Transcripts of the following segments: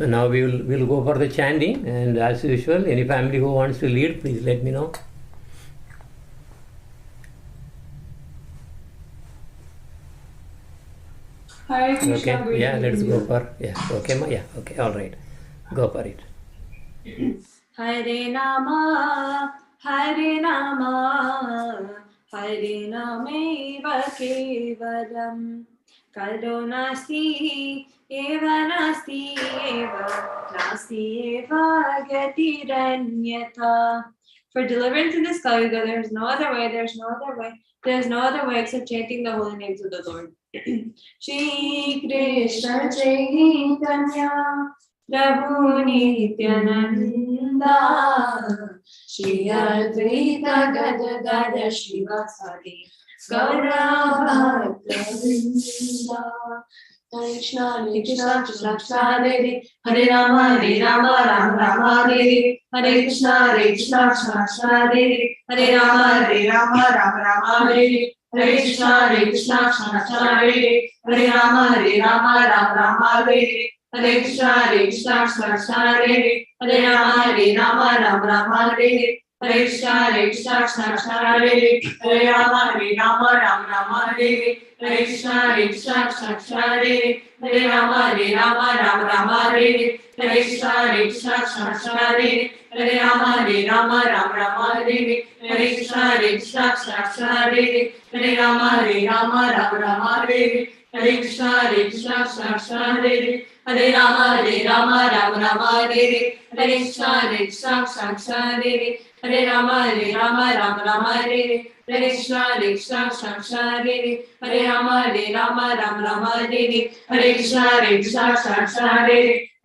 So now we'll go for the chanting, and as usual, any family who wants to lead, please let me know. Hare Krishna. Okay, yeah, let's go for, okay, ma, okay, all right, go for it. Hare Nama, Hare Nama, हरिनामैव केवलम् करो नास्ति एव नास्ति एव नास्ति एव गतिरन्यथा. For deliverance in this Kali Yuga, there is no other way, there is no other way, there is no other way except chanting the holy names of the Lord. Shri Krishna Chaitanya Prabhu Nityananda Shri Advaita Gadadara Shivasadi Gaura Bhakta Hare Krishna, Krishna Krishna, Hare Rama, Rama Rama, Hare Krishna, Krishna Krishna, Hare Rama, Rama Rama, Hare Krishna, Krishna Krishna, Hare Rama, Rama Rama, Hare Krishna, Krishna Krishna, Hare Rama, Rama Rama, Hare Krishna, Krishna Krishna, Hare Rama, Rama Rama, Hare Krishna, Krishna Krishna, Hare Rama, Rama Rama, Hare Krishna, Krishna Krishna, Hare Rama, Rama Rama, Hare Krishna, Krishna Krishna, Hare Rama, Rama Rama, Hare Krishna, Krishna Krishna, Hare Rama, Rama Rama, Hare Krishna, Krishna Krishna, Hare Rama, Rama Rama, Hare Krishna, Krishna Krishna, Hare Rama, Rama Rama, Hare Krishna, Krishna Krishna, Hare Rama, Rama Rama, Hare Krishna, Krishna Krishna,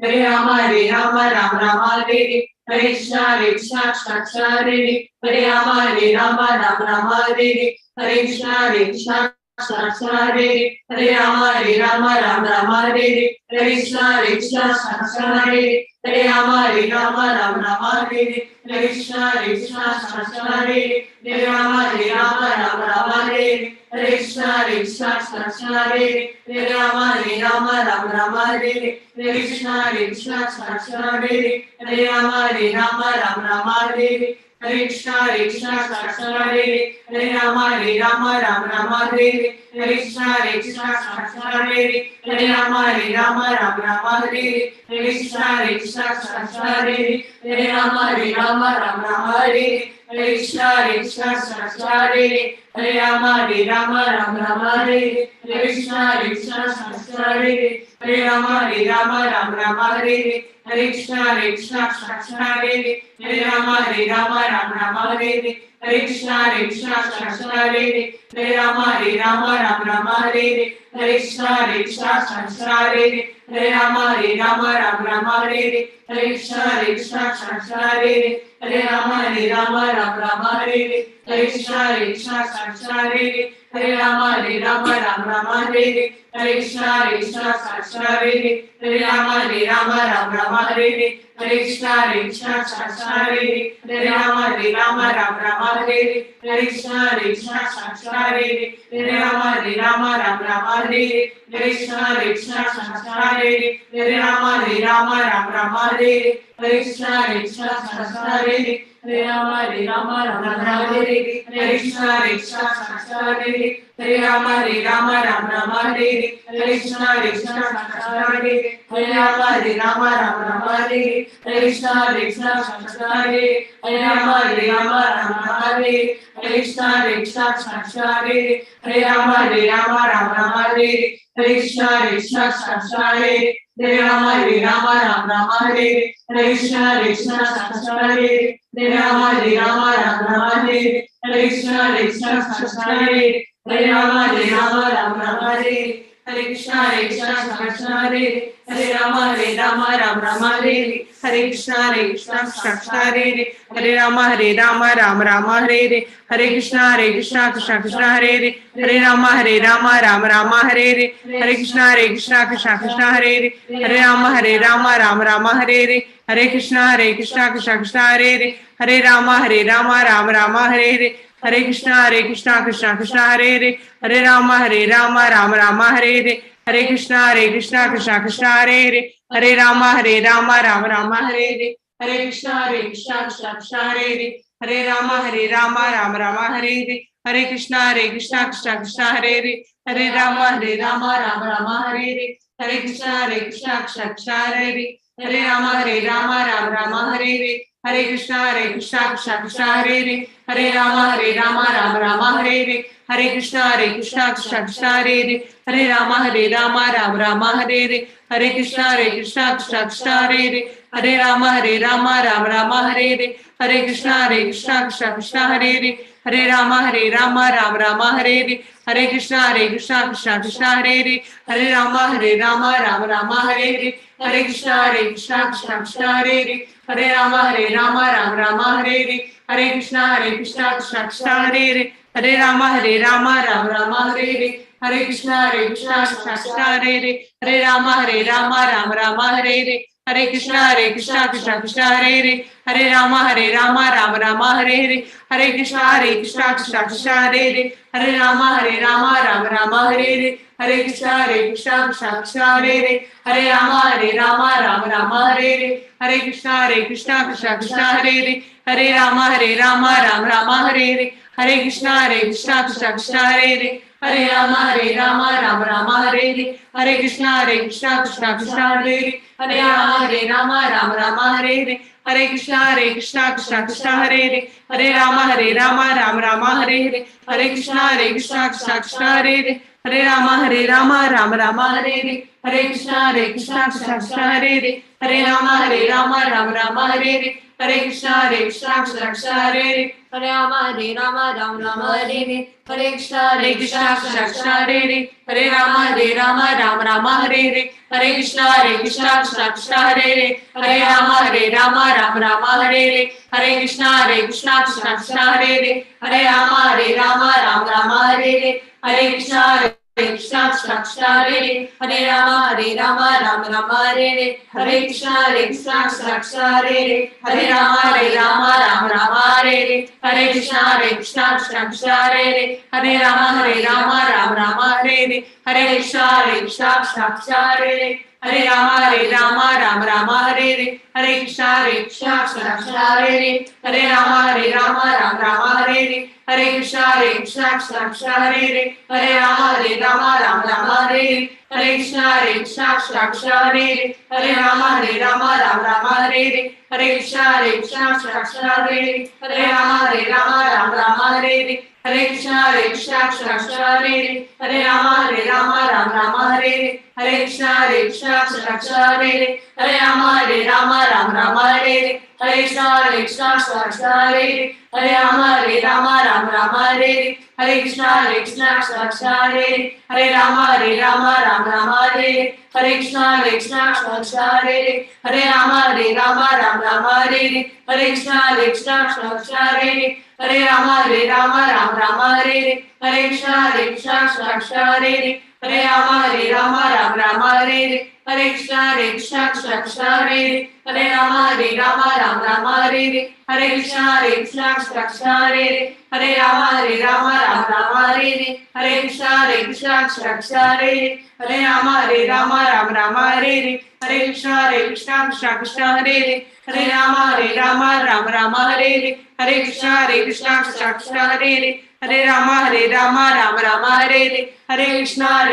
Hare Rama, Rama Rama, Hare Krishna, Krishna Krishna, Hare Rama, Rama Rama, Hare Krishna, Krishna Krishna, Hare Rama, Rama Rama, Hare Krishna, Krishna Krishna, Hare Rama, Rama Rama, Hare Krishna, Krishna Krishna, Hare Rama, Rama Rama, Hare Krishna, Krishna Krishna, Hare Rama, Rama Rama, Hare Krishna, Krishna Krishna, Hare Rama, Rama Rama, Hare Krishna, Krishna Krishna, Hare Rama, Rama Rama, Hare Krishna, Krishna Krishna, Hare Rama, Rama Rama, Hare Krishna, Krishna Krishna, Hare Rama, Rama Rama, Hare Krishna, Krishna Krishna, Hare Rama, Rama Rama, Hare Krishna, Krishna Krishna, Hare Rama, Rama Rama, Hare Krishna, Krishna Krishna, Hare Rama, Rama Rama, Hare Krishna, Krishna Krishna, Hare Rama, Rama Rama, Hare Krishna, Krishna Krishna, Hare Rama, Rama Rama, Hare Krishna, Krishna Krishna, Hare Rama, Rama Rama, Hare Krishna, Krishna Krishna, Hare Rama, Rama Rama, Hare Krishna, Krishna Krishna, Hare Rama, Rama Rama, Hare Krishna, Krishna Krishna, Hare Rama, Rama Rama, Hare Krishna, Krishna Krishna, Hare Rama, Rama Rama, Hare Krishna, Krishna Krishna, Hare Rama, Rama Rama, Hare Krishna, Krishna Krishna, Hare Rama, Rama Rama, Hare Krishna, Krishna Krishna, Hare Rama, Rama Rama, Hare Krishna, Krishna Krishna, Hare Rama, Rama Rama, Hare Krishna, Krishna Krishna, Hare Rama, Rama Rama, Hare Krishna, Krishna Krishna, Hare Rama, Rama Rama, Hare Krishna, Krishna Krishna, Hare Rama, Rama Rama, Hare Krishna, Krishna Krishna, Hare Rama, Rama Rama, Hare Krishna, Krishna Krishna, Hare Rama, Rama Rama, Hare Krishna, Krishna Krishna, Hare Rama, Rama Rama, Hare Krishna, Krishna Krishna, Hare Rama, Rama Rama, Hare Krishna, Krishna Krishna, Hare Rama, Rama Rama, Hare Krishna, Krishna Krishna, Hare Rama, Rama, Hare Krishna, Krishna Krishna, Hare Rama, Rama, Hare Krishna, Krishna Krishna, Hare Rama, Rama, Hare Krishna, Krishna Krishna, Hare Rama, Rama, Hare Krishna, Krishna Krishna, Hare Rama, Rama, Hare Krishna, Krishna Krishna, Hare Rama, Rama, Hare Hare Krishna Krishna Krishna Hare Hare, Hare Rama Rama Rama Hare Hare, Hare Krishna Krishna Krishna Hare Hare, Hare Rama Rama Hare Hare, Hare Krishna Krishna Krishna Hare Hare, Hare Rama Rama Hare Hare, Hare Krishna Krishna Krishna Hare Hare, Hare Rama Rama Hare Hare, Hare Krishna Krishna Krishna Hare Hare, Hare Rama Rama Hare Hare, Hare Krishna Krishna Krishna Hare Hare, Hare Rama Rama Hare Hare, Hare Krishna Krishna Krishna Hare Hare, Hare Rama Rama Hare Hare, Hare Krishna Krishna Krishna Hare Hare, Hare Rama Rama Hare Hare, Hare Krishna Krishna Krishna Hare Hare, Hare Rama Rama Hare Hare, Hare Krishna Krishna Krishna Hare Hare, Hare Rama Rama Hare Hare, Hare Krishna Krishna Krishna Hare Hare, Hare Rama Rama Hare Hare, Hare Krishna Krishna Krishna Hare Hare, Hare Rama Rama Hare Hare, Hare Krishna Krishna Krishna Hare Hare, Hare Rama Rama Hare Hare, Hare Krishna Krishna Krishna Hare Hare, Hare Rama Rama Hare Hare, Hare Krishna Krishna Krishna Hare Hare, Hare Rama Rama Hare Hare, Hare Krishna Krishna Krishna Hare Hare, Hare Rama Rama Hare Hare, Hare Krishna Krishna Krishna Hare Hare, Hare Rama Rama Hare Hare, Hare Krishna Krishna Krishna Hare Hare, Hare Rama Rama Hare Hare, Hare Krishna Krishna Krishna Hare Hare, Hare Rama Rama Hare Hare, Hare Krishna Krishna Krishna Hare Hare, Hare Rama Hare Hare, Hare Krishna Krishna Krishna Hare Hare, Hare Rama Rama Hare Hare, Hare Krishna Krishna Krishna Hare Hare, Hare Rama Hare Hare, Hare Krishna Krishna Krishna Hare Hare, Hare Rama Hare Hare, Hare Krishna Krishna Krishna Hare Hare, Hare Rama Hare Hare, Hare Krishna Krishna Krishna Hare Hare, Hare Rama Hare Hare, Hare Krishna Krishna Krishna Hare Hare, Hare Rama Hare Hare, Hare Krishna Krishna Krishna Hare Hare, Hare Rama Hare Hare, Hare Krishna Krishna Krishna Hare Hare, Hare Rama Hare Hare, Hare Krishna Krishna Krishna Hare Hare, Hare Rama Hare Hare, Hare Krishna Krishna Krishna Hare Hare, Hare Rama Hare Hare, Hare Krishna Krishna Krishna Hare Hare, Hare Rama Hare Hare, Hare Krishna Krishna Krishna Hare Hare, Hare Rama Hare Hare, Hare Krishna Krishna Krishna Hare Hare, Hare Rama Hare Hare, Hare Krishna Krishna Krishna Hare Hare, Hare Rama Hare Hare, Hare Krishna Krishna Krishna Hare Hare, Hare Rama Hare Hare, Hare Krishna Krishna Krishna Hare Hare, Hare Rama Hare Hare, Hare Krishna Krishna Krishna Hare Hare, Hare Rama Hare Hare, Hare Krishna Krishna Krishna Hare Hare, Hare Rama Hare Hare, Hare Krishna Krishna Krishna Hare Hare, Hare Rama Hare Hare, Hare Krishna Krishna Krishna Hare Hare, Hare Rama Hare Hare, Hare Krishna Krishna Krishna Hare Hare, Hare Rama Hare Hare, Hare Krishna Krishna Krishna Hare Hare, Hare Rama Hare Hare, Hare Krishna Krishna Krishna Hare Hare, Hare Rama Hare Hare, Hare Krishna Krishna Krishna Hare Hare, Hare Rama Hare Hare,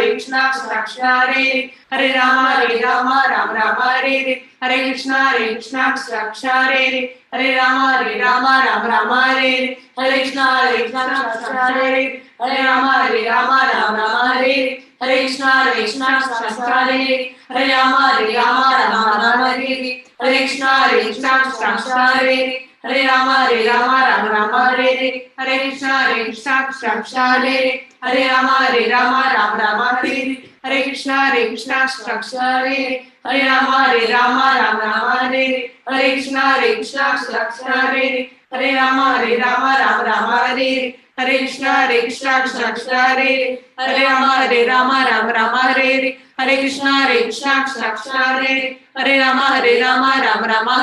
Hare Krishna Krishna Krishna Hare Hare, Hare Rama Hare Hare, Hare Krishna Krishna Krishna Hare Hare, Hare Rama Hare Hare, Hare Krishna Krishna Krishna Hare Hare, Hare Rama Hare Hare, Hare Krishna Krishna Krishna Hare Hare, Hare Rama Hare Hare, Hare Krishna Krishna Krishna Hare Hare, Hare Rama Hare Hare, Hare Krishna Krishna Krishna Hare Hare, Hare Rama Hare Hare, Hare Krishna Krishna Krishna Hare Hare, Hare Rama Hare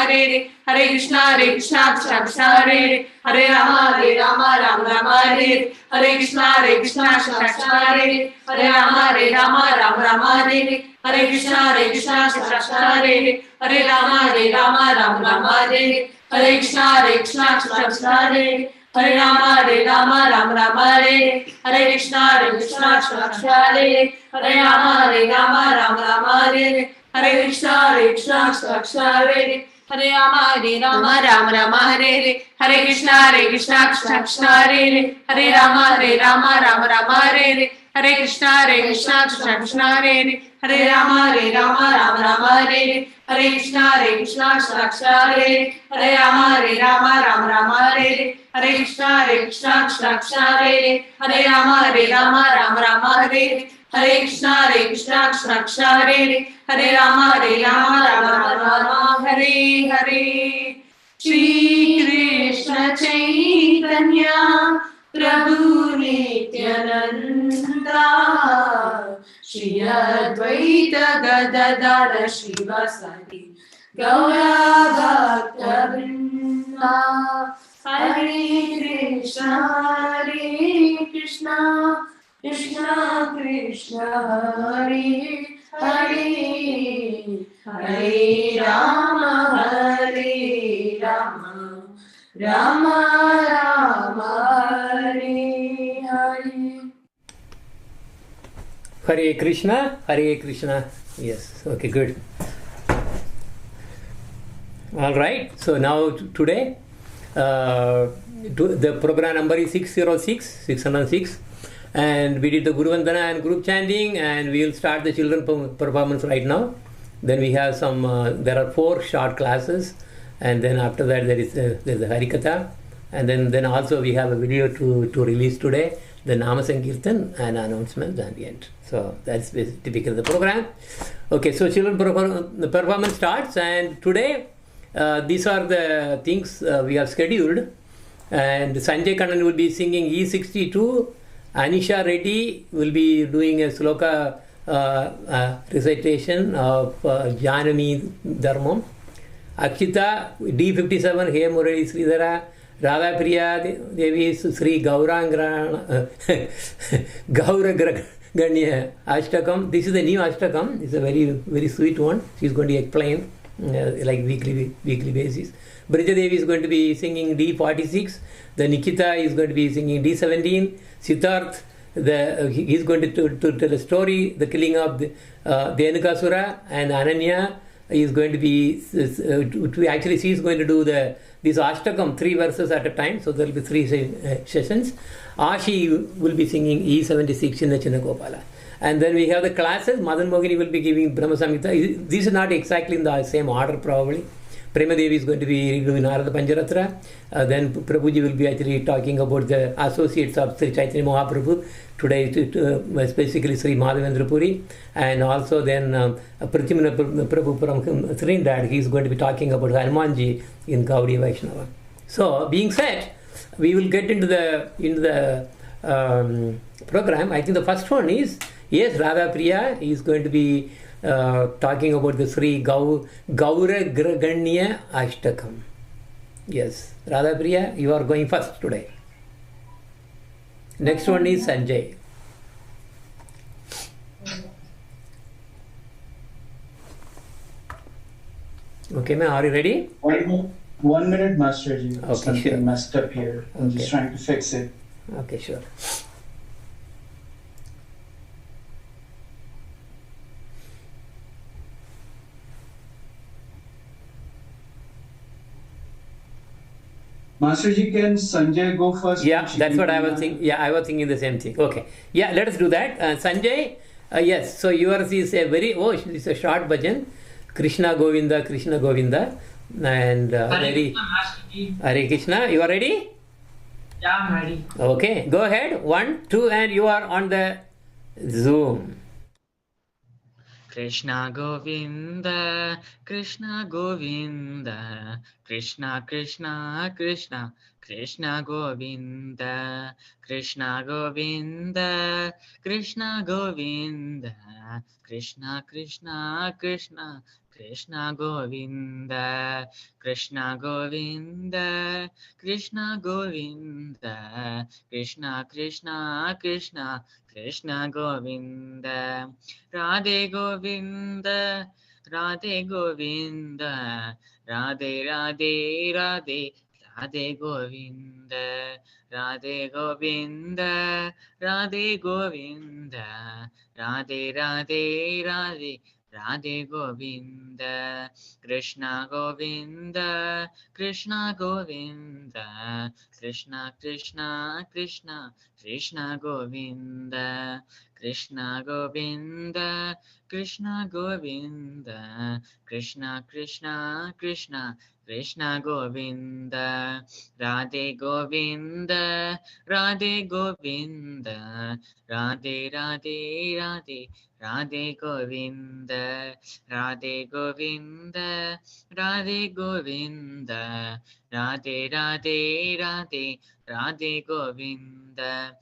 Hare, Hare Krishna Krishna Krishna Hare Hare, Hare Rama Hare Hare, Hare Krishna Krishna Krishna Hare Hare, Hare Rama Hare Hare, Hare Krishna Krishna Krishna Hare Hare, Hare Rama Hare Hare, Hare Krishna Krishna Krishna Hare Hare, Hare Rama Hare Hare, Hare Krishna Krishna Krishna Hare Hare, Hare Rama Hare Hare, Hare Krishna Krishna Krishna Hare Hare, Hare Rama, Rama Rama, Hare Hare, Hare Krishna, Krishna Krishna, Hare Hare, Hare Rama, Rama Rama, Hare Hare, Hare Krishna, Krishna Krishna, Hare Hare, Hare Rama, Rama Rama, Hare Hare, Hare Krishna, Krishna Krishna, Hare Hare, Hare Rama, Rama, Hare Hare, Hare Krishna, Krishna Krishna, Hare Hare, Hare Rama, Rama, Hare Hare, Hare Krishna, Krishna Krishna, Hare Hare, Hare Rama, Rama, Hare Hare. Shri Krishna Chaitanya Prabhu Nityananda Shri Advaita Gadadara Shivasati Gaura Bhakta Vrinda. Hare Krishna, Krishna Krishna, Hare Hare, Hare Rama, Rama Rama, Hare Hare. Hare Krishna, Hare Krishna. Yes, okay, good. All right, so now today, the program number is 606, and we did the Guru Vandana and group chanting, and we will start the children performance right now. Then we have some, there are 4 short classes, and then after that there's a Harikatha, and then also we have a video to release today, the Nama Sankirtan and announcements at the end. So that's typical of the program. Okay, so children the performance starts, and today these are the things we have scheduled, and Sanjay Kannan will be singing E62, Anisha Reddy will be doing a sloka recitation of Janani Dharmam, Akshita D57, Hey Murali Sridhara, Radha Priya Devi Sri Gauraganya Ashtakam. This is the new Ashtakam. It's a very, very sweet one. She's going to explain like weekly basis. Brija Devi is going to be singing D46. The Nikita is going to be singing D17. Siddharth, he is going to tell a story, the killing of the Dhenukasura, and Ananya is going to be actually she is going to do this Ashtakam 3 verses at a time, so there will be 3 sessions. Ashi will be singing E76 in the Chinnagopala. And then we have the classes. Madan Mohini will be giving Brahma Samhita. These are not exactly in the same order probably. Prema Devi is going to be doing Narada Panjaratra. Then Prabhuji will be actually talking about the associates of Sri Chaitanya Mahaprabhu. Today, specifically Sri Madhavendra Puri. And also then Pratimana Prabhu from Trinidad, he is going to be talking about Hanumanji in Gaudiya Vaishnava. So, being said, we will get into the program. I think the first one is, yes, Radha Priya is going to be talking about the Sri Gauraganya Ashtakam. Yes, Radha Priya, you are going first today. Next one is Sanjay. Okay, ma'am, are you ready? 1 minute, Masterji. Okay, something sure. messed up here. I'm just trying to fix it. Okay, sure. Masterji, can Sanjay go first? Yeah, that's what I was thinking. Yeah, I was thinking the same thing. Okay. Yeah, let us do that. Sanjay, yes, so yours is a it's a short bhajan. Krishna Govinda, Krishna Govinda. And very Hare Krishna. You are ready? Yeah, I'm ready. Okay, go ahead. 1, 2, and you are on the Zoom. Krishna Govinda, Krishna Govinda, Krishna Krishna Krishna, Krishna Govinda, Krishna Govinda, Krishna Govinda, Krishna Krishna Krishna, Krishna Govinda, Krishna Govinda, Krishna Govinda, Krishna Krishna Krishna, Krishna Govinda, Radhe Govinda, Radhe Govinda, Radhe Radhe Radhe, Radhe Govinda, Radhe Govinda, Radhe Govinda, Radhe Radhe Radhe, Radhe Govinda, Krishna Govinda, Krishna Govinda, Krishna Krishna Krishna, Krishna Govinda, Krishna Govinda, Krishna Govinda, Krishna Krishna Krishna, Krishna Govinda, Radhe Govinda, Radhe Govinda, Radhe Radhe Radhe, Radhe Govinda, Radhe Govinda, Radhe Govinda, Radhe Radhe Radhe, Radhe Govinda,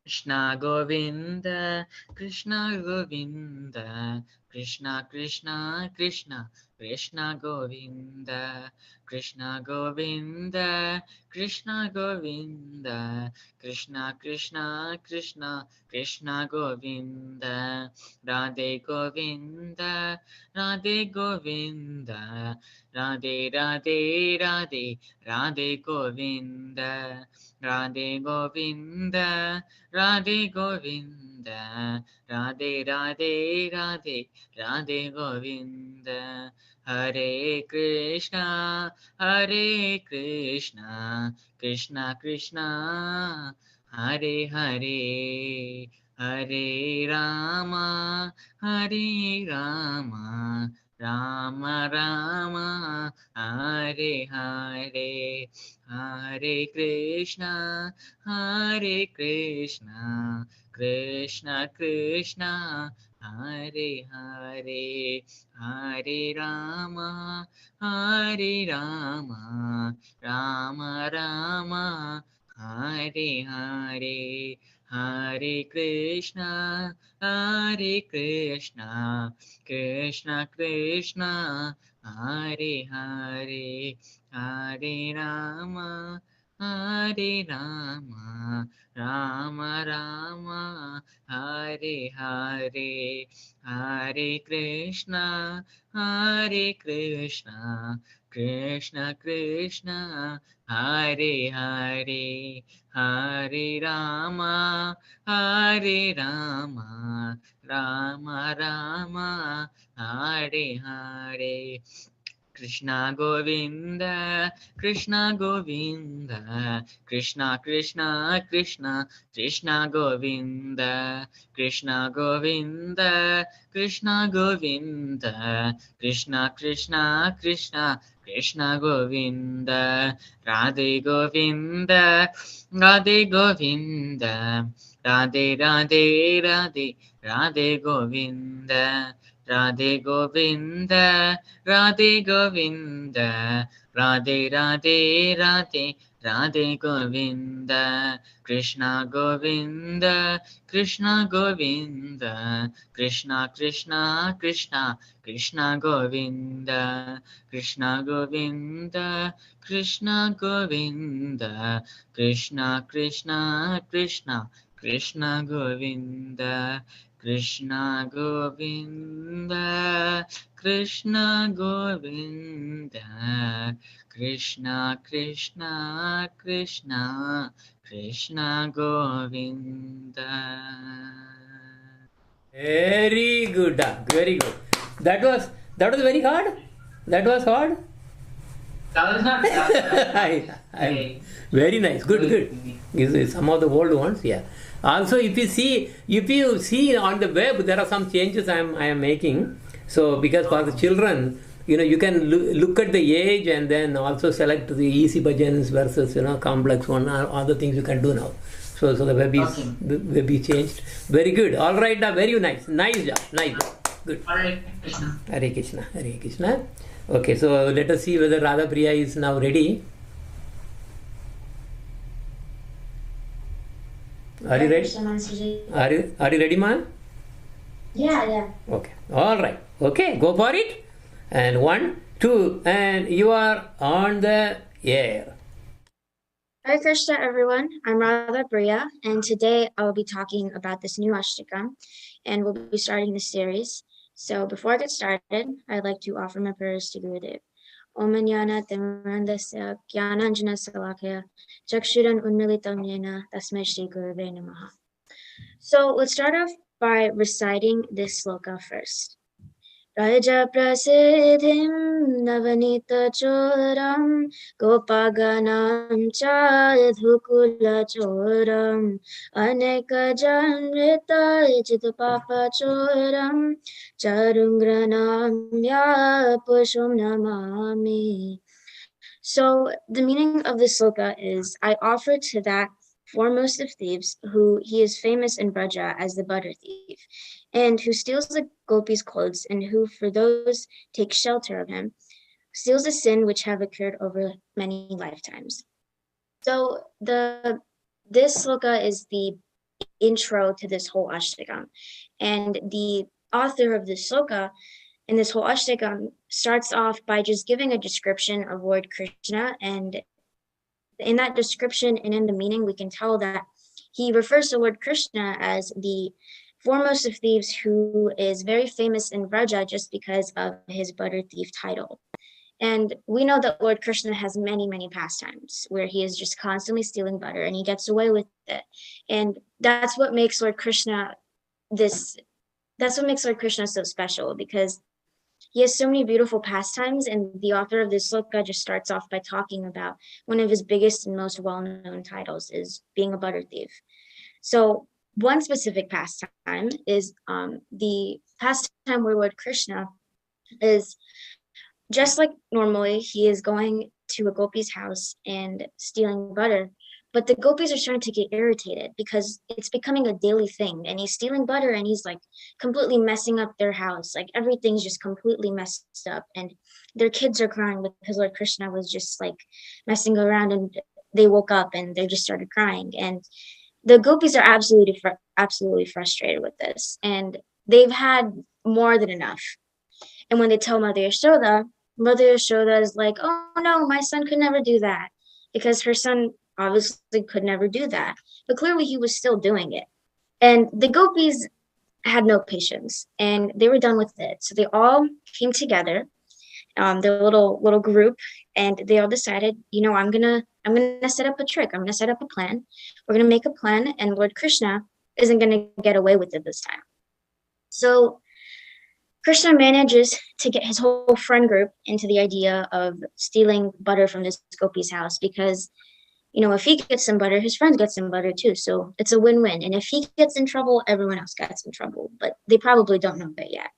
Krishna Govinda, Krishna Govinda, Krishna Krishna Krishna, Krishna Govinda, Krishna Govinda, Krishna Govinda, Krishna Krishna Krishna, Krishna Govinda, Radhe Govinda, Radhe Govinda, Radhe Radhe Radhe, Radhe Govinda, Radhe Govinda, Radhe Govinda, Radhe Radhe Radhe, Radhe Govinda, Hare Krishna, Hare Krishna, Krishna Krishna, Hare Hare, Hare Rama, Hare Rama, Rama Rama, Hare Hare, Hare Krishna, Hare Krishna, Krishna Krishna, Hare Hare, Hare Rama, Hare Rama, Rama Rama, Hare Hare, Hare Krishna, Hare Krishna, Krishna Krishna, Hare Hare, Hare Rama, Hare Rama, Rama Rama, Hare Hare, Hare Krishna, Hare Krishna, Krishna Krishna, Hare Hare, Hare Rama, Hare Rama, Rama Rama, Hare Hare. Krishna Govinda, Krishna Govinda, Krishna Krishna Krishna, Krishna Govinda, Krishna Govinda, Krishna Govinda, Krishna Krishna Krishna, Krishna Govinda, Radhe Govinda, Radhe Govinda, Radhe Radhe Radhe, Radhe Govinda, Radhe Govinda, Radhe Govinda, Radhe Radhe Radhe, Radhe Govinda, Krishna Govinda, Krishna Govinda, Krishna Krishna Krishna, Krishna Govinda, Krishna Govinda, Krishna Govinda, Krishna Krishna Krishna, Krishna Govinda, Krishna Govinda, Krishna Govinda, Krishna Krishna Krishna, Krishna Govinda. Very good, very good. That was very hard. That was hard. That was not I very nice. Good. Some of the old ones, yeah. Also, if you see on the web, there are some changes I am making. So because for the children, you can look at the age and then also select the easy bhajans versus complex one, all the things you can do now. So the web is changed. Very good. All right, very nice job. Good. Hare Krishna. Hare Krishna. Okay, so let us see whether Radha Priya is now ready. Are you ready? Are you ready, ma'am? Yeah. Okay. All right. Okay, go for it. And 1, 2, and you are on the air. Hare Krishna, everyone. I'm Radha Priya, and today I will be talking about this new ashtakam, and we'll be starting the series. So before I get started, I'd like to offer my prayers to Gurudev. Om Jnana Timirandasya Jnananjana Salakaya Chakshuran Unmilitam Yena Tasmai Shri Gurave Namaha. So let's start off by reciting this sloka first. Raja Prasidhim Navanita Choram Gopaganam Chadhukula Choram Aneka Janrita Chitapapa Choram Charungranam Pushum Namami. So the meaning of this sloka is, I offer to that foremost of thieves, who he is famous in Braja as the butter thief, and who steals the gopis' clothes, and who, for those take shelter of him, steals the sin which have occurred over many lifetimes. So this sloka is the intro to this whole ashtakam, and the author of this sloka and this whole ashtakam starts off by just giving a description of Lord Krishna, and in that description and in the meaning, we can tell that he refers to Lord Krishna as the foremost of thieves, who is very famous in Vraja just because of his butter thief title. And we know that Lord Krishna has many, many pastimes where he is just constantly stealing butter and he gets away with it. And that's what makes Lord Krishna so special, because he has so many beautiful pastimes, and the author of this sloka just starts off by talking about one of his biggest and most well-known titles is being a butter thief. So one specific pastime is the pastime where Lord Krishna is, just like normally, he is going to a gopi's house and stealing butter, but the gopis are starting to get irritated because it's becoming a daily thing, and he's stealing butter and he's like completely messing up their house. Like everything's just completely messed up, and their kids are crying because Lord Krishna was just like messing around, and they woke up and they just started crying. And the gopis are absolutely frustrated with this, and they've had more than enough. And when they tell Mother Yashoda is like, oh no, my son could never do that, because her son obviously could never do that, but clearly he was still doing it. And the gopis had no patience, and they were done with it. So they all came together, their little group, and they all decided, I'm gonna set up a trick. I'm gonna set up a plan. We're gonna make a plan, and Lord Krishna isn't gonna get away with it this time. So Krishna manages to get his whole friend group into the idea of stealing butter from this gopi's house, because if he gets some butter, his friends get some butter too. So it's a win-win. And if he gets in trouble, everyone else gets in trouble. But they probably don't know that yet.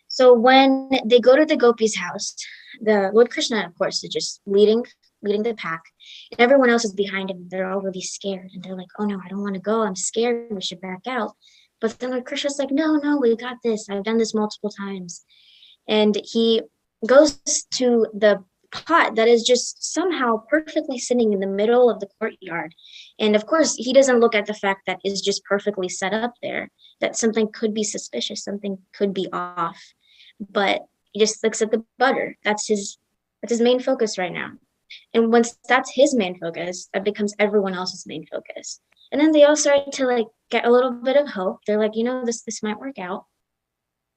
So when they go to the gopi's house, the Lord Krishna, of course, is just leading the pack. And everyone else is behind him. They're all really scared. And they're like, oh no, I don't want to go. I'm scared. We should back out. But then Lord Krishna's like, no, we got this. I've done this multiple times. And he goes to the pot that is just somehow perfectly sitting in the middle of the courtyard. And of course, he doesn't look at the fact that it's just perfectly set up there, that something could be suspicious, something could be off. But he just looks at the butter. That's his main focus right now. And once that's his main focus, that becomes everyone else's main focus. And then they all start to get a little bit of hope. They're like, this might work out.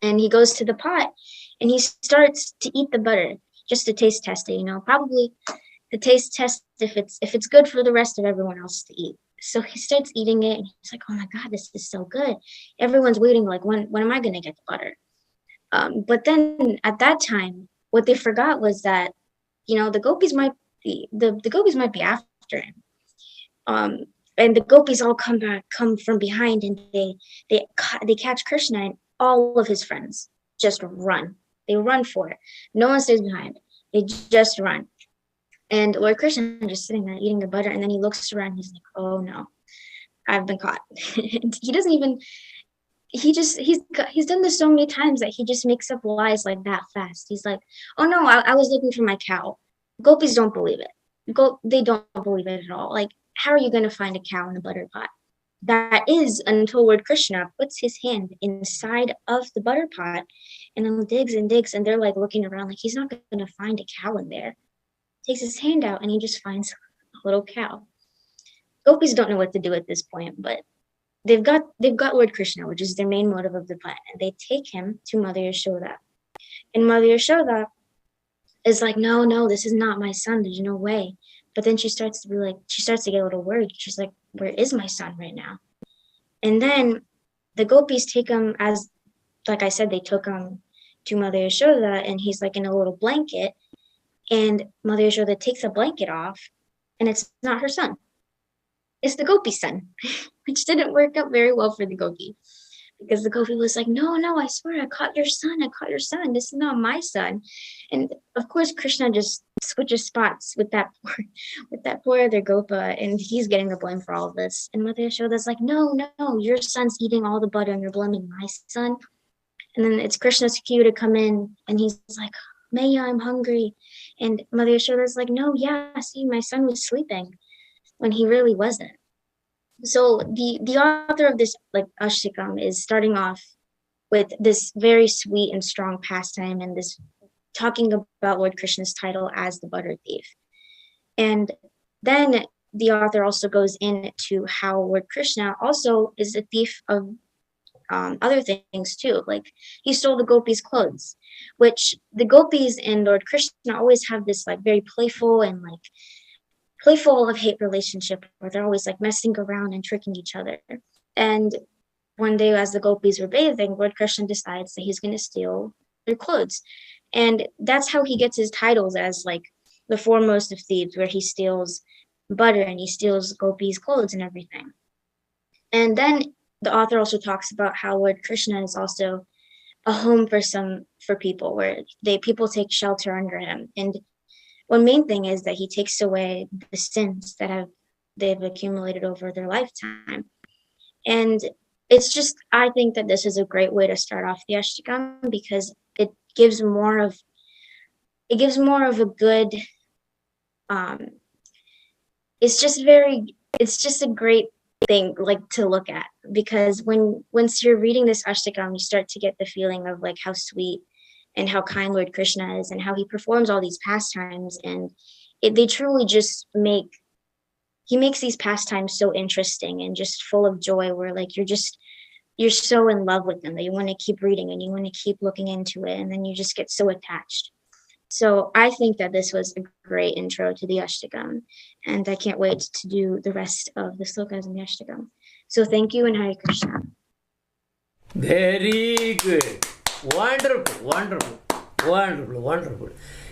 And he goes to the pot and he starts to eat the butter, just to taste test it, probably to taste test if it's good for the rest of everyone else to eat. So he starts eating it and he's like, oh my God, this is so good. Everyone's waiting, like, when am I going to get the butter? But then at that time, what they forgot was that, the gopis might be after him. And the gopis all come from behind, and they catch Krishna, and all of his friends just run. They run for it. No one stays behind. They just run. And Lord Krishna is just sitting there eating the butter, and then he looks around. And he's like, "Oh no, I've been caught." And he doesn't even. He's done this so many times that he just makes up lies like that fast. He's like, "Oh no, I was looking for my cow." Gopis don't believe it. They don't believe it at all. Like, how are you going to find a cow in a butter pot? That is until Lord Krishna puts his hand inside of the butter pot and then digs, and they're like looking around like he's not going to find a cow in there. Takes his hand out and he just finds a little cow. Gopis don't know what to do at this point, but they've got Lord Krishna, which is their main motive of the plan, and they take him to Mother Yashoda. And Mother Yashoda is like, no, this is not my son. There's no way. But then she starts to get a little worried. She's like, where is my son right now? And then the gopis take him, as like I said, they took him to Mother Yashoda, and he's like in a little blanket, and Mother Yashoda takes the blanket off, and it's not her son. It's the gopi's son, which didn't work out very well for the gopi, because the gopi was like, no, I swear, I caught your son. This is not my son. And of course, Krishna just switches spots with that poor other gopa, and he's getting the blame for all of this. And Mother Yashoda's like, no, your son's eating all the butter, and you're blaming my son. And then it's Krishna's cue to come in, and he's like, Maya, I'm hungry. And Mother Yashoda's like, no, yeah, see, my son was sleeping, when he really wasn't. So the author of this like Ashtakam is starting off with this very sweet and strong pastime, and this talking about Lord Krishna's title as the butter thief. And then the author also goes into how Lord Krishna also is a thief of other things too. Like he stole the gopis' clothes, which the gopis and Lord Krishna always have this like very playful of hate relationship, where they're always like messing around and tricking each other. And one day, as the gopis were bathing, Lord Krishna decides that he's going to steal their clothes. And that's how he gets his titles as like the foremost of thieves, where he steals butter and he steals gopis' clothes and everything. And then the author also talks about how Lord Krishna is also a home for people, where people take shelter under him. And one main thing is that he takes away the sins that they've accumulated over their lifetime. And it's just, I think that this is a great way to start off the Ashtakam, because it gives more of a good, it's just a great thing like to look at, because once you're reading this Ashtakam, you start to get the feeling of like how sweet and how kind Lord Krishna is, and how he performs all these pastimes, and they truly just he makes these pastimes so interesting and just full of joy, where like you're so in love with them that you want to keep reading and you want to keep looking into it, and then you just get so attached. So I think that this was a great intro to the Ashtakam, and I can't wait to do the rest of the slokas in the Ashtakam. So thank you, and Hare Krishna. Very good. Wonderful.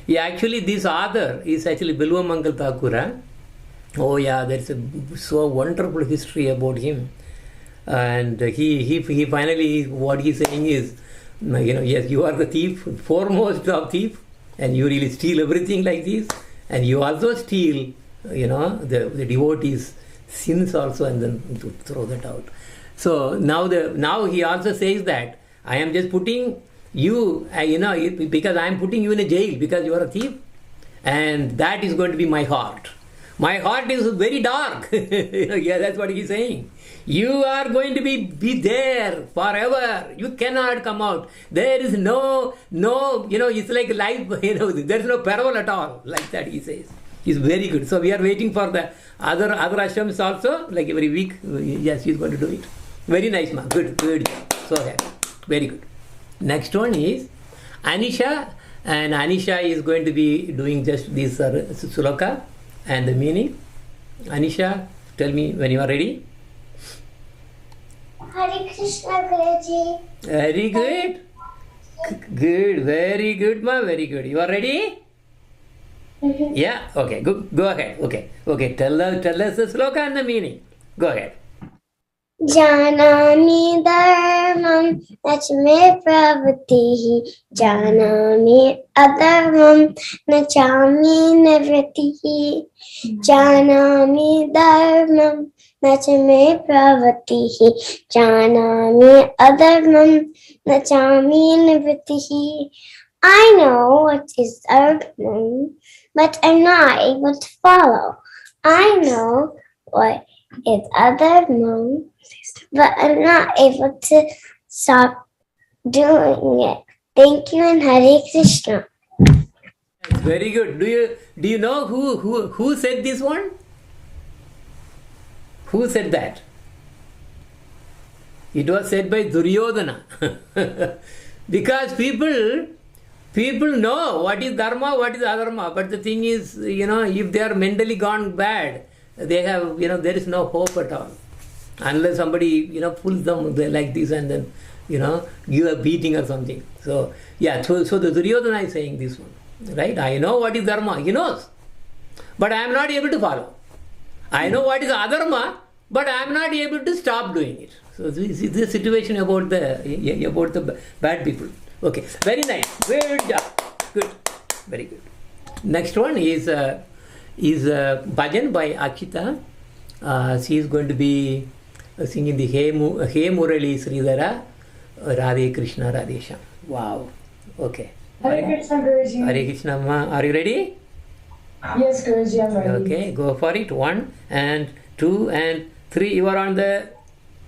Yeah, actually, this author is actually Bilwa Mangal Thakura. Oh yeah, there's a so wonderful history about him. And he finally, what he's saying is, yes, you are the thief, foremost of thief, and you really steal everything like this, and you also steal, the devotees' sins also, and then to throw that out. So now he also says that I am just putting you, because I am putting you in a jail because you are a thief, and that is going to be my heart. My heart is very dark. Yeah, that's what he's saying. You are going to be there forever. You cannot come out. There is no, it's like life, there is no parole at all. Like that he says. He's very good. So we are waiting for the other ashrams also, like every week. Yes, he's going to do it. Very nice, ma. Good job. So happy. Very good. Next one is Anisha, and Anisha is going to be doing just this sloka and the meaning. Anisha, tell me when you are ready. Hare Krishna Guruji. Very good. Good. Very good, ma. Very good. You are ready? Mm-hmm. Yeah. Okay. Go ahead. Okay. Tell us the sloka and the meaning. Go ahead. Janami dharmam nachame pravatihi, janami adharmam nachami nivritihi, janami dharmam nachame pravatihi, janami adharmam nachami nivritihi. I know what is dharmam, but I'm not able to follow. I know what is adharmam, but I'm not able to stop doing it. Thank you, and Hare Krishna. Very good. Do you know who said this one? Who said that? It was said by Duryodhana. Because people know what is dharma, what is adharma, but the thing is, if they are mentally gone bad, they have, there is no hope at all. unless somebody pulls them like this and then give a beating or something. So so the Duryodhana is saying this one, right? I know what is dharma, he knows, but I am not able to follow. I know what is adharma, but I am not able to stop doing it. So this is the situation about the bad people. Okay, very nice, good job, good, very good. Next one is bhajan by Akshita. She is going to be singing the He Murali Sridhara Radhe Krishna Radhesham. Wow. Okay. Hare Krishna, Guruji. Hare Krishna, Amma. Are you ready? Yes, Guruji, I'm ready. Okay, go for it. 1 and 2 and 3. You are on the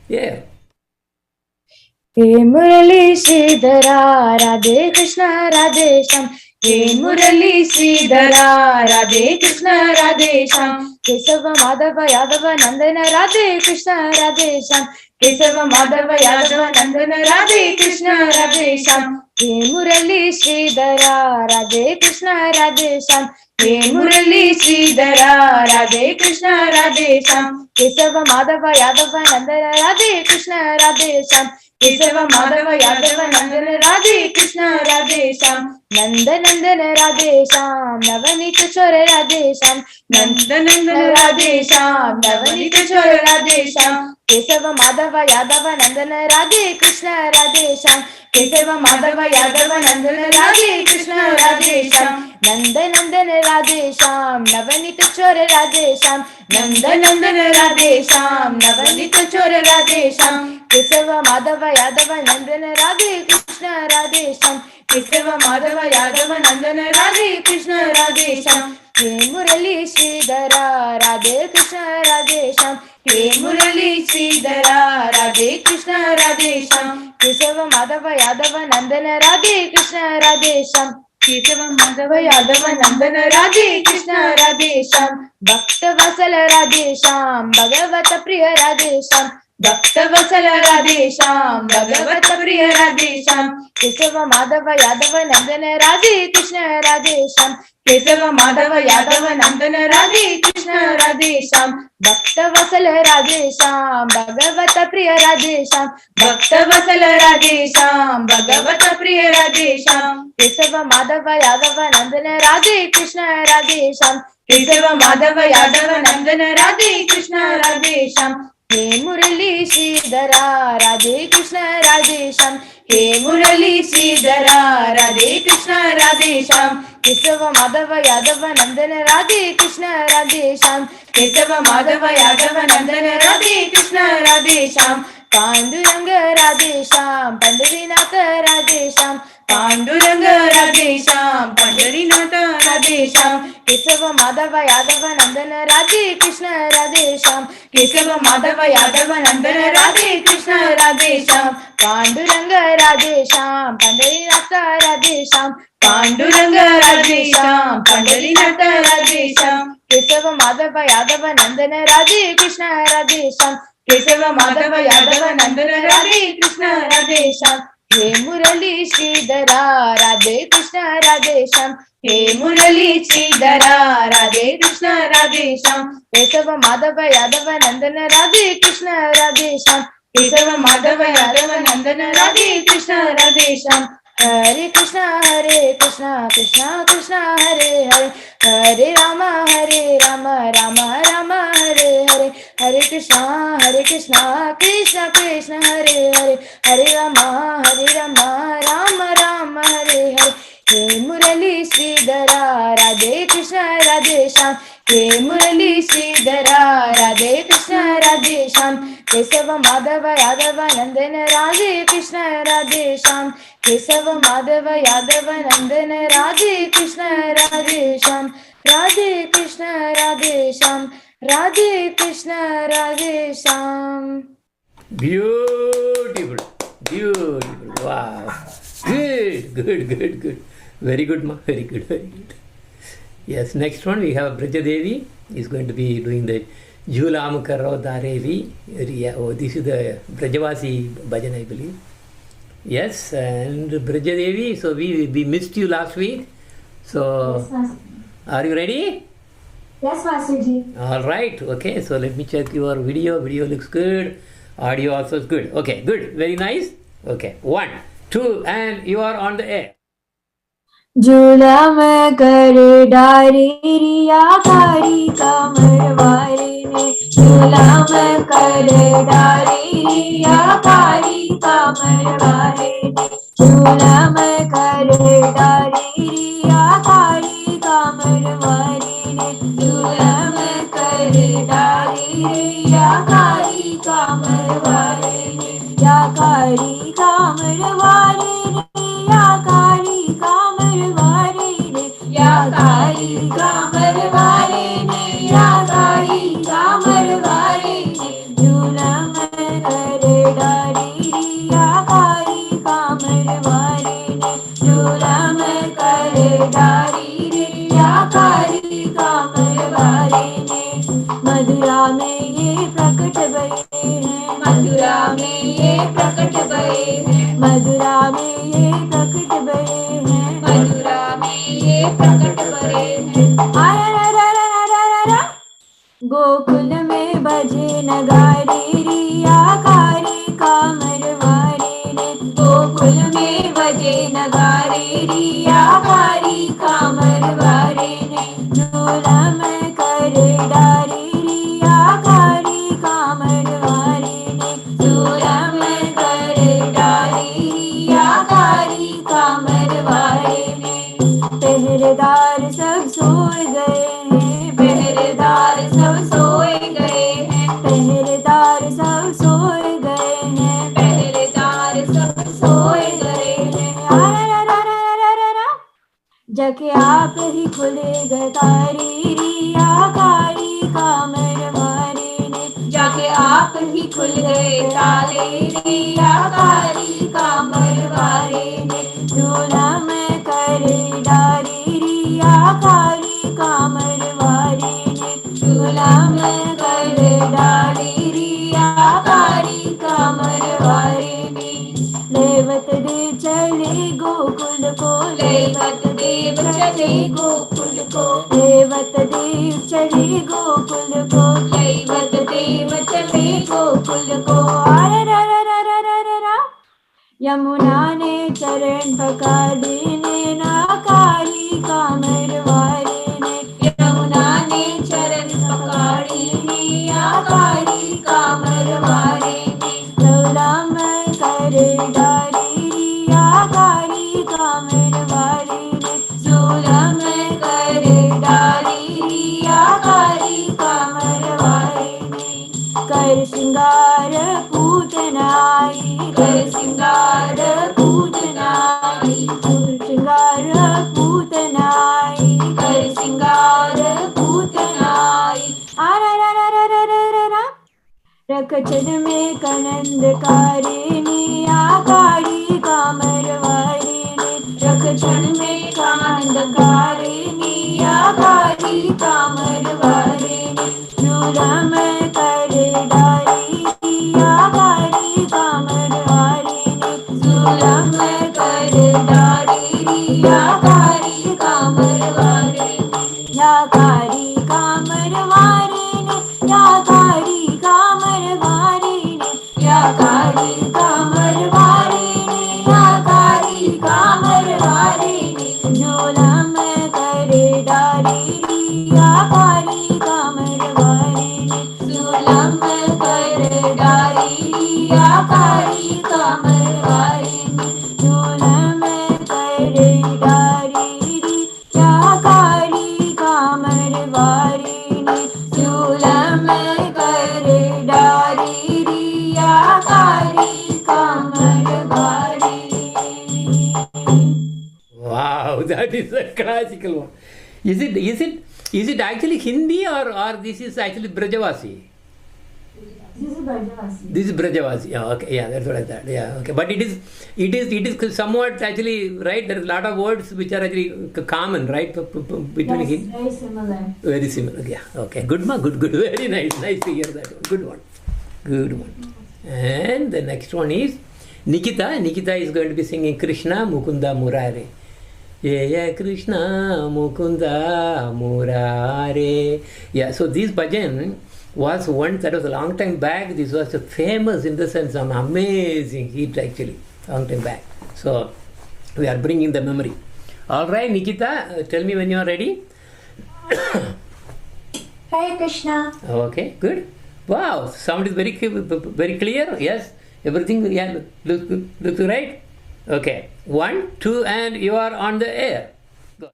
air. He Murali Sridhara Radhe Krishna Radhesham. He Murali Sridhara Radhe Krishna Radhesham. Kesava Madhava Yadava Nandana Radhe Krishna Radhesham. Kesava Madhava Yadava Nandana Radhe Krishna Radhesham. He Murali Sridhara Radhe Krishna Radhesham. He Murali Sridhara Radhe Krishna Radhesham. Kesava Madhava Yadava Nandana Radhe Krishna Radhesham. Kesava Madhava Yadava Nandana Radhe Krishna Radhesham. Nanda Nandana Radhesham. Navanita Chora Radhesham. Nanda Nandana Radhesham. Navanita Chora Radhesham. Kesava Madhava Yadava Nandana Radhe Krishna Radhesham. Kesava Madhava Yadava Nandana Radhe Krishna Radhesham. Nanda Nandana Radhesham. Navanita Chora Radhesham. Nanda Nandana Radhesham. Navanita Chora Radhesham. Kesava Madhava Yadava Nandana Radhe Krishna Radhesham. Kesava Madhava Yadava Nandana Radhe Krishna Radhesham. He Murali Sridhara Radhe Krishna Radhesham. He Murali Sridhara Radhe Krishna Radhesham. Kesava Madhava Yadava Nandana Radhe Krishna Radhesham. Kesava Madhava Yadava Nandana Radhe Krishna Radhesham. Bhakta Vasala Radhesham. Bhagavata Priya Radhesham. Bhakta Vasala Radhesham. Bhagavata Priya Radhesham. Kesava Madhava Yadava Nandana Radhe Krishna Radhesham. Kesava Madhava Yadava Nandana Radhe Krishna Radhesham. Bhakta Vasala Radhesham. Bhagavata Priya Radhesham. Bhakta Vasala Radhesham. Bhagavata Priya Radhesham. Kesava Madhava Yadava Nandana Radhe Krishna Radhesham. Kesava Madhava Yadava Nandana Radhe Krishna Radhesham. He Murali Sridhara Radhe Krishna Radhesham. He Murali Sridhara Radhe Krishna Radhesham. Kesava Madhava Yadava Nandana Radhe Krishna Radhesham. Kesava Madhava Yadava Nandana Radhe Krishna Radhesham. Panduranga Radhesham. Pandurinath Radhesham. Panduranga Radhesham. Pandurinath Radhesham. Kesava Madhava Yadava Nandana Radhe Krishna Radhesham. Kesava Madhava Yadava Nandana Radhe Krishna Radhesham. Panduranga Radhesham. Pandurinath Radhesham. Panduranga Radhesham. Pandurinath Radhesham. Kesava Madhava Yadava Nandana Radhe Krishna Radhesham. Kesava Madhava Yadava Nandana Radhe Krishna Radhesham. He Murali Sridhara Radhe Krishna Radhesham. He Murali Sridhara Radhe Krishna Radhesham. Kesava Madhava Yadava Nandana Radhe Krishna Radhesham. Kesava Madhava Yadava Nandana Radhe Krishna Radhesham. Hare Krishna, Krishna Krishna, Hare Hare, Hare Rama, Rama Rama, Hare Hare, Hare Krishna, Krishna Krishna, Hare Hare, Hare Rama, Rama Rama, Hare Hare. He Murali Sridhara Radhe Krishna Radhesham. He Murali Sridhara Radhe Krishna Radhesham. Kesava Madhava Yadava Nandana Radhe Krishna Radhesham. Kesava Madhava Yadava Nandana Radhe Krishna Radhesham. Radhe Krishna Radhesham. Radhe Krishna Radhesham. Beautiful, beautiful. Wow. Good. Very good, ma. Very good. Yes, next one we have Braja Devi is going to be doing the Jhulam Karo Darevi. Oh, this is the Brajavasi bhajan, I believe. Yes, and Braja Devi, so we missed you last week. So, are you ready? Yes, Masterji. All right. Okay. So let me check your video. Video looks good. Audio also is good. Okay. Good. Very nice. Okay. 1, 2, and you are on the air. झूला में कर डारी रिया कारी कमर वारी ने झूला में कर डारी रिया कारी कमर वारी ने झूला में कर डारी रिया कारी कमर वारी ने झूला में कर डारी रिया कारी कमर वारी ने या कारी कमर वारी ने या कारी कमर वारी ने या कारी कमर वारी ने या कारी कमर वारी ने झूला में कर डारी रिया कारी कमर वारी ने झूला में कर डारी रिया कारी कमर वारी ने मधुरा में ये प्रकट भये हैं मधुरा में ये प्रकट भये हैं मधुरा में ये प्रकट भये हैं मधुरा में ये प्रकट भये हैं गोकुल में बजे नगारी रिया कारी कामर वारी ने गोकुल में बजे नगारी रिया कारी कामर वारी ने झूला में कर डारी रिया कारी कामर वारी ने झूला में कर डारी रिया कारी कामर वारी ने पहरेदार सब सोए गए हैं पहरेदार सब सोए गए हैं पहरेदार सब सोए गए हैं पहरेदार सब सोए गए हैं जके आप ही खुले गए कारी रिया कारी कामर वारी ने जाके आप ही खुल गए ताले रिया कारी कामर वारी ने झूला में कर डारी रिया कारी कामर वारी ने झूला में कर डारी रिया कारी कामर वारी ने लेवत दे चले गोकुल को लेवत देव चले गोकुल को लेवत देव चले गोकुल को लेवत देव चले गोकुल को यमुना ने चरण पकाड़े ने नाकारी कामर वारी ने यमुना ने चरण पकाड़े ने नाकारी कामर वारी ने झूला में कर डारी रिया कारी कामर वारी ने झूला में कर डारी रिया कारी कामर वारी ने कर श्रृंगार पूतनाई कर श्रृंगार पूतनाई कर श्रृंगार पूतनाई कर श्रृंगार पूतनाई रखचन में कनंदकारी ने आकारी कामर वारी ने रखचन में कनंदकारी ने आकारी कामर वारी ने झूला में कर डारी आकारी कामर वारी ने झूला में कर डारी आकारी कामर वारी ने याकारी कामर वारी ने याकारी कामर वारी ने याकारी कामर वारी ने याकारी कामर वारी ने झूला में कर डारी याकारी कामर वारी ने झूला में कर डारी याकारी कामर वारी ने झूला में कर डारी याकारी कामर वारी ने झूला में कर डारी याकारी कामर वारी. Wow, that is a classical one. Is it actually Hindi or this is actually Brajavasi? This is Brajavasi. This is Brajavasi. Yeah, okay. Yeah, that's what I thought. Yeah, okay. But it is somewhat actually right. There is a lot of words which are actually common, right? Between Yes, very similar. Very similar. Yeah. Okay. Good, ma. Good. Very nice. Nice to hear that one. Good one. Good one. And the next one is Nikita. Nikita is going to be singing Krishna Mukunda Murare. Jaya Krishna Mukunda Murare. Yeah, so this bhajan was once, that was a long time back. This was a famous, in the sense, some amazing hit actually, long time back. So we are bringing the memory. All right, Nikita, tell me when you are ready. Hare Krishna. Okay, good. Wow, sound is very clear. Yes, everything, yeah, looks right. Okay, 1, 2, and you are on the air. Go.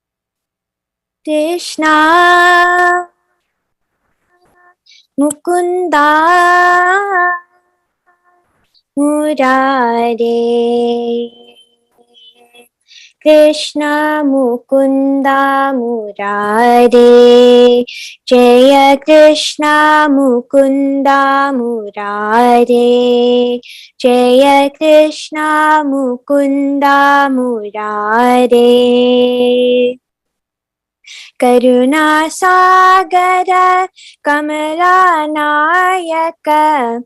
Krishna Mukunda Murare Krishna Mukunda Murare Jaya Krishna Mukunda Murare Jaya Krishna Mukunda Murare Karuna Sagara Kamala Nayaka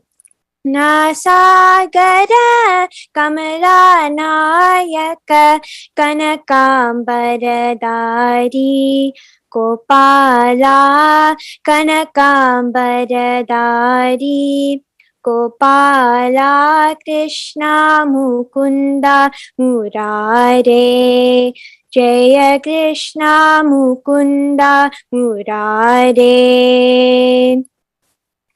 Nasagara Kamala Nayaka Kanakambaradari Gopala Kanakambaradari Gopala Krishna Mukunda Murare Jaya Krishna Mukunda Murare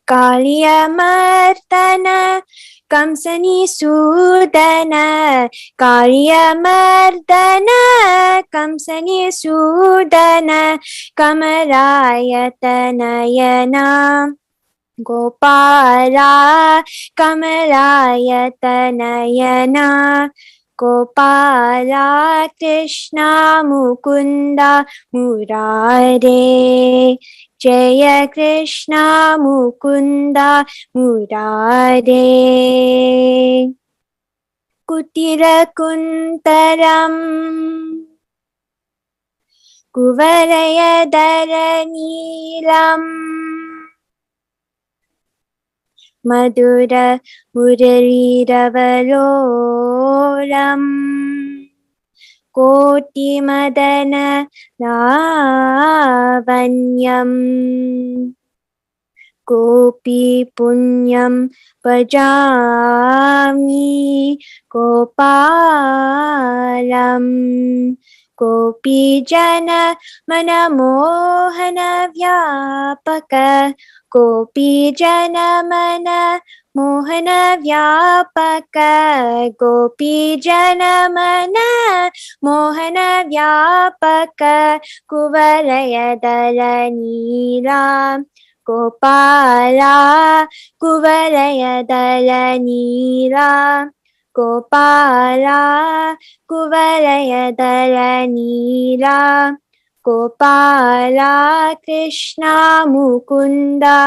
Kaliya Mardana Kamsani Sudana Kaliya Mardana Kamsani Sudana Kamalayatanayana Gopala Kamalayatanayana Gopala Krishna Mukunda Murare Jaya Krishna Mukunda Murare Kutira Kuntaram Kuvaraya Daranilam Madura Murariravaloolam Koti Madana Lavanyam Gopi Punyam Bhajami Gopalam Gopi Jana Manamohana Vyapaka Gopi Jana Mana Mohana Vyapaka Gopi Jana Mana Mohana Vyapaka Kuvaraya Dalanila Gopala Kuvaraya Dalanila Gopala Kuvaraya Dalanila Gopala Krishna Mukunda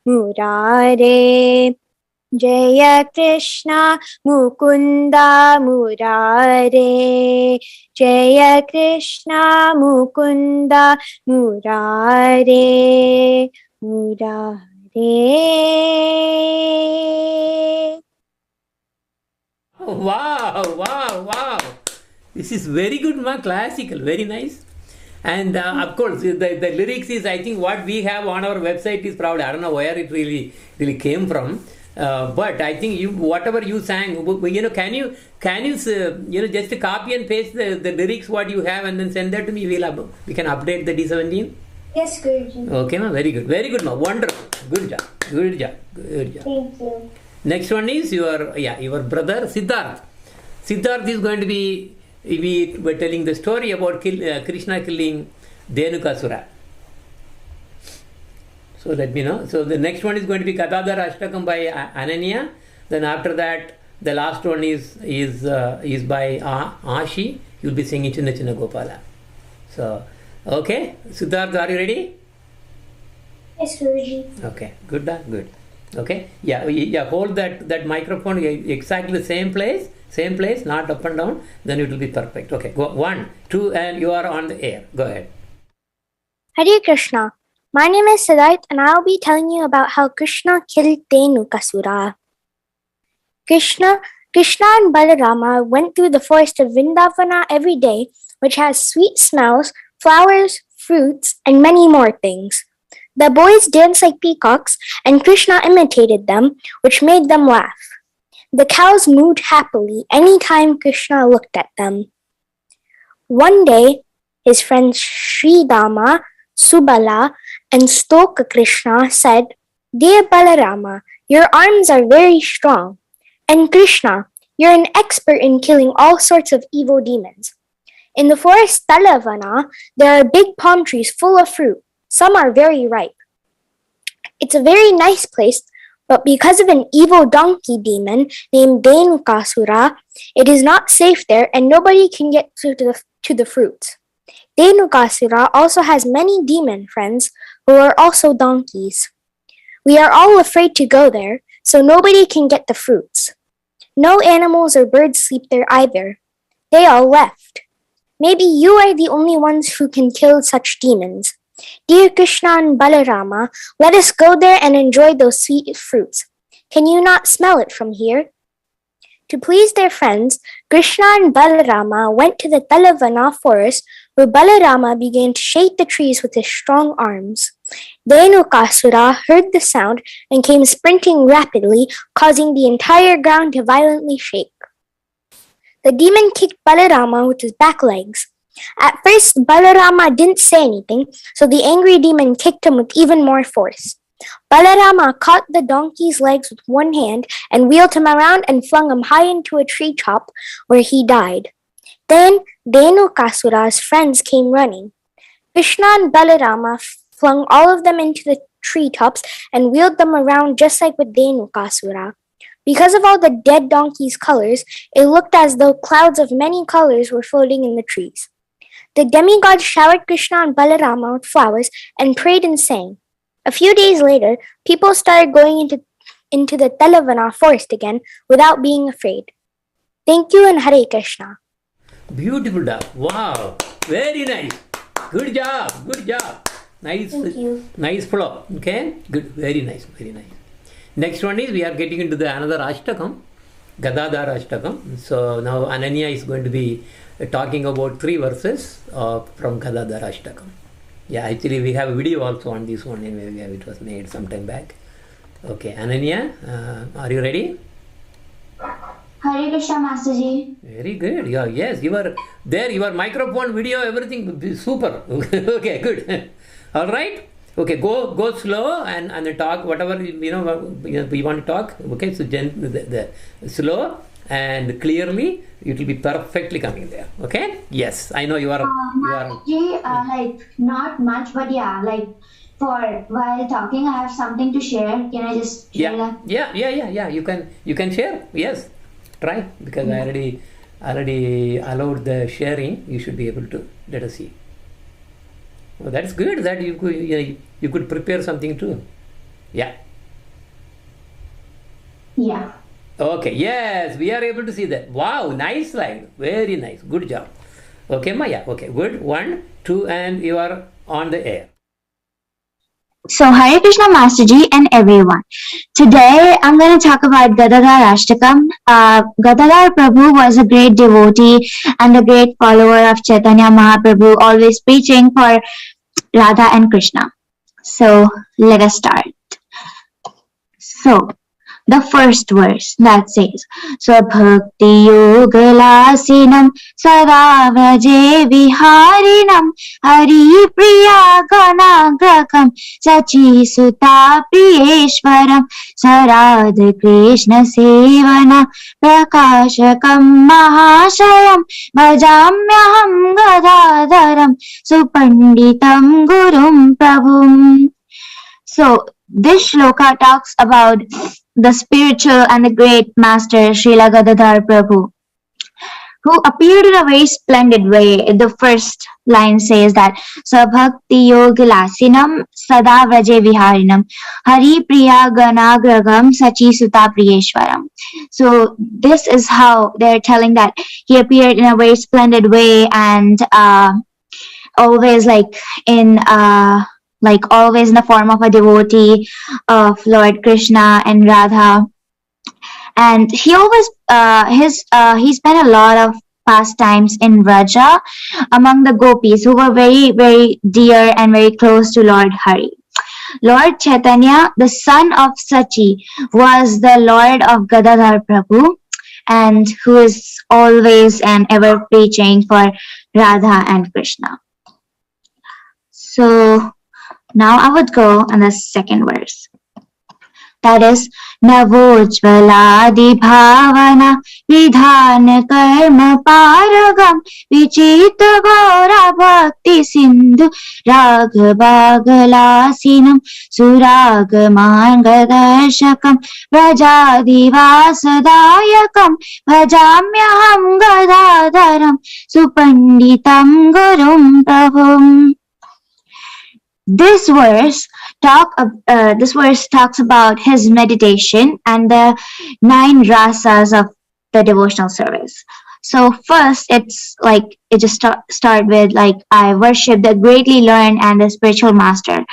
Murare Jaya Krishna Mukunda Murare Jaya Krishna Mukunda Murare Murare. Wow. This is very good, ma, classical, very nice. And of course, the lyrics is, I think, what we have on our website is probably, I don't know where it really came from. But I think whatever you sang, can you just copy and paste the lyrics what you have and then send that to me. We can update the D17. Yes, Guruji. Okay, ma, very good, ma, wonderful, good job. Thank you. Next one is your brother Siddharth. Siddharth is going to be, we were telling the story about Krishna killing Dhenukasura. So let me know. So the next one is going to be Katadhara Ashtakam by Ananya. Then after that, the last one is by Ashi. You'll be singing Chinna Chinna Gopala. So, okay. Siddharth, are you ready? Yes, Guruji. Okay, good. Okay, hold that microphone exactly the same place, not up and down, then it will be perfect. Okay, go 1, 2, and you are on the air. Go ahead. Hare Krishna. My name is Siddharth and I will be telling you about how Krishna killed Dhenukasura. Krishna and Balarama went through the forest of Vrindavana every day which has sweet smells, flowers, fruits, and many more things. The boys danced like peacocks, and Krishna imitated them, which made them laugh. The cows mooed happily any time Krishna looked at them. One day, his friends Sridama, Subala, and Stoka Krishna said, "Dear Balarama, your arms are very strong. And Krishna, you're an expert in killing all sorts of evil demons. In the forest Talavana, there are big palm trees full of fruit. Some are very ripe. It's a very nice place, but because of an evil donkey demon named Dhenukasura, it is not safe there and nobody can get to the fruits. Dhenukasura also has many demon friends who are also donkeys. We are all afraid to go there, so nobody can get the fruits. No animals or birds sleep there either. They all left. Maybe you are the only ones who can kill such demons. Dear Krishna and Balarama, let us go there and enjoy those sweet fruits. Can you not smell it from here?" To please their friends, Krishna and Balarama went to the Talavana forest, where Balarama began to shake the trees with his strong arms. Dhenukasura heard the sound and came sprinting rapidly, causing the entire ground to violently shake. The demon kicked Balarama with his back legs. At first, Balarama didn't say anything, so the angry demon kicked him with even more force. Balarama caught the donkey's legs with one hand and wheeled him around and flung him high into a tree top, where he died. Then Dhenukasura's friends came running. Krishna and Balarama flung all of them into the treetops and wheeled them around just like with Dhenukasura. Because of all the dead donkey's colors, it looked as though clouds of many colors were floating in the trees. The demigods showered Krishna and Balarama with flowers and prayed and sang. A few days later, people started going into the Talavana forest again without being afraid. Thank you and Hare Krishna. Beautiful job. Wow. Very nice. Good job. Good job. Nice. Thank you. Nice flow. Okay. Good. Very nice. Very nice. Next one is we are getting into the another Ashtakam, Gadadhar Ashtakam. So now Ananya is going to be talking about 3 verses from Gadadhar Ashtakam. Yeah, actually we have a video also on this one. Anyway, it was made some time back. Okay, Ananya, are you ready? Hare Krishna Masterji. Very good. Yeah, yes, you are there. Your microphone, video, everything super. Okay, good. All right. Okay, go slow and talk whatever you want to talk. Okay, so the slow and clearly it will be perfectly coming there. Okay. Yes, I know you are. Masterji, like not much, but yeah, like for while talking, I have something to share. Can I just share that? Yeah. You can share. Yes, try because I already allowed the sharing. You should be able to. Let us see. Well, that's good that you could prepare something too. Yeah. Yeah. Okay. Yes, we are able to see that. Wow, nice slide. Very nice. Good job. Okay, Maya. Okay, good. 1, 2, and you are on the air. So Hare Krishna Masterji and everyone. Today I'm going to talk about Gadadhar Ashtakam. Gadadhar Prabhu was a great devotee and a great follower of Chaitanya Mahaprabhu, always preaching for Radha and Krishna. So let us start. So the first verse that says, Swabhakti Yogalasinam Sada Vraje Viharinam Hari Priya Ganagrakam Sachi Suta Priyeshwaram Sarad Krishna Sevana Prakashakam Mahashayam Bhajamyaham Gadadharam Supanditam Gurum Prabhum. So this shloka talks about the spiritual and the great master Srila Gadadhar Prabhu, who appeared in a very splendid way. The first line says that Sabhakti Yogalasinam Sada Vraje Viharinam Hari Priya Ganagragam Sachi Suta Priyeshwaram. So this is how they're telling that he appeared in a very splendid way and always always in the form of a devotee of Lord Krishna and Radha. And he always he spent a lot of pastimes in Vraja among the gopis who were very, very dear and very close to Lord Hari. Lord Chaitanya, the son of Sachi, was the Lord of Gadadhar Prabhu, and who is always and ever preaching for Radha and Krishna. So now I would go on the second verse. That is Navojvaladi Bhavana Vidhan Karma Paragam Vichita Gaura Bhakti Sindhu Raghvagalasinam Suragamangadarshakam Vrajadivasadayakam Bhajamyaham Gadadharam Supanditam Gurum Prabhum. This verse talks about his meditation and the 9 rasas of the devotional service. So first, it's like it just start with like I worship the greatly learned and the spiritual master,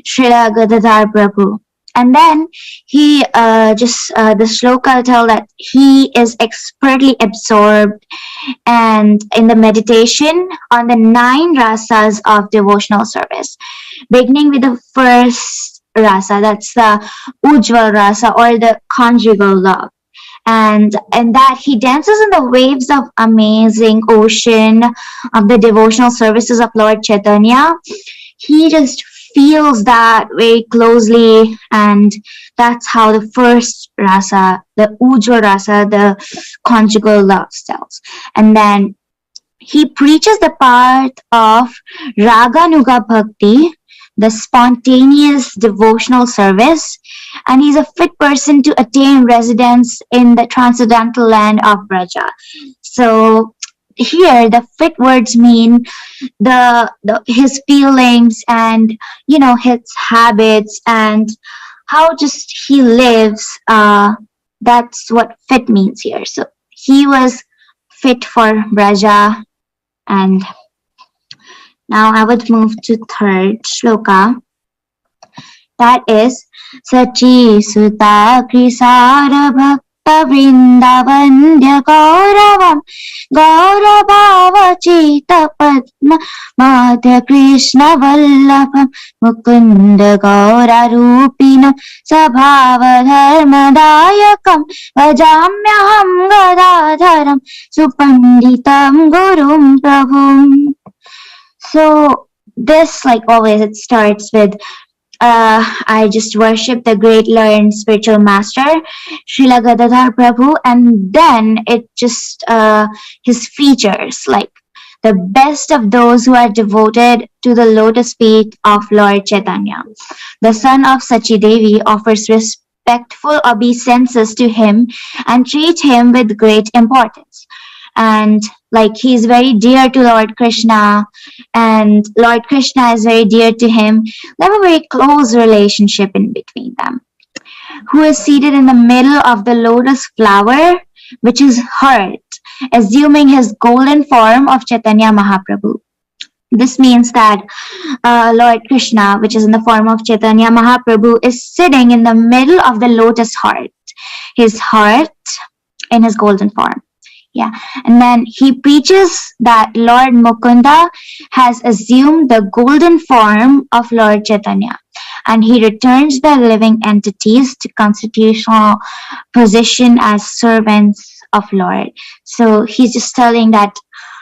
Srila Gadadhar Prabhu. And then he the shloka tell that he is expertly absorbed and in the meditation on the 9 rasas of devotional service, beginning with the first rasa, that's the Ujjval rasa or the conjugal love. And that he dances in the waves of amazing ocean of the devotional services of Lord Chaitanya. He just feels that very closely, and that's how the first rasa, the Ujjval rasa, the conjugal love tells. And then he preaches the part of Raganuga Bhakti, the spontaneous devotional service, and he's a fit person to attain residence in the transcendental land of Braja. So here the fit words mean his feelings and his habits and how just he lives. That's what fit means here. So he was fit for Braja. And now I would move to third shloka. That is Sachi Sutta Krisara Bhakta Vrindavandya Gauravam Gauravavachita Padma Madhya Krishna Vallabham Mukunda Gaura Rupinam Sabhava Dharmadayakam Vajamyaham Gadadharam Supanditam Gurum Prabhum. So this, like always, it starts with I just worship the great learned spiritual master, Srila Gadadhar Prabhu, and then it just his features, like the best of those who are devoted to the lotus feet of Lord Chaitanya. The son of Sachi Devi offers respectful obeisances to him and treat him with great importance. And like he's very dear to Lord Krishna, and Lord Krishna is very dear to him. They have a very close relationship in between them. Who is seated in the middle of the lotus flower, which is heart, assuming his golden form of Chaitanya Mahaprabhu. This means that Lord Krishna, which is in the form of Chaitanya Mahaprabhu, is sitting in the middle of the lotus heart, his heart in his golden form. Yeah, and then he preaches that Lord Mukunda has assumed the golden form of Lord Chaitanya, and he returns the living entities to constitutional position as servants of Lord. So he's just telling that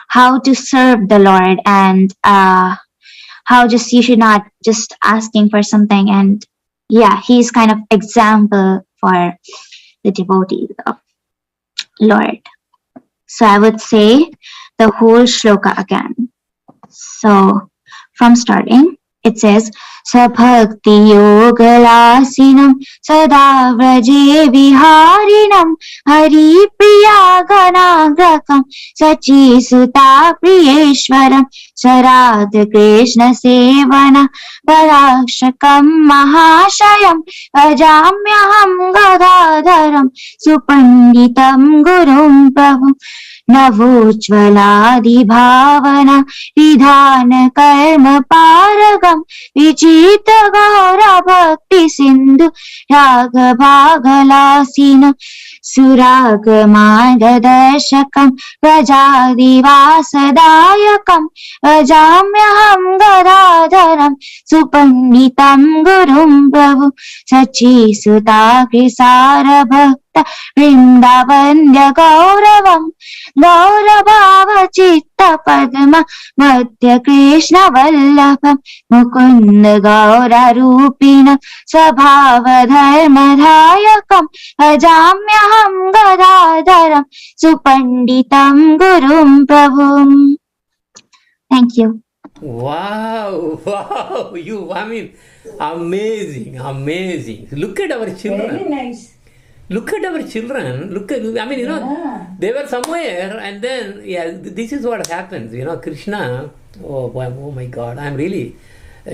how to serve the Lord, and how just you should not just asking for something. And yeah, he's kind of example for the devotees of Lord. So I would say the whole shloka again. So from starting, it says Sabhakti Yogalasinam Sada Vraje Viharinam Hari Priya Ganagrakam Sachi Sutta Priyeshwaram Sarad Krishna Sevana Parakshakam Mahashayam Vajamyaham Gadadharam Supanditam Gurum Prabhu Navojvaladi Bhavana Vidhana Karma Paragam Vichita Gaura Bhakti Sindhu Raghvagalasinam सुरागमार्गदर्शकं प्रजादिवासदायकं भजाम्यहं गदाधरं सुपण्डितं गुरुं प्रभु सचीसुताग्रसारभक्त वृन्दावन्य गौरवं गौरभावचित्तपद्म मध्य कृष्णवल्लभं मुकुन्द गौररूपिणं स्वभावधर्मधायकं भजाम्यहं गदाधरं सुपण्डितं गुरुं प्रभुम्. Thank you. Wow, wow, amazing, amazing. Look at our children. Very nice. Look at our children. Look at, they were somewhere, and then, this is what happens. Krishna, oh my God, I'm really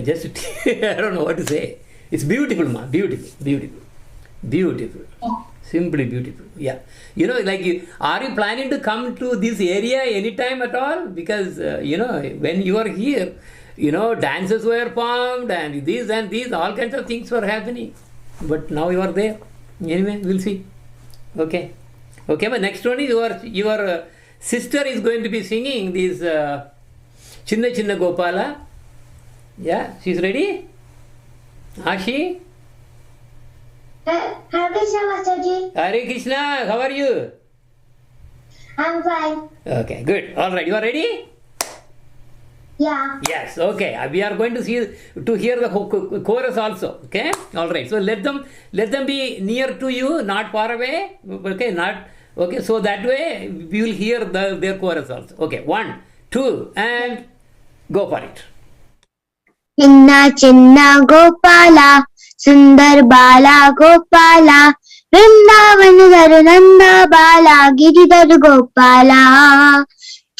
just, I don't know what to say. It's beautiful, ma, beautiful. Simply beautiful. Yeah. Are you planning to come to this area anytime at all? Because, when you are here, dances were formed and these, all kinds of things were happening. But now you are there. Anyway, we'll see. Okay, but next one is your sister is going to be singing this Chinna Chinna Gopala. Yeah, she's ready? Ashi? Hare Krishna, Masterji. Hare Krishna, how are you? I'm fine. Okay, good. All right, you are ready? Yeah. Yes, okay. We are going to hear the chorus also. Okay, all right. So let them be near to you, not far away. Okay. So that way we will hear their chorus also. Okay, 1, 2, and go for it. Chinna Chinna Gopala, Sundar Bala Gopala, Vrindavan Nanda Bala, Giridhar Gopala.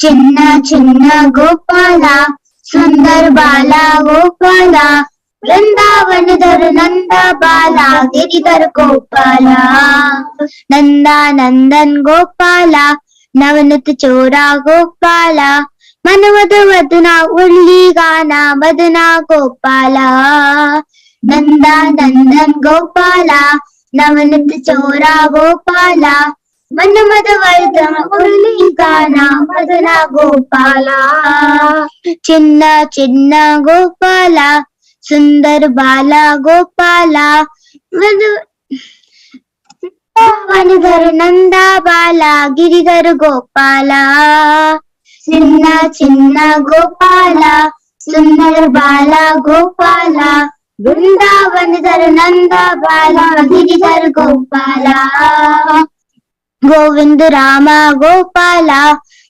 Chinna Chinna Gopala, Sundar Bala Gopala, Vrindavan Nanda Bala, Giridhar Gopala. Nanda Nandan Gopala, Navanat Chora Gopala, Manavada Vadana Urli Gana Vadana Gopala. Nanda Nandan Gopala, Navanat Chora Gopala, Manavada Vadana Urli Gana Vadana Gopala. Chinna Chinna Gopala, Sundar Bala Gopala, Vanidhar Nanda Bala, Giridhar Gopala. Chinna Chinna Gopala, Sundar Bala Gopala, Vrindavanidhar Nanda Bala, Giridhar Gopala. Govind Rama Gopala,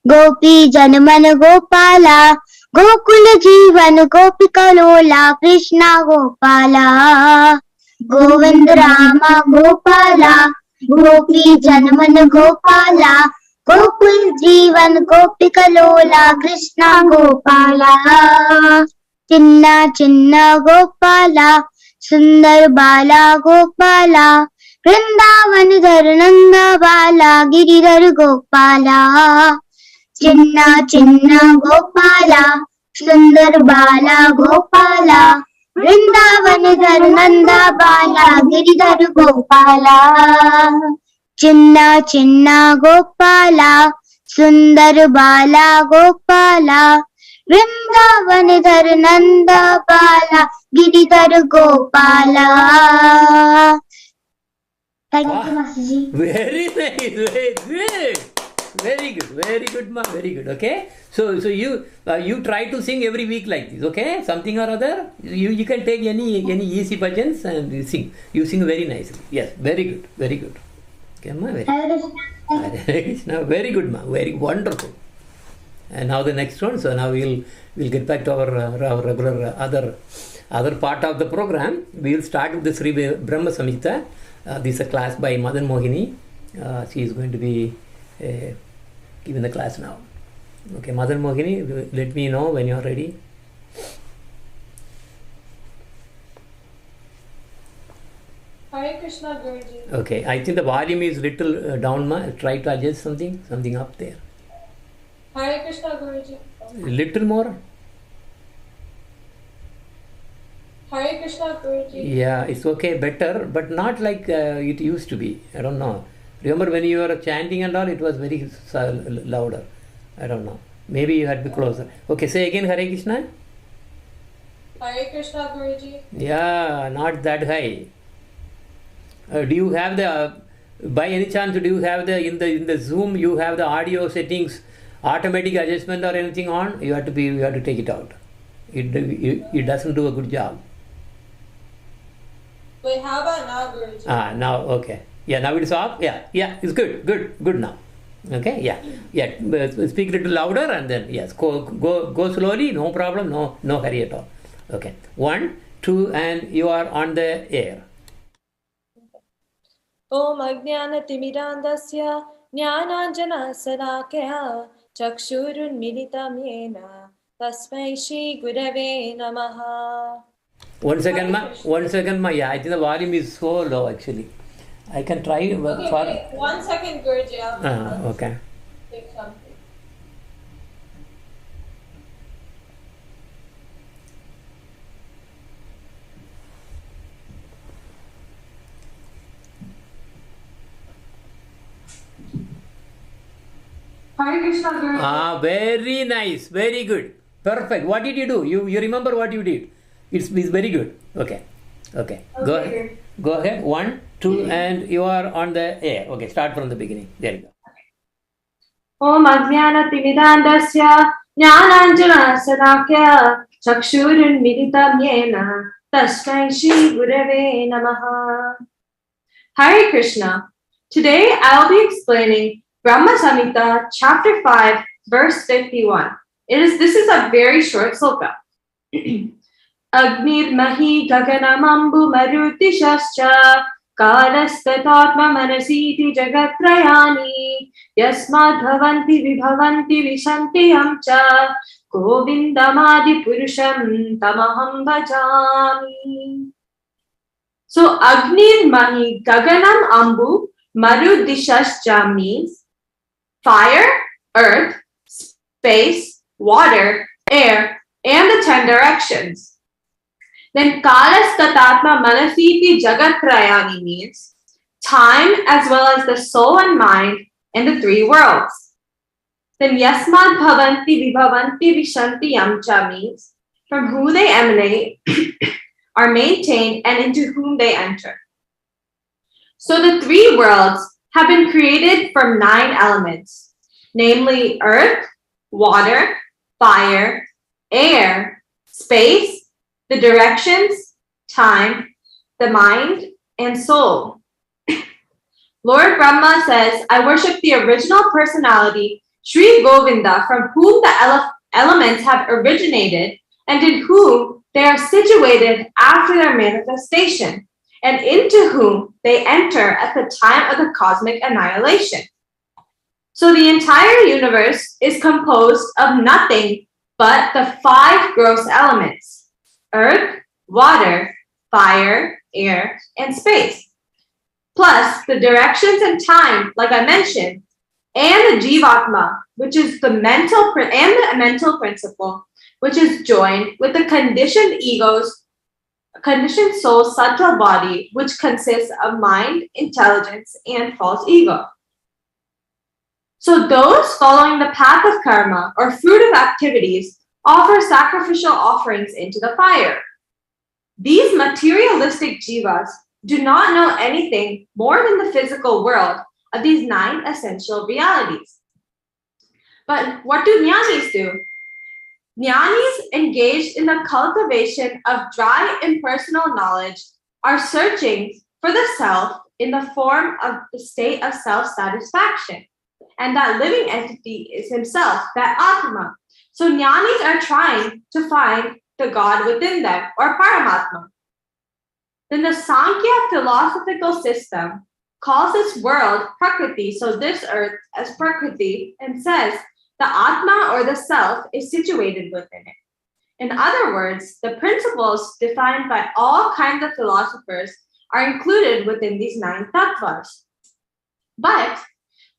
Gopi Janman Gopala, Gokul Jeevan Gopika Lola, Krishna Gopala. Govind Rama Gopala, Gopi Janman Gopala, Gokul Jeevan Gopika Lola, Krishna Gopala. Chinna Chinna Gopala, Sundar Bala Gopala, Vrindavanidhar Nanda Bala, Giridhar Gopala. Chinna Chinna Gopala, Sundar Bala Gopala, Vrindavanidhar Nanda Bala, Giridhar Gopala. Chinna Chinna Gopala, Sundar Bala Gopala, Vrindavanidhar Nanda Bala, Giridhar Gopala. Thank you, Masterji. Very nice, very good. Very good, ma. Very good. Okay. So you try to sing every week like this. Okay, something or other. You can take any easy bhajans and you sing. You sing very nicely. Yes, very good. Okay, ma. Very good, ma. Very wonderful. And now the next one. So now we'll get back to our regular other part of the program. We will start with the Sri Brahma Samhita. This is a class by Madan Mohini. She is going to be giving the class now. Okay, Madan Mohini, let me know when you are ready. Hare Krishna, Guruji. Okay, I think the volume is little down. Try to adjust something up there. Hare Krishna, Guruji. Little more. Hare Krishna, Guruji. Yeah, it's okay, better, but not like it used to be. I don't know. Remember when you were chanting and all, it was very louder. I don't know. Maybe you had to be closer. Okay, say again Hare Krishna. Hare Krishna, Guruji. Yeah, not that high. Do you have the, by any chance, do you have the, in the Zoom, you have the audio settings, automatic adjustment or anything on? You have to take it out. It doesn't do a good job. Wait, how about now, Guruji? Now, okay. Yeah, now it's off. Yeah, it's good now. Okay, yeah. Speak a little louder and then, yes, go slowly, no problem, no hurry at all. Okay, 1, 2, and you are on the air. Om Ajnana Timirandasya Jnananjana Salakaya Chakshurun Militam Yena Tasmai Shri Gurave Namaha. One second, ma. Yeah, I think the volume is so low actually. I can try. Okay, wait, 1 second, Guruji. I'll okay. take something. Hare Krishna, Guruji. Very nice, very good, perfect. What did you do? You remember what you did? It's very good. Okay. Go ahead. 1, 2, and you are on the air. Okay, start from the beginning. There you go. Om Ajnana Timidandasya Jnananjana Salakaya Chakshurun Militam Yena Tasmai Shri Gurave Namaha. Hare Krishna. Today I will be explaining Brahma Samhita, chapter 5, verse 51. This is a very short sloka. Agnir Mahi Gaganamambu Marutishascha Kalastatatma Manasiti Jagatrayani Yasmad Bhavanti Vibhavanti Vishanti Amcha Govindamadi Purusham Tamaham Bhajami. So Agnir Mahi Gaganam Ambu Marudishascha means fire, earth, space, water, air, and the 10 directions. Then Kalastatatma Manasiti Jagatrayani means time as well as the soul and mind and the 3 worlds. Then Yasmad Bhavanti Vibhavanti Vishanti Yamcha means from who they emanate, are maintained, and into whom they enter. So the 3 worlds have been created from 9 elements, namely earth, water, fire, air, space, the directions, time, the mind, and soul. Lord Brahma says, I worship the original personality, Sri Govinda, from whom the elements have originated and in whom they are situated after their manifestation, and into whom they enter at the time of the cosmic annihilation. So the entire universe is composed of nothing but the 5 gross elements: earth, water, fire, air, and space, plus the directions and time, like I mentioned, and the Jivatma, which is the mental principle, which is joined with the conditioned soul subtle body, which consists of mind, intelligence, and false ego. So those following the path of karma, or fruit of activities, offer sacrificial offerings into the fire. These materialistic jivas do not know anything more than the physical world of these 9 essential realities. But what do jnanis do? Jnanis engaged in the cultivation of dry impersonal knowledge are searching for the self in the form of the state of self-satisfaction. And that living entity is himself, that Atma. So jnanis are trying to find the God within them, or Paramatma. Then the Sankhya philosophical system calls this world Prakriti, so this earth, as Prakriti, and says the Atma, or the self, is situated within it. In other words, the principles defined by all kinds of philosophers are included within these 9 tattvas. But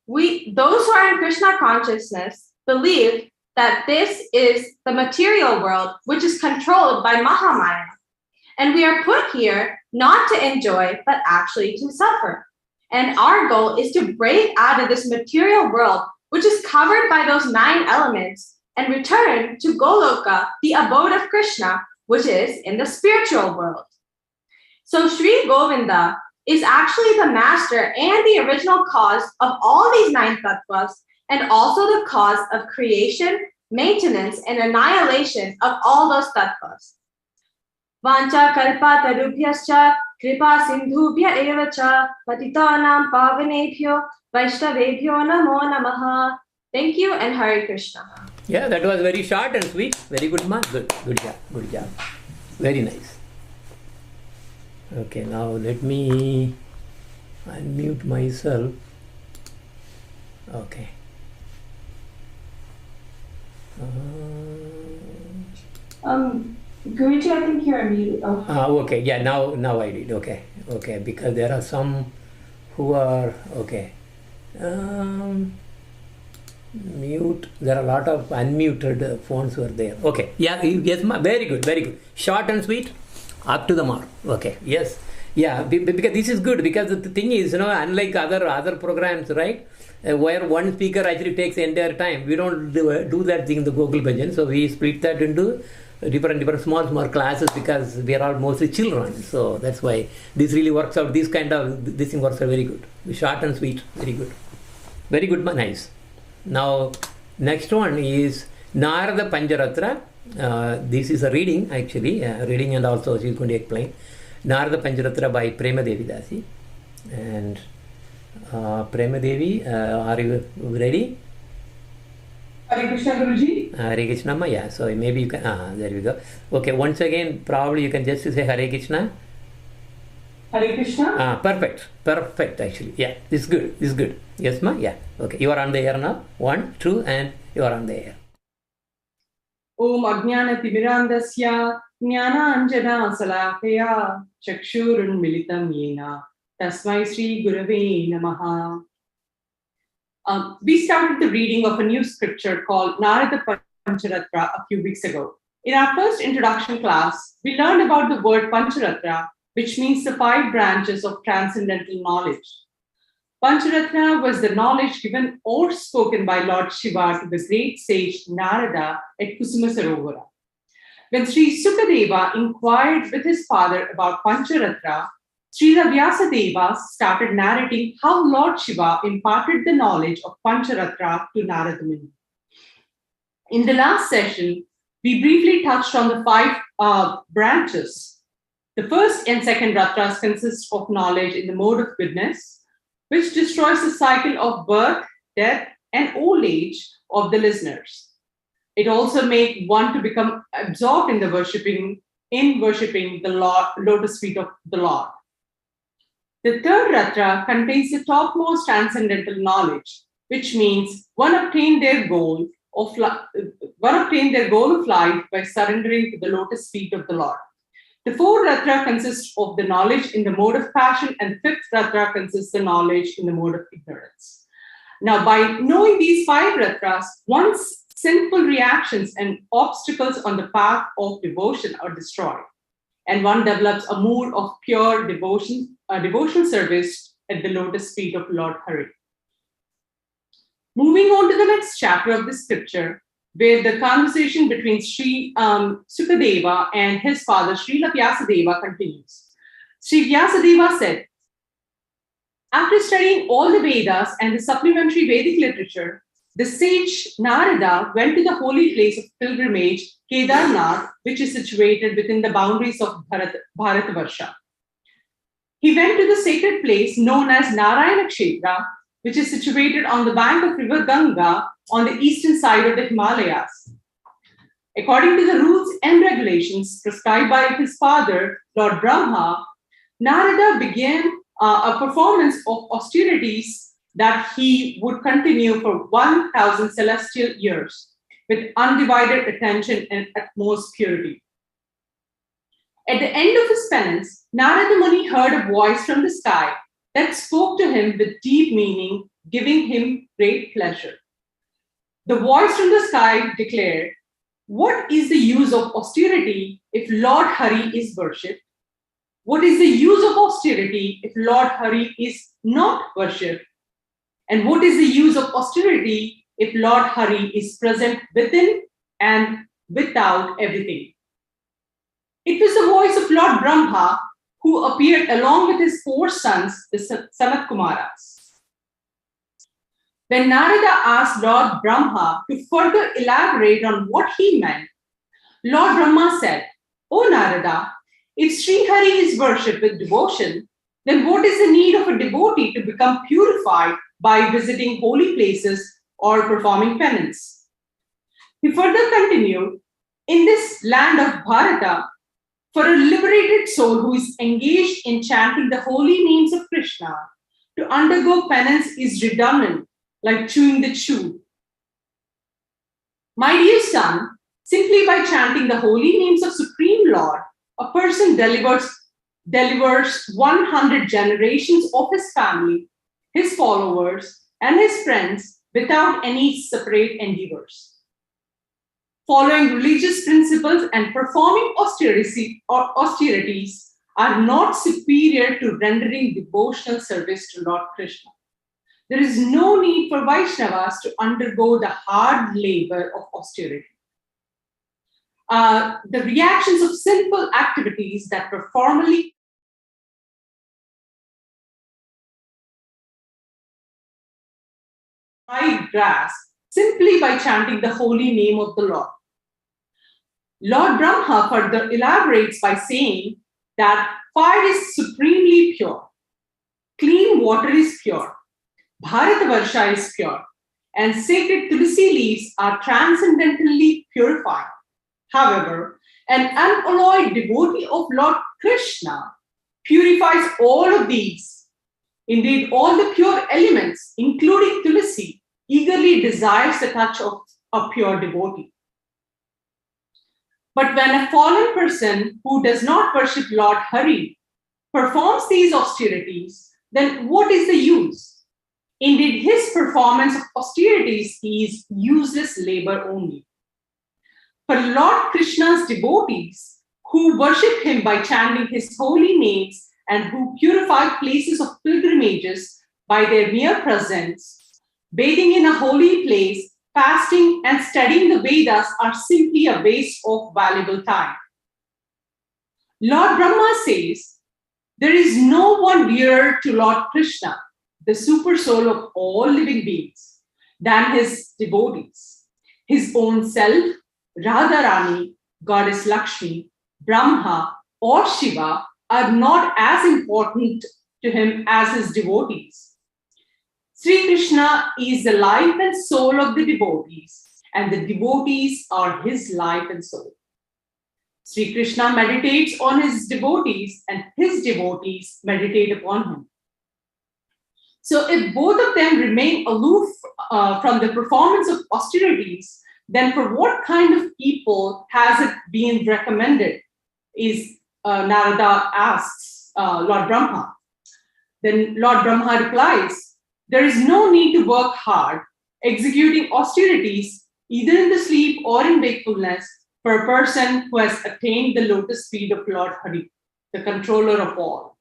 those who are in Krishna consciousness believe that this is the material world, which is controlled by Mahamaya. And we are put here not to enjoy, but actually to suffer. And our goal is to break out of this material world, which is covered by those 9 elements, and return to Goloka, the abode of Krishna, which is in the spiritual world. So Sri Govinda is actually the master and the original cause of all these 9 tattvas, and also the cause of creation, maintenance, and annihilation of all those tattvas. Vancha kalpa tarubhyascha kripa sindhubhya eva cha patitanam pavanebhyo vaishnavebhyo namo namaha. Thank you and Hare Krishna. Yeah, that was very short and sweet. Very good, man. Good job. Good job. Very nice. Okay, now let me unmute myself. Okay. Guruji, I think you're muted. Okay, yeah, now I did. Okay, because there are some who are mute. There are a lot of unmuted phones were there. Okay, yeah, yes, very good. Short and sweet, up to the mark. Okay, yes, yeah, because this is good, because the thing is, unlike other programs, right, where one speaker actually takes the entire time, we don't do that thing in the Gokul Bhajan, so we split that into different small classes, because we are all mostly children, so that's why this really works out. This thing works out very good. Short and sweet, very good, nice. Now, next one is Narada Pancharatra. This is a reading, actually, reading, and also she is going to explain. Narada Pancharatra by Prema Devi Dasi. And Prema Devi, are you ready? Hare Krishna, Guruji. Hare Krishna, ma, yeah. So maybe you can, there we go. Okay, once again, probably you can just say Hare Krishna. Hare Krishna. Perfect, actually. Yeah, this is good. Yes, ma? Yeah. Okay, you are on the air now. 1, 2, and you are on the air. Om Ajnana Timirandasya Jnana Anjana Salakaya Chakshurun Militam Yena Tasmai Sri Gurave Namaha. We started the reading of a new scripture called Narada Pancharatra a few weeks ago. In our first introduction class, we learned about the word Pancharatra, which means the 5 branches of transcendental knowledge. Pancharatra was the knowledge given or spoken by Lord Shiva to the great sage Narada at Kusuma Sarovara. When Sri Sukadeva inquired with his father about Pancharatra, Srila Vyasadeva started narrating how Lord Shiva imparted the knowledge of Pancharatra to Narada Muni. In the last session, we briefly touched on the 5 branches. The first and second ratras consist of knowledge in the mode of goodness, which destroys the cycle of birth, death, and old age of the listeners. It also makes one to become absorbed in worshipping the lotus feet of the Lord. The third ratra contains the topmost transcendental knowledge, which means one obtained their goal of life by surrendering to the lotus feet of the Lord. The fourth ratra consists of the knowledge in the mode of passion, and the fifth ratra consists of the knowledge in the mode of ignorance. Now, by knowing these 5 ratras, one's sinful reactions and obstacles on the path of devotion are destroyed, and one develops a mood of pure devotional service at the lotus feet of Lord Hari. Moving on to the next chapter of the scripture, where the conversation between Sri Sukadeva and his father, Srila Vyasadeva, continues. Sri Vyasadeva said, after studying all the Vedas and the supplementary Vedic literature, the sage Narada went to the holy place of pilgrimage, Kedarnath, which is situated within the boundaries of Bharatavarsha. He went to the sacred place known as Narayana Kshetra, which is situated on the bank of river Ganga on the eastern side of the Himalayas. According to the rules and regulations prescribed by his father, Lord Brahma, Narada began a performance of austerities that he would continue for 1,000 celestial years with undivided attention and utmost purity. At the end of his penance, Narada Muni heard a voice from the sky that spoke to him with deep meaning, giving him great pleasure. The voice from the sky declared, "What is the use of austerity if Lord Hari is worshipped? what is the use of austerity if Lord Hari is not worshipped? And what is the use of austerity if Lord Hari is present within and without everything? It was the voice of Lord Brahma who appeared along with his 4 sons, the Sanat Kumaras. When Narada asked Lord Brahma to further elaborate on what he meant, Lord Brahma said, "O Narada, if Sri Hari is worshipped with devotion, then what is the need of a devotee to become purified by visiting holy places or performing penance?" He further continued, "In this land of Bharata, for a liberated soul who is engaged in chanting the holy names of Krishna, to undergo penance is redundant, like chewing the chew. My dear son, simply by chanting the holy names of Supreme Lord, a person delivers 100 generations of his family, his followers, and his friends without any separate endeavors. Following religious principles and performing austerities are not superior to rendering devotional service to Lord Krishna. There is no need for Vaishnavas to undergo the hard labor of austerity. The reactions of sinful activities that were formerly dried grass simply by chanting the holy name of the Lord. Lord Brahma further elaborates by saying that fire is supremely pure, clean water is pure, Bharatavarsha is pure, and sacred tulsi leaves are transcendentally purified. However, an unalloyed devotee of Lord Krishna purifies all of these. Indeed, all the pure elements, including tulsi, eagerly desires the touch of a pure devotee. But when a fallen person who does not worship Lord Hari performs these austerities, then what is the use? Indeed, his performance of austerities is useless labor only. For Lord Krishna's devotees who worship him by chanting his holy names and who purify places of pilgrimages by their mere presence, bathing in a holy place, fasting and studying the Vedas are simply a waste of valuable time. Lord Brahma says, there is no one dearer to Lord Krishna, the super soul of all living beings, than his devotees. His own self, Radharani, Goddess Lakshmi, Brahma, or Shiva are not as important to him as his devotees. Sri Krishna is the life and soul of the devotees, and the devotees are his life and soul. Sri Krishna meditates on his devotees, and his devotees meditate upon him. So if both of them remain aloof from the performance of austerities, then for what kind of people has it been recommended? Is Narada asks Lord Brahma. Then Lord Brahma replies, there is no need to work hard, executing austerities, either in the sleep or in wakefulness, for a person who has attained the lotus feet of Lord Hari, the controller of all.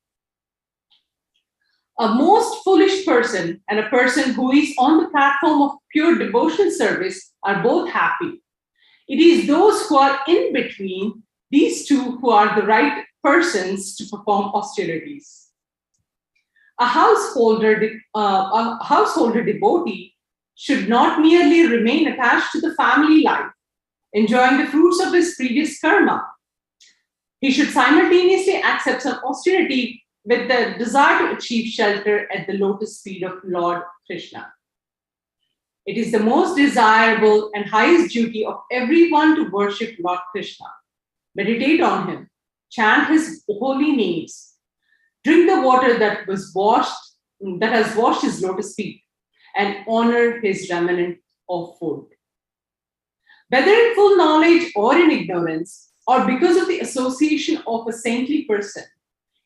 A most foolish person and a person who is on the platform of pure devotional service are both happy. It is those who are in between these two who are the right persons to perform austerities. A householder devotee should not merely remain attached to the family life, enjoying the fruits of his previous karma. He should simultaneously accept some austerity with the desire to achieve shelter at the lotus feet of Lord Krishna. It is the most desirable and highest duty of everyone to worship Lord Krishna, meditate on him, chant his holy names, drink the water that has washed his lotus feet, and honor his remnant of food. Whether in full knowledge or in ignorance, or because of the association of a saintly person,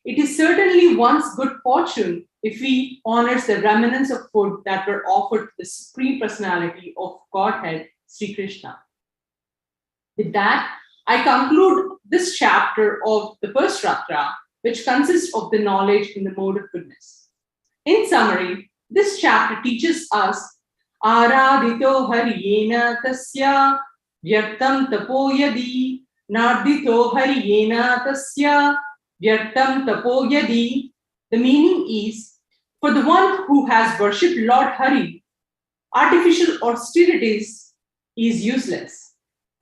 it is certainly one's good fortune if he honors the remnants of food that were offered to the Supreme Personality of Godhead, Sri Krishna. With that, I conclude this chapter of the first Ratra which consists of the knowledge in the mode of goodness. In summary, this chapter teaches us Aradito Hariyena Tasya Vyartam Tapoyadi Nardito Hariyena Tasya Vyartam Tapoyadi. The meaning is, for the one who has worshipped Lord Hari, artificial austerities is useless.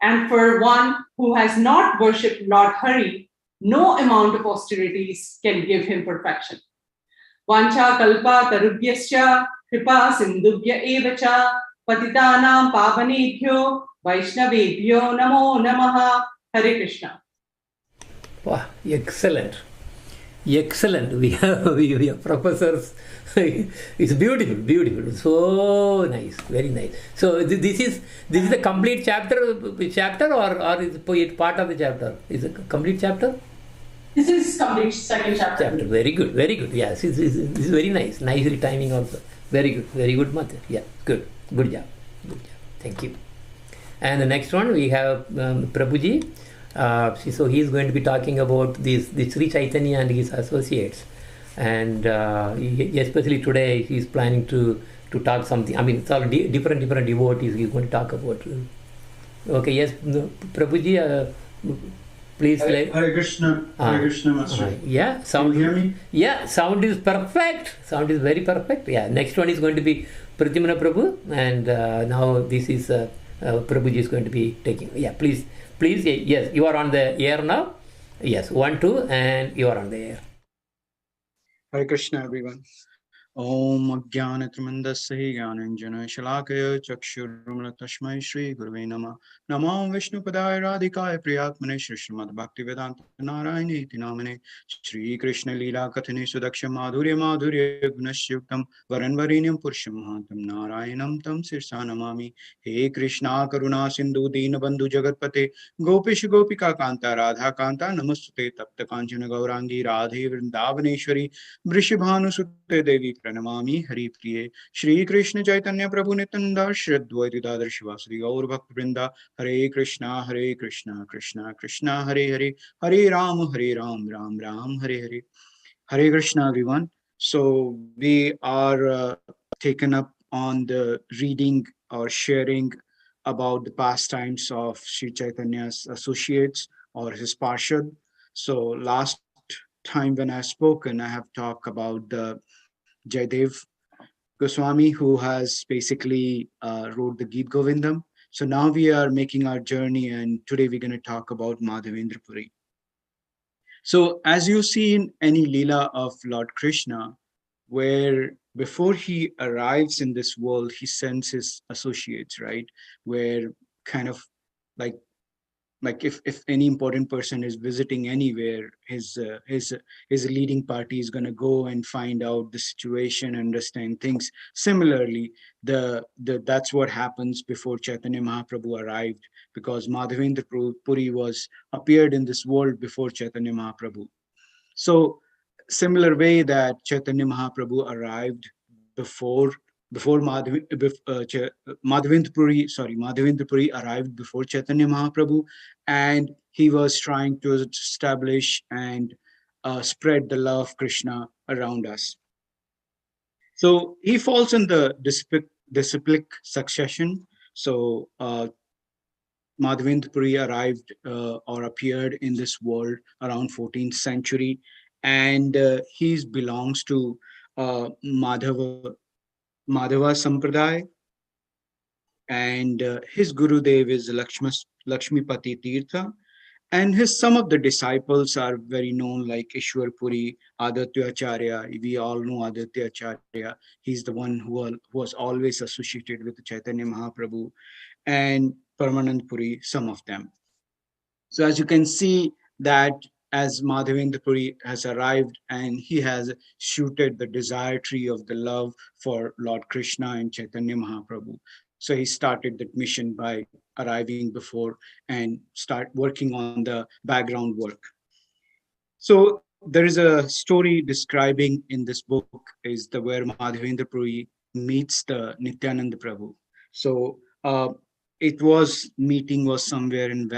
And for one who has not worshipped Lord Hari, no amount of austerities can give him perfection. Vancha kalpa tarubhyascha kripa sindubhya evacha patitanam pavanebhyo vaishnavebhyo namo namaha. Hare Krishna. Wow, excellent. Excellent. We have professors. It's beautiful. So nice, very nice. So this is the complete chapter or is it part of the chapter? Is it a complete chapter? This is complete second chapter. Very good. Yes, this is very nice. Nicely timing also. Very good, mother. Yeah, good job. Thank you. And the next one we have Prabhuji. So he is going to be talking about this Sri Chaitanya and his associates, and especially today he is planning to talk something. I mean, it's all different devotees he is going to talk about. Okay, yes, Prabhuji, please. Hare Krishna, Master. Yeah, sound. Can you hear me? Yeah, sound is perfect. Sound is very perfect. Yeah, next one is going to be Pradyumna Prabhu, and now this is Prabhuji is going to be taking. Yeah, please, yes, you are on the air now. Yes, 1, 2, and you are on the air. Hare Krishna, everyone. Om Jnanatamandasya Jnananjana Shalakaya Chakshurumla Tashmai Shri Gurve Nama Namo Vishnu Padaya Radhikaya Priyatmane Shri Srimad Bhakti Vedanta Narayane Tinamane Shri Krishna Leela Kathane Sudaksha Madhurya Gunashyuktam Varanvariniam Purusham Mahantam Narayanam Tam Sirsa Namami. He Krishna Karuna Sindhu Dina Bandhu Jagatpate Gopish Gopika Kanta Radha Kanta Namastute Tapta Kanchana Gaurangi Radhe Vrindavaneshwari Vrishabhanu Sute Devi Pranamami Hari Priye Shri Krishna Chaitanya Prabhu Nityananda Shri Advaita Dadar Shivasri Gaur Bhakta Vrinda Hare Krishna Krishna Krishna Hare Hare Hare Ram Ram Ram Hare Hare. Hare Krishna, everyone. So we are taken up on the reading or sharing about the pastimes of Sri Chaitanya's associates or his Parshad. So last time when I've spoken, I have talked about the Jaidev Goswami, who has basically wrote the Geet Govindam. So now we are making our journey, and today we're going to talk about Madhavendra Puri. So as you see in any Leela of Lord Krishna, where before he arrives in this world, he sends his associates, right? Where kind of like if any important person is visiting anywhere, his leading party is going to go and find out the situation, understand things. Similarly, that's what happens before Chaitanya Mahaprabhu arrived, because Madhavendra Puri was appeared in this world before Chaitanya Mahaprabhu. So similar way that Chaitanya Mahaprabhu arrived before Madhavendra Puri arrived before Chaitanya Mahaprabhu, and he was trying to establish and spread the love of Krishna around us. So he falls in the disciplic succession. So Madhavendra Puri arrived or appeared in this world around 14th century, and he belongs to Madhava Sampradaya, and his Gurudev is Lakshmipati Tirtha, and some of the disciples are very known, like Ishwar Puri, Aditya Acharya. We all know Aditya Acharya. He's the one who was always associated with Chaitanya Mahaprabhu, and Paramanand Puri, some of them. So as you can see that as Madhavendra Puri has arrived, and he has shooted the desire tree of the love for Lord Krishna and Chaitanya Mahaprabhu. So he started that mission by arriving before and start working on the background work. So there is a story describing in this book is where Madhavendra Puri meets the Nityananda Prabhu. So meeting was somewhere in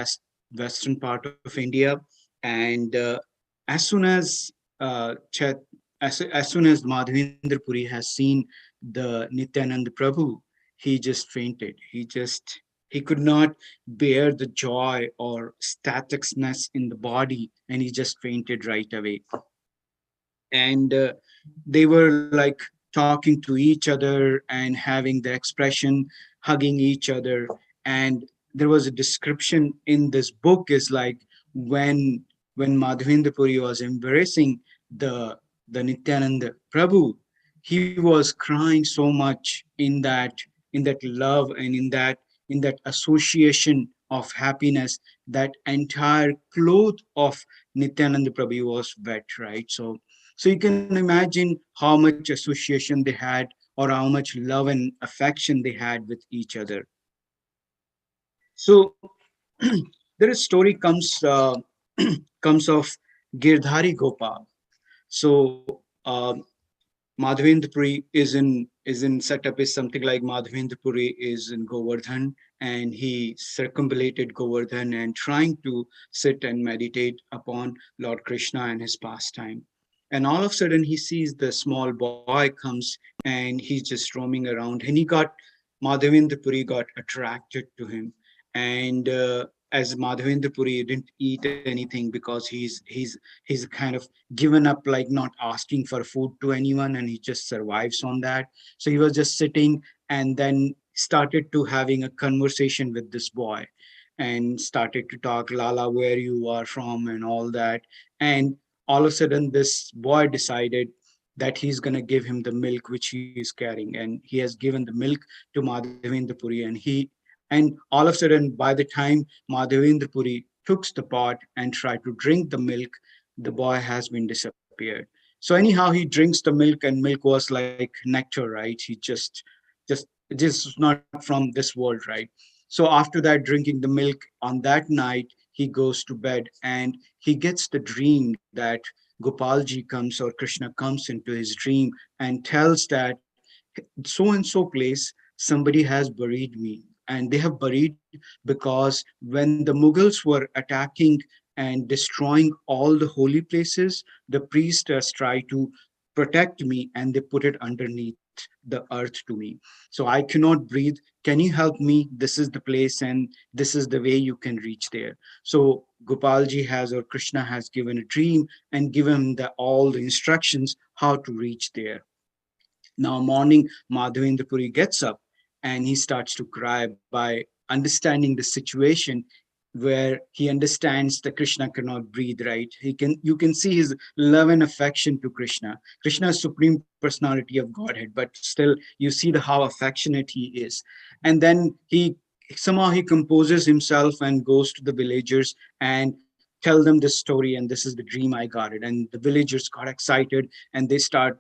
western part of India, and as soon as as soon as Madhavendra Puri has seen the Nityananda Prabhu, he just fainted. He could not bear the joy or staticness in the body, and he just fainted right away. And they were like talking to each other and having the expression, hugging each other. And there was a description in this book is like when Madhavendra Puri was embracing the Nityananda Prabhu, he was crying so much in that love and in that association of happiness. That entire cloth of Nityananda Prabhu was wet, right? So you can imagine how much association they had, or how much love and affection they had with each other. So there is story comes comes of Girdhari Gopal. So Madhavendra Puri is in setup is something like Madhavendra Puri is in Govardhan, and he circumambulated Govardhan and trying to sit and meditate upon Lord Krishna and his pastime. And all of a sudden he sees the small boy comes and he's just roaming around, and Madhavendra Puri got attracted to him. And as Madhavendra Puri didn't eat anything because he's kind of given up, like not asking for food to anyone, and he just survives on that. So he was just sitting and then started to having a conversation with this boy, and started to talk, Lala, where you are from and all that. And all of a sudden this boy decided that he's going to give him the milk which he is carrying, and he has given the milk to Madhavendra Puri. And all of a sudden, by the time Madhavendra Puri took the pot and tried to drink the milk, the boy has been disappeared. So anyhow, he drinks the milk, and milk was like nectar, right? He just not from this world, right? So after that, drinking the milk on that night, he goes to bed, and he gets the dream that Gopalji comes, or Krishna comes into his dream and tells that so and so place somebody has buried me, and they have buried because when the Mughals were attacking and destroying all the holy places, the priestess tried to protect me, and they put it underneath the earth to me. So I cannot breathe. Can you help me? This is the place, and this is the way you can reach there. So Gopalji has, or Krishna has given a dream and given all the instructions how to reach there. Now, morning, Madhavendra Puri gets up and he starts to cry by understanding the situation, where he understands that Krishna cannot breathe, right? You can see his love and affection to Krishna. Krishna is supreme personality of Godhead, but still you see how affectionate he is. And then he somehow he composes himself and goes to the villagers and tell them this story, and this is the dream, I got it. And the villagers got excited, and they start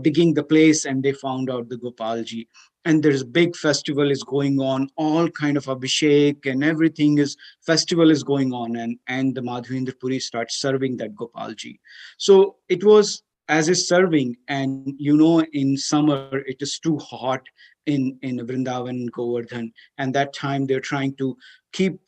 digging the place, and they found out the Gopalji. And there's big festival is going on, all kind of abhishek and everything is festival is going on, and the Madhavendra Puri starts serving that Gopalji. So it was as is serving, and in summer it is too hot in Vrindavan and Govardhan, and that time they're trying to keep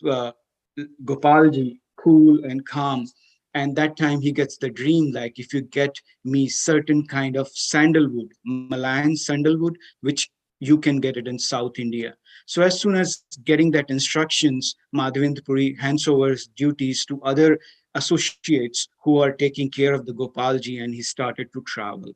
Gopalji cool and calm. And that time he gets the dream, like, if you get me certain kind of sandalwood, Malayan sandalwood, which you can get it in South India. So as soon as getting that instructions, Madhavendra Puri hands over his duties to other associates who are taking care of the Gopalji, and he started to travel.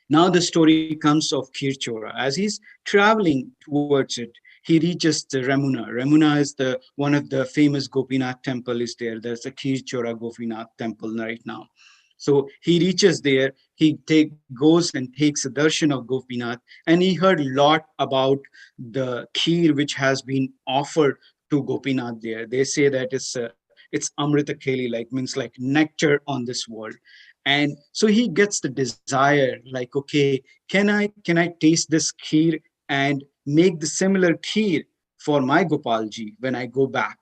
Now the story comes of Kirchora. As he's traveling towards it, he reaches the Ramuna. Ramuna is the one of the famous Gopinath temple is there. There's a Kirchora Gopinath temple right now. So he reaches there, goes and takes a darshan of Gopinath, and he heard a lot about the kheer which has been offered to Gopinath there. They say that it's Amrita Kheli, like means like nectar on this world. And so he gets the desire, like, okay, can I taste this kheer and make the similar kheer for my Gopalji when I go back?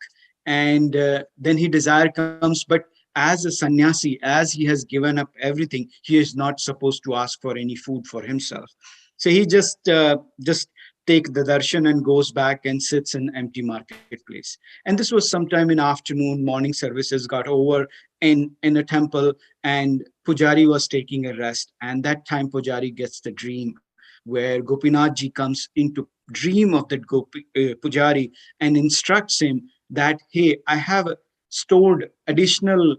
And then he desire comes, but as a sannyasi, as he has given up everything, he is not supposed to ask for any food for himself. So he just take the darshan and goes back and sits in empty marketplace. And this was sometime in afternoon, morning services got over, in a temple, and Pujari was taking a rest. And that time Pujari gets the dream where Gopinath ji comes into dream of that Pujari and instructs him that, hey, I have stored additional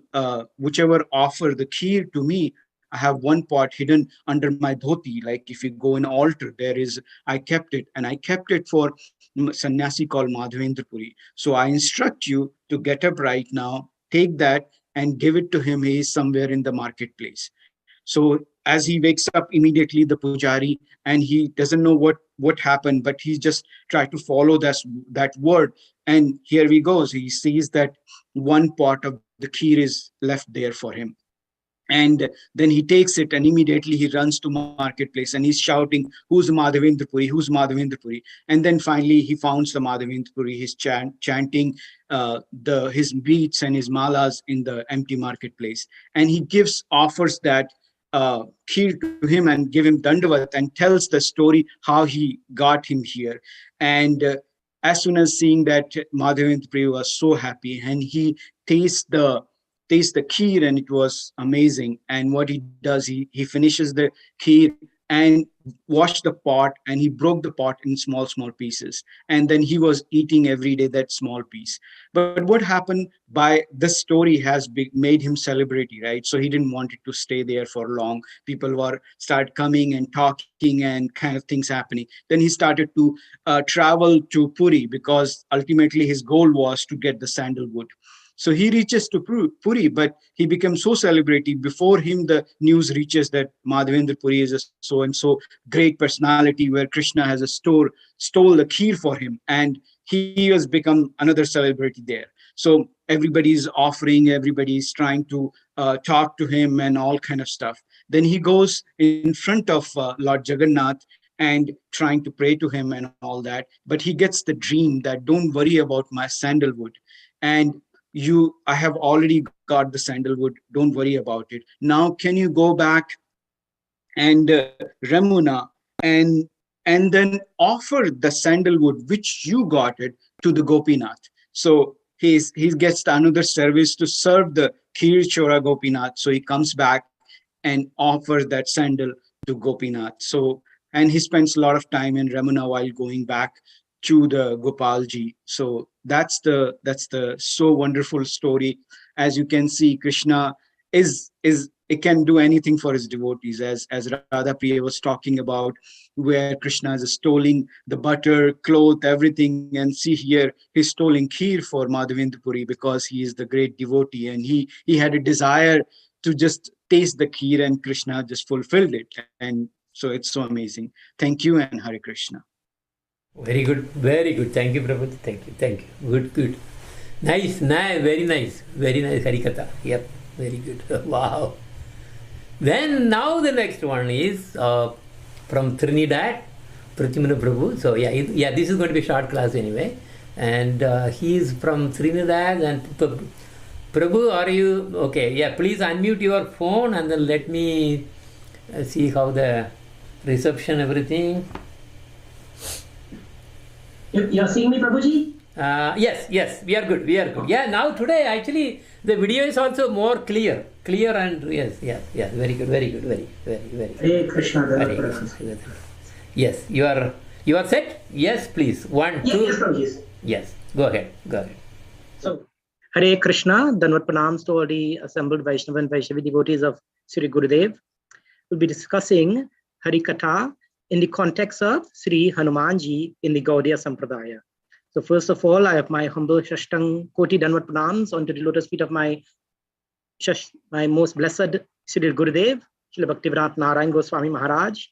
whichever offer the kheer to me. I have one pot hidden under my dhoti. Like if you go in altar, there is, I kept it, and I kept it for sannyasi called Madhavendra Puri. So I instruct you to get up right now, take that and give it to him. He is somewhere in the marketplace. So as he wakes up immediately, the pujari, and he doesn't know what happened, but he just tried to follow that word. And here he goes. He sees that one pot of the kheer is left there for him. And then he takes it and immediately he runs to marketplace and he's shouting, who's Madhavendra Puri, who's Madhavendra Puri? And then finally he founds the Madhavendra Puri. He's chanting his beats and his malas in the empty marketplace, and he offers that kheer to him and give him dandavat and tells the story how he got him here. And as soon as seeing that, Madhavendra Puri was so happy, and he tastes the kheer, and it was amazing. And what he does, he finishes the kheer and washed the pot, and he broke the pot in small pieces, and then he was eating every day that small piece. But what happened, by this story has made him celebrity, right? So he didn't want it to stay there for long. People start coming and talking and kind of things happening. Then he started to travel to Puri, because ultimately his goal was to get the sandalwood. So he reaches to Puri, but he becomes so celebrity. Before him, the news reaches that Madhavendra Puri is a so-and-so great personality, where Krishna has stole the kheer for him. And he has become another celebrity there. So everybody's offering, everybody's trying to talk to him and all kind of stuff. Then he goes in front of Lord Jagannath and trying to pray to him and all that. But he gets the dream that, don't worry about my sandalwood. And I have already got the sandalwood, don't worry about it. Now can you go back and Ramuna and then offer the sandalwood which you got it to the Gopinath. So he gets another service to serve the Kheer Chora Gopinath. So he comes back and offers that sandal to Gopinath. So, and he spends a lot of time in Ramuna while going back to the Gopalji. So that's the so wonderful story. As you can see, Krishna it can do anything for his devotees, as Radha Priya was talking about, where Krishna is stealing the butter, cloth, everything. And see here, he's stealing kheer for Madhavendra Puri because he is the great devotee, and he had a desire to just taste the kheer, and Krishna just fulfilled it. And so it's so amazing. Thank you, and Hare Krishna. Very good, very good. Thank you, Prabhu. Thank you. Good. Nice, very nice Harikatha. Yep, very good. Wow. Then now the next one is from Trinidad, Pratimana Prabhu. So yeah, this is going to be a short class anyway. And he is from Trinidad. And Prabhu, are you okay? Yeah, please unmute your phone and then let me see how the reception, everything. You're seeing me, Prabhuji? Yes, we are good. Yeah, now today actually the video is also more clear and yes, very good. Hey Krishna. Yes, you are set? Yes, please. 1, 2. Yes, Prabhuji. Yes, go ahead. So, Hare Krishna, Danvat Pranams to all the assembled Vaishnava and Vaishnavi devotees of Sri Gurudev. We'll be discussing Harikatha in the context of Sri Hanumanji in the Gaudiya Sampradaya. So first of all, I have my humble Shashtang Koti Danvat Pranams onto the lotus feet of my most blessed Sri Gurudev, Srila Bhaktivinoda Narayan Goswami Maharaj.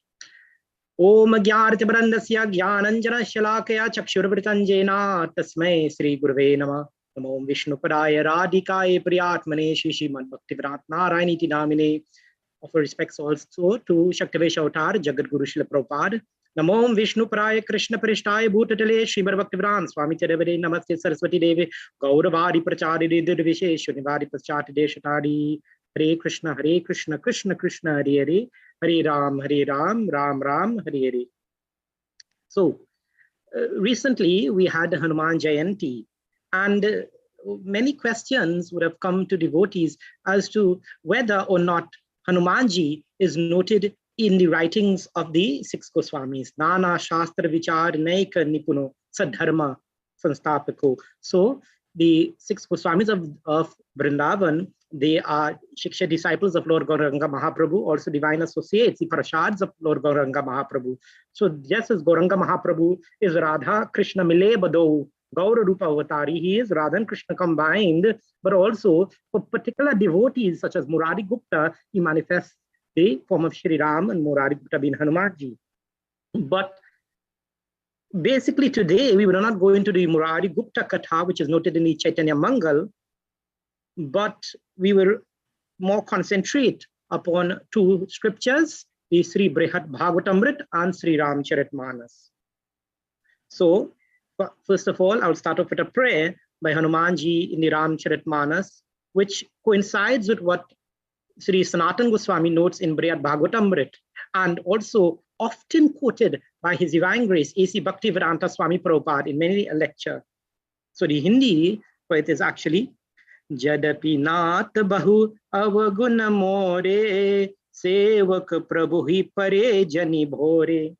Om Gyarti Brandasya Gyananjana Shalakaya Chakshurvritanjena Tasmai Sri Guruve Nama. Namo Vishnu Padaya Radhikaye Priyatmane Shishimad Bhaktivinoda Narayan iti namine. Offer respects also to Shaktivesh Avatar, Jagat Guru Srila Prabhupada. Namo Vishnu Paraya Krishna Parishtaya Bhutatale Srimad Bhaktivinoda Swami Charevade Namaste Saraswati Devi Gauravari Prachari Dirvisheshwanivari Paschati Deshatadi. Hare Krishna, Krishna Krishna, Hare Hare, Hare Ram, Ram Ram, Hare Hare. So, recently we had Hanuman Jayanti, and many questions would have come to devotees as to whether or not Hanumanji is noted in the writings of the six Goswamis. Nana Shastra Vichar Naika Nipuno Sadharma Sanstapako. So the six Goswamis of Vrindavan, they are Shiksha disciples of Lord Gauranga Mahaprabhu, also divine associates, the Prashads of Lord Gauranga Mahaprabhu. So just as Gauranga Mahaprabhu is Radha Krishna Mile Bado, Gaura Rupa Avatari, he is Radha and Krishna combined, but also for particular devotees such as Murari Gupta, he manifests the form of Shri Ram and Murari Gupta being Hanumanji. But basically today, we will not go into the Murari Gupta Katha, which is noted in the Chaitanya Mangal, but we will more concentrate upon two scriptures, the Sri Brihat Bhagavatamrit and Sri Ramcharitmanas. So, first of all, I'll start off with a prayer by Hanumanji in the Ramcharitmanas, which coincides with what Sri Sanatan Goswami notes in Brihat Bhagavatamrit, and also often quoted by His Divine Grace, A.C. Bhaktivedanta Swami Prabhupada in many a lecture. So the Hindi for it is actually Jadapi Naat Bahu Avaguna More Sevak Prabhu Hi Pare Jani Bhore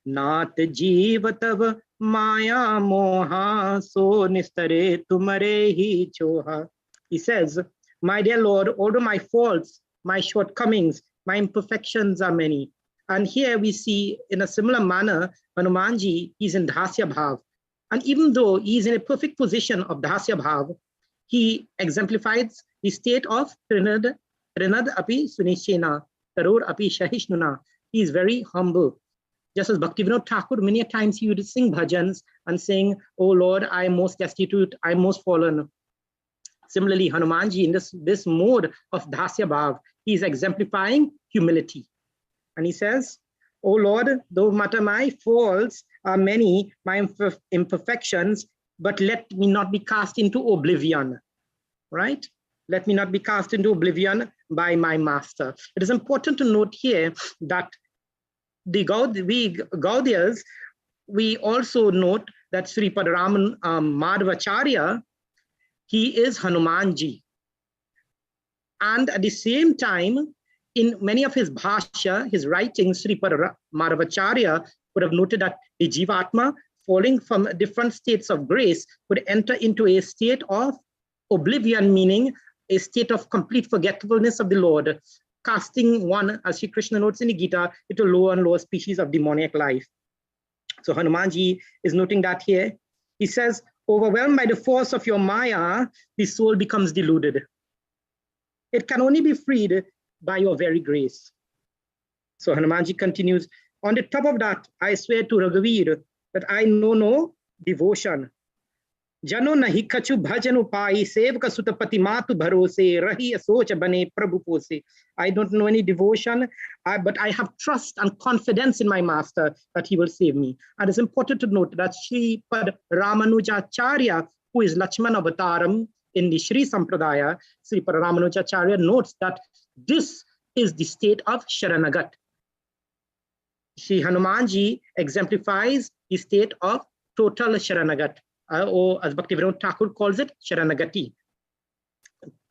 Naat Jeevatav Maya Moha So Nistare Tumare Hi Choha. He says, my dear Lord, although my faults, my shortcomings, my imperfections are many. And here we see in a similar manner, Hanumanji is in Dhasya Bhav. And even though he is in a perfect position of Dhasya Bhav, he exemplifies the state of Trinad Api Sunishena, Taror Api Shahishnuna. He is very humble. Just as Bhaktivinoda Thakur, many a times he would sing bhajans and saying, oh Lord, I am most destitute, I am most fallen. Similarly, Hanumanji, in this mode of Dhasya Bhav, he is exemplifying humility. And he says, oh Lord, though matter my faults are many, my imperfections, but let me not be cast into oblivion, right? Let me not be cast into oblivion by my master. It is important to note here that we Gaudiyas, we also note that Sri Padaraman Madhvacharya, he is Hanumanji. And at the same time, in many of his bhashya, his writings, Sri Madhvacharya would have noted that the Jivatma, falling from different states of grace, would enter into a state of oblivion, meaning a state of complete forgetfulness of the Lord, casting one, as Sri Krishna notes in the Gita, into lower and lower species of demoniac life. So Hanumanji is noting that here. He says, overwhelmed by the force of your Maya, the soul becomes deluded. It can only be freed by your very grace. So Hanumanji continues, on the top of that, I swear to Raghavir that I know no devotion. Jano nahi kachu bhajan upai sevka sutapati matu bharose rahi asoch bane prabhu pose. I don't know any devotion, but I have trust and confidence in my master that he will save me. And it's important to note that Sri Pad Ramanujacharya, who is Lakshmana Avataram in the Sri Sampradaya, Sri Pad Ramanujacharya notes that this is the state of Sharanagat. Sri Hanumanji exemplifies the state of total Sharanagat, or as Bhaktivinoda Thakur calls it, Sharanagati,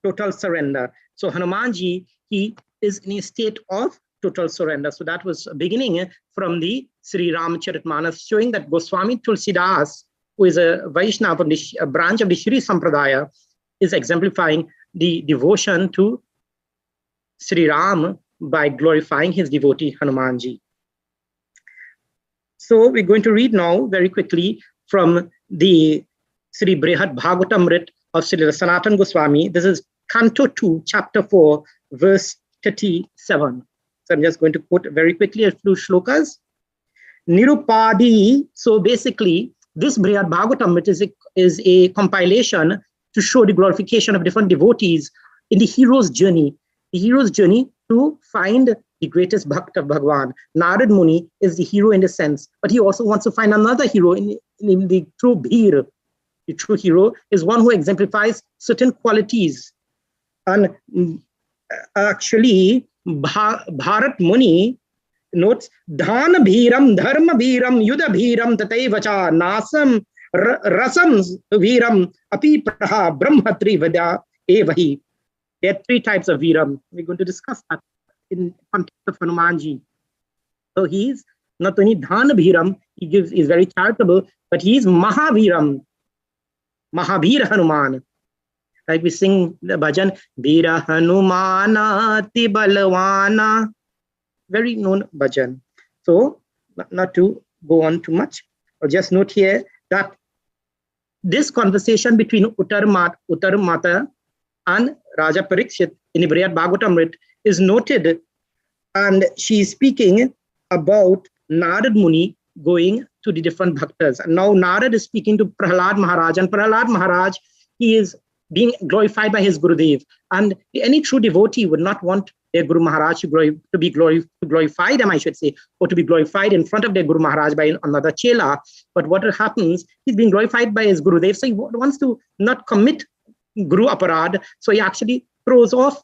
total surrender. So Hanumanji, he is in a state of total surrender. So that was beginning from the Sri Ramcharitmanas, showing that Goswami Tulsidas, who is a Vaishnava, a branch of the Sri Sampradaya, is exemplifying the devotion to Sri Ram by glorifying his devotee Hanumanji. So we're going to read now very quickly from the Sri Brihat Bhagavatamrit of Sri Sanatan Goswami. This is Canto 2, Chapter 4, verse 37. So I'm just going to quote very quickly a few shlokas. Nirupadi. So basically, this Brihat Bhagavatamrit is a compilation to show the glorification of different devotees in the hero's journey. The hero's journey to find the greatest bhakt of Bhagwan. Narad Muni is the hero in a sense, but he also wants to find another hero in the true Bhir. The true hero is one who exemplifies certain qualities. And actually, Bharat Muni notes, Dhana Bhiram, Dharma Bhiram, Yuddha Bhiram, Tataivacha, Nasam, Rasam Viram Api Praha Brahmatri Vada Evahi. There are 3 types of Viram. We're going to discuss that in context of Hanumanji. So he's not only Dhan Bhiram, he's very charitable, but he's Mahaviram, Mahavira Hanuman. Like we sing the bhajan, Vira Hanumana Tibalwana. Very known bhajan. So, not to go on too much, I'll just note here that this conversation between Uttar Mata and Raja Parikshit in the Brihad Bhagavatamrit is noted, and she is speaking about Narad Muni going to the different bhaktas. And now Narad is speaking to Prahlad Maharaj, and Prahlad Maharaj, he is being glorified by his Gurudev. And any true devotee would not want their Guru Maharaj to glorify them, I should say, or to be glorified in front of their Guru Maharaj by another chela. But what happens, he's being glorified by his Gurudev, so he wants to not commit Guru Aparad, so he actually throws off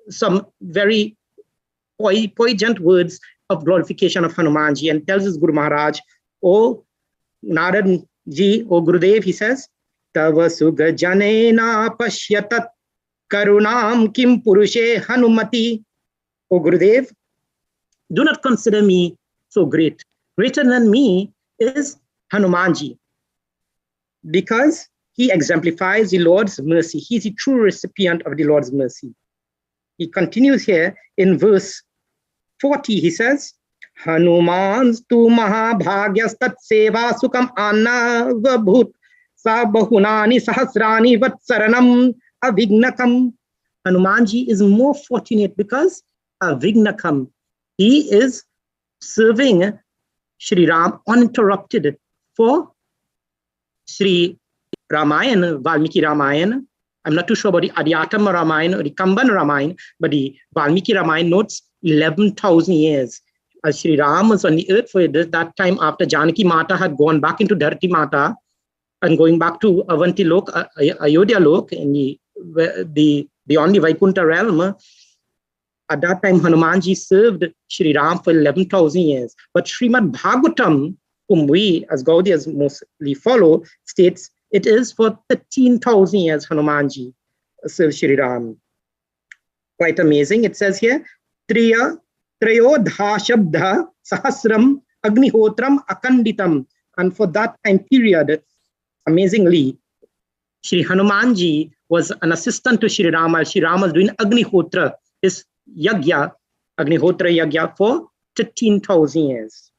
some very poignant words of glorification of Hanumanji and tells his Guru Maharaj, "Oh Narad ji, oh Gurudev," he says, "Tava suga janena pashyatat karunam kim purushe Hanumati." Oh Gurudev, do not consider me so great. Greater than me is Hanumanji, because he exemplifies the Lord's mercy. He's the true recipient of the Lord's mercy. He continues here in verse 40, he says, Hanumans tu mahabhagyas tat seva sukam annavabhut sa bahunani sahasrani vatsaranam avignakam. Hanumanji is more fortunate because avignakam, he is serving Shri Ram uninterrupted for Shri Ramayana, Valmiki Ramayana. I'm not too sure about the Adhyatama Ramayana or the Kamban Ramayana, but the Valmiki Ramayana notes 11,000 years. As Shri Ram was on the earth for that time after Janaki Mata had gone back into Dharti Mata and going back to Avanti Lok, Ayodhya Lok, in the beyond the Vaikuntha realm. At that time, Hanumanji served Shri Ram for 11,000 years. But Srimad Bhagavatam, whom we as Gaudiyas mostly follow, states it is for 13,000 years Hanumanji served Shri Ram. Quite amazing. It says here, Trayodha Shabda Sahasram Agnihotram Akanditam. And for that time period, amazingly, Shri Hanumanji was an assistant to Shri Rama. Shri Rama was doing Agnihotra, his Yagya, Agnihotra Yagya, for 13,000 years.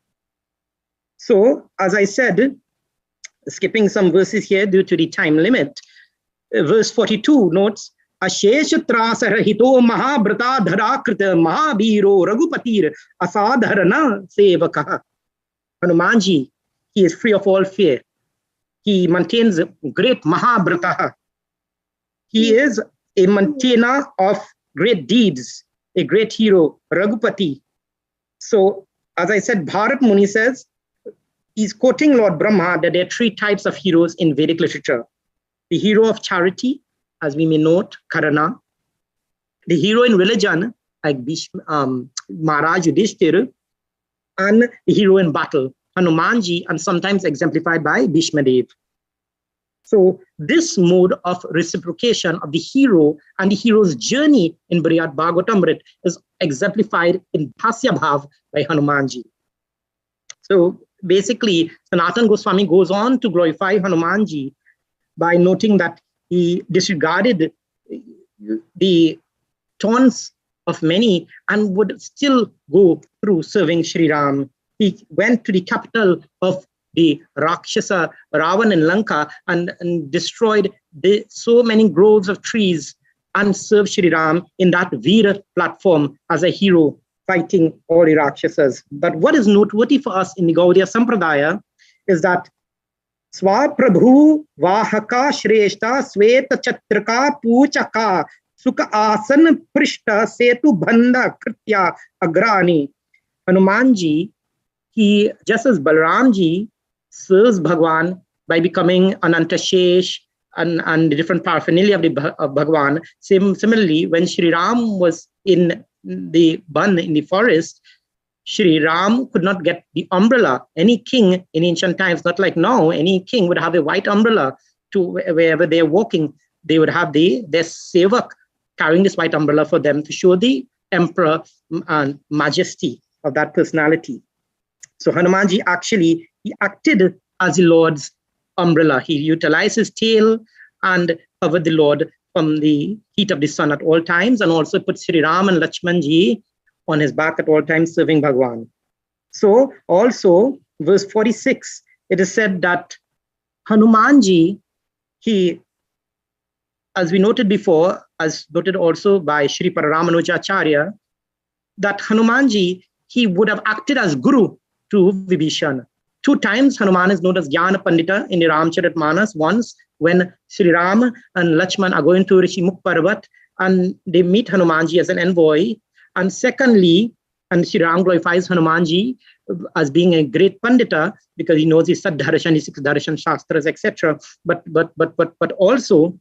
So, as I said, skipping some verses here due to the time limit, verse 42 notes, Ashesha Trasarahito Mahabrata Dharakrita Mahabhiro Raghupatir Asadharana Sevaka. Hanumanji, he is free of all fear. He maintains great Mahabrata. He is a maintainer of great deeds, a great hero, Raghupati. So, as I said, Bharat Muni says, he's quoting Lord Brahma that there are 3 types of heroes in Vedic literature. The hero of charity, as we may note, Karna. The hero in religion, like Maharaj Yudhishthira. And the hero in battle, Hanumanji, and sometimes exemplified by Bhishma Dev. So this mode of reciprocation of the hero and the hero's journey in Brihad Bhagavatamrit is exemplified in Dasya Bhav by Hanumanji. So basically, Sanatana Goswami goes on to glorify Hanumanji by noting that he disregarded the taunts of many and would still go through serving Shri Ram. He went to the capital of the Rakshasa, Ravan in Lanka, and destroyed so many groves of trees and served Shri Ram in that Veera platform as a hero, fighting all the Rakshasas. But what is noteworthy for us in the Gaudiya Sampradaya is that Swa Prabhu Vahaka Shreshta Sweta Chatraka Puchaka Sukha Asan Prishta Setu Bhanda Kritya Agrani. Hanumanji, he, just as Balramji, serves Bhagwan by becoming an Antashesh and the different paraphernalia of Bhagwan. Similarly, when Shri Ram was in the Ban, in the forest, Shri Ram could not get the umbrella. Any king in ancient times, not like now, any king would have a white umbrella to wherever they're walking. They would have their sevak carrying this white umbrella for them to show the emperor and majesty of that personality. So Hanumanji actually, he acted as the Lord's umbrella. He utilized his tail and covered the Lord from the heat of the sun at all times, and also put Sri Ram and Lakshmanji on his back at all times, serving Bhagwan. So also, verse 46, it is said that Hanumanji, he, as we noted before, as noted also by Sri Paramanuja, that Hanumanji, he would have acted as Guru to Vibhishan. 2 times Hanuman is known as Jnana Pandita in the Ramcharitmanas. Once when Sri Ram and Lakshman are going to Rishi Mukh Parvat and they meet Hanumanji as an envoy. And secondly, and Sri Ram glorifies Hanumanji as being a great Pandita because he knows his Saddarshan, his 6 Darshan Shastras, etc. But also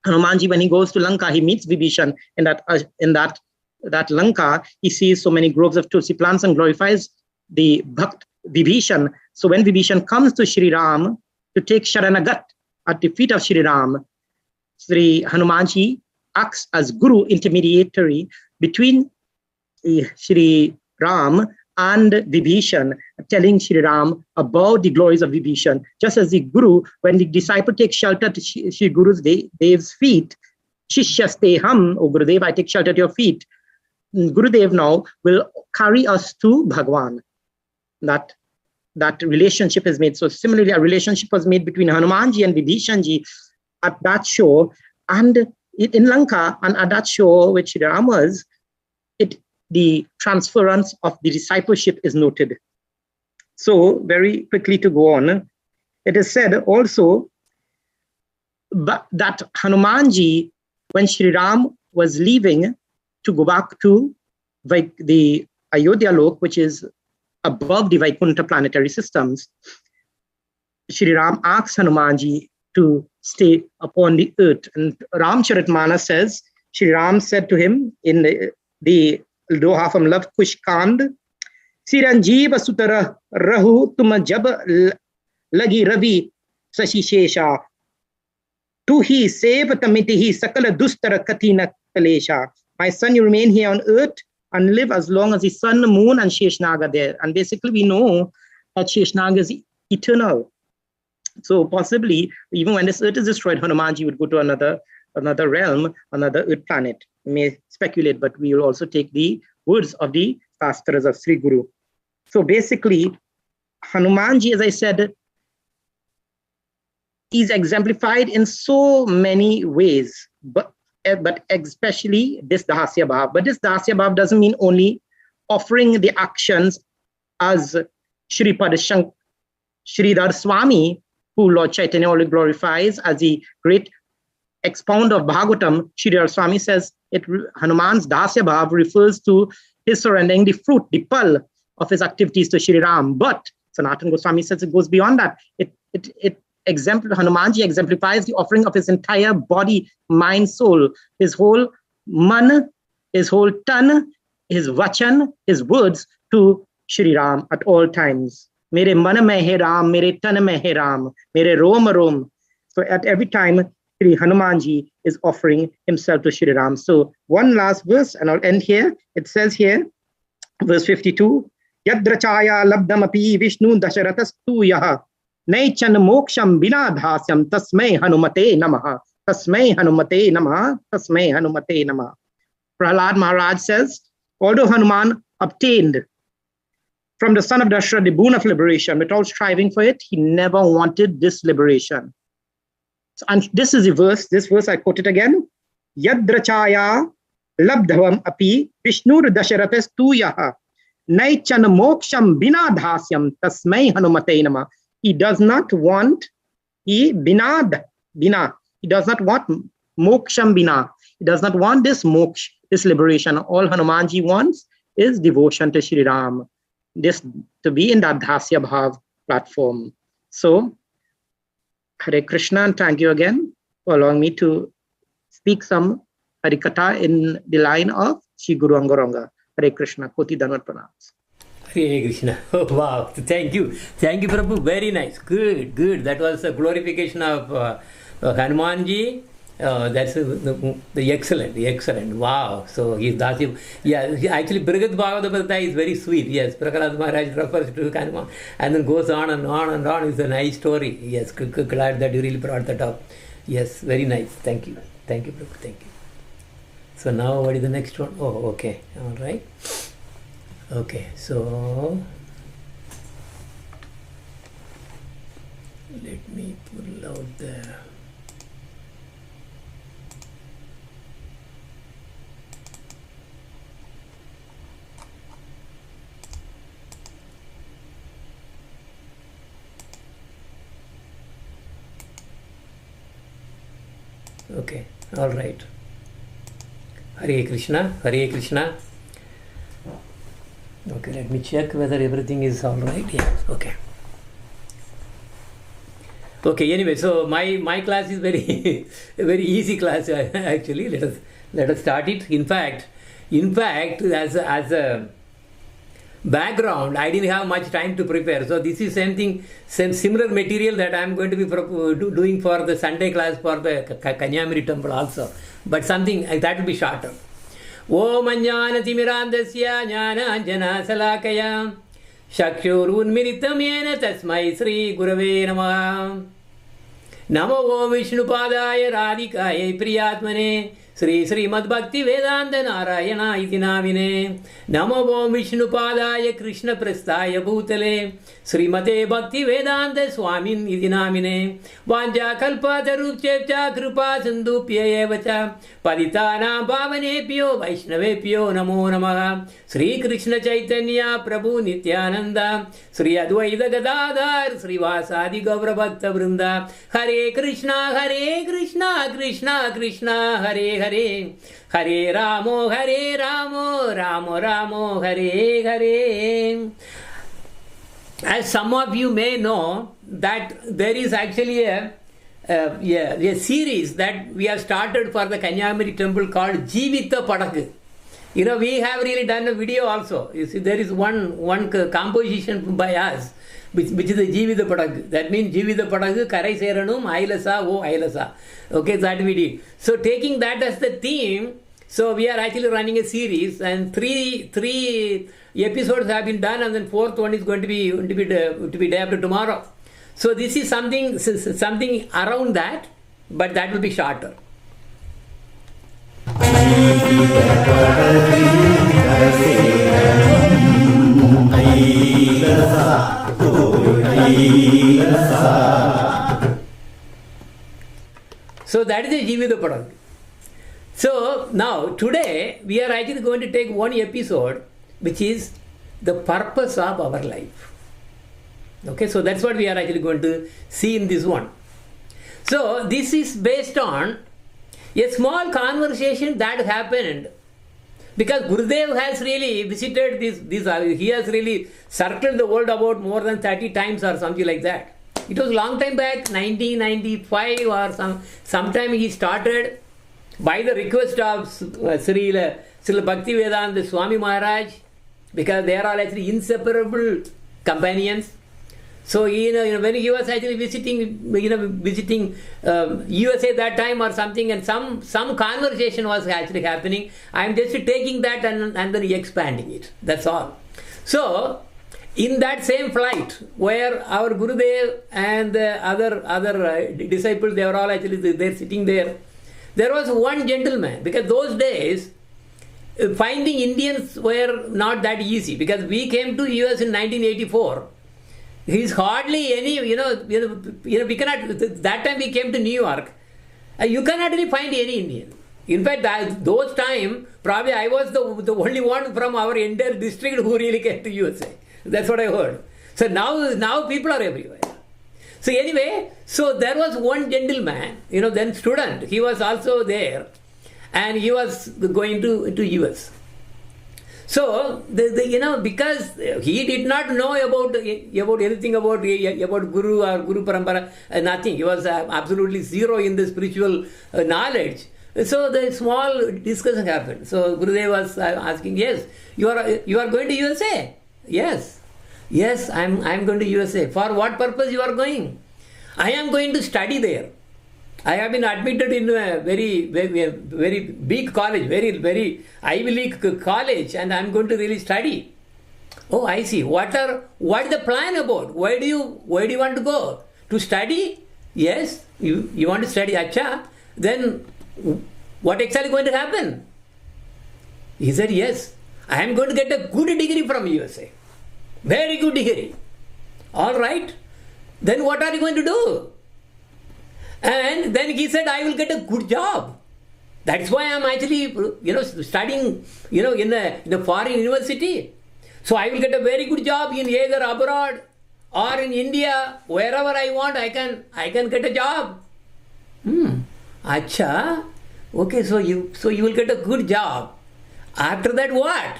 Hanumanji, when he goes to Lanka, he meets Vibhishan in that Lanka. He sees so many groves of tulsi plants and glorifies the Bhakt Vibhishan. So when Vibhishan comes to Sri Ram to take Sharanagat at the feet of Sri Ram, Sri Hanumanji acts as Guru intermediary between Sri Ram and Vibhishan, telling Sri Ram about the glories of Vibhishan. Just as the Guru, when the disciple takes shelter to Sri Guru's Dev's feet, Shishyasteham, O Gurudev, I take shelter at your feet. Gurudev now will carry us to Bhagwan. That relationship is made. So similarly, a relationship was made between Hanumanji and Vibhishanji at that shore, and in Lanka, and at that shore which Sri Ram was, the transference of the discipleship is noted. So very quickly to go on, it is said also that Hanumanji, when Sri Ram was leaving to go back to the Ayodhya Lok, which is above the Vaikuntha planetary systems, Sri Ram asks Hanumanji to stay upon the earth. And Ramcharitmanas says, Sri Ram said to him in the Doha from Love Kush Kand, Siranjeev Sutara Rahu Tuma Jab Lagi Ravi Sashi Shesha Tuhi Seva Tamitihi Sakala Dustara Katina Kalesha. My son, you remain here on earth and live as long as the sun, moon, and Sheshnaga are there. And basically, we know that Sheshnaga is eternal. So possibly, even when this earth is destroyed, Hanumanji would go to another realm, another earth planet. We may speculate, but we will also take the words of the Shastras of Sri Guru. So basically, Hanumanji, as I said, is exemplified in so many ways, but especially this Dasya Bhav. But this Dasya Bhav doesn't mean only offering the actions as Sridhar Swami, who Lord Chaitanya already glorifies as the great expounder of Bhagavatam. Sridhar Swami says Hanuman's Dasya Bhav refers to his surrendering the fruit, the pal of his activities to Shri Ram. But Sanatana Goswami says it goes beyond that. Hanumanji exemplifies the offering of his entire body, mind, soul, his whole man, his whole tan, his vachan, his words to Shri Ram at all times. Mere man mein hai Ram, mere tan mein hai Ram, mere rom rom. So at every time, Shri Hanumanji is offering himself to Shri Ram. So one last verse, and I'll end here. It says here, verse 52, Yadrachaya labdamapi Vishnu dasharatas tu yaha. Naichan moksham bina dhasyam tasmai Hanumate namaha. Tasmai Hanumate namaha. Tasmai Hanumate namaha. Prahlad Maharaj says, although Hanuman obtained from the son of Dashrath the boon of liberation without striving for it, he never wanted this liberation. So, and this is the verse, this verse I quote it again. Yadrachaya labdhavam api Vishnu dasharatas tu yaha. Naichan moksham bina dhasyam tasmai Hanumate namaha. He does not want, he does not want moksham bina. He does not want this moksha, this liberation. All Hanumanji wants is devotion to Shri Ram, this to be in that Dasya Bhav platform. So, Hare Krishna, and thank you again for allowing me to speak some Harikatha in the line of Shri Guru Angaranga. Hare Krishna, Koti Danvat Pranams. Hare Krishna. Oh, wow. Thank you. Thank you, Prabhu. Very nice. Good, good. That was a glorification of Hanumanji. That's the excellent, excellent. Wow. So he's Dasi. Yeah, actually, Brigad Bhagavata is very sweet. Yes, Prahlad Maharaj refers to Hanuman and then goes on and on and on. It's a nice story. Yes, glad that you really brought that up. Yes, very nice. Thank you. Thank you, Prabhu. Thank you. So now what is the next one? Oh, okay. All right. Okay, so let me pull out the okay, all right. Hare Krishna, Hare Krishna. Okay, let me check whether everything is all right. Yeah, okay. Okay, anyway, so my class is very very easy class actually. Let us start it. In fact, as a background, I didn't have much time to prepare. So this is same similar material that I am going to be doing for the Sunday class for the Kanyamiri temple also. But something that will be shorter. Om Ajnanatimirandasya Jnananjanasalakaya Chakshurunmilitam Yena Tasmai Sri Gurave Namaha. Namo Om Vishnupadaya Radhikaya Priyatmane Sri Srimad Bhakti Vedanta Narayana iti namine. Namo Om Vishnupadaya Krishna Prasthaya Bhutale Srimate Bhakti Vedanta Swamin iti namine. Vanja Kalpatarupchepcha Kripa Sindhupya Evacha Paditanam Pavanepyo Vaishnavepyo Namo Namaha. Sri Krishna Chaitanya Prabhu Nityananda Sri Advaita Gadadhar Sri Vasadi Gaura Bhakta Vrinda. Hare Krishna Krishna Krishna Hare Hare Hare Ramo Ramo Ramo Hare Hare. As some of you may know that there is actually a series that we have started for the Kanyamiri temple called Jivita Padak. You know, we have really done a video also. You see, there is one composition by us, which is the Jivita Padak. That means Jivita Padak, Karai Seranum, Ailasa, O Ailasa. Okay, that we did. So taking that as the theme, so we are actually running a series, and three episodes have been done, and then fourth one is going to be day after tomorrow. So this is something around that, but that will be shorter. So that is the Jivita Padak. So now today we are actually going to take one episode which is the purpose of our life. Okay, so that's what we are actually going to see in this one. So this is based on a small conversation that happened because Gurudev has really visited this he has really circled the world about more than 30 times or something like that. It was a long time back, 1995 or sometime he started by the request of Srila Bhakti Vedanta Swami Maharaj, because they are all actually inseparable companions. So when he was actually visiting USA that time or something, and some conversation was actually happening. I am just taking that and then expanding it. That's all. So in that same flight where our Gurudev and the other disciples, they were all actually they're sitting there. There was one gentleman, because those days finding Indians were not that easy, because we came to US in 1984. He's hardly any, we cannot, that time we came to New York, you cannot really find any Indian. In fact, those time, probably I was the only one from our entire district who really came to USA. That's what I heard. So now people are everywhere. So anyway, so there was one gentleman, then student, he was also there, and he was going to US. So, because he did not know about anything about Guru or Guru Parampara, nothing. He was absolutely zero in the spiritual knowledge. So the small discussion happened. So Gurudev was asking, yes, you are going to USA? Yes. Yes, I'm going to USA. For what purpose you are going? I am going to study there. I have been admitted in a very big college, very Ivy League college, and I'm going to really study. Oh, I see. What is the plan about? Where do you want to go? To study? Yes, you want to study. Acha. Then what exactly going to happen? He said, yes, I am going to get a good degree from USA. Very good degree. All right. Then what are you going to do? And then he said, I will get a good job. That's why I'm actually, studying, in a foreign university. So I will get a very good job in either abroad or in India, wherever I want, I can get a job. Acha. Okay, so you will get a good job. After that, what?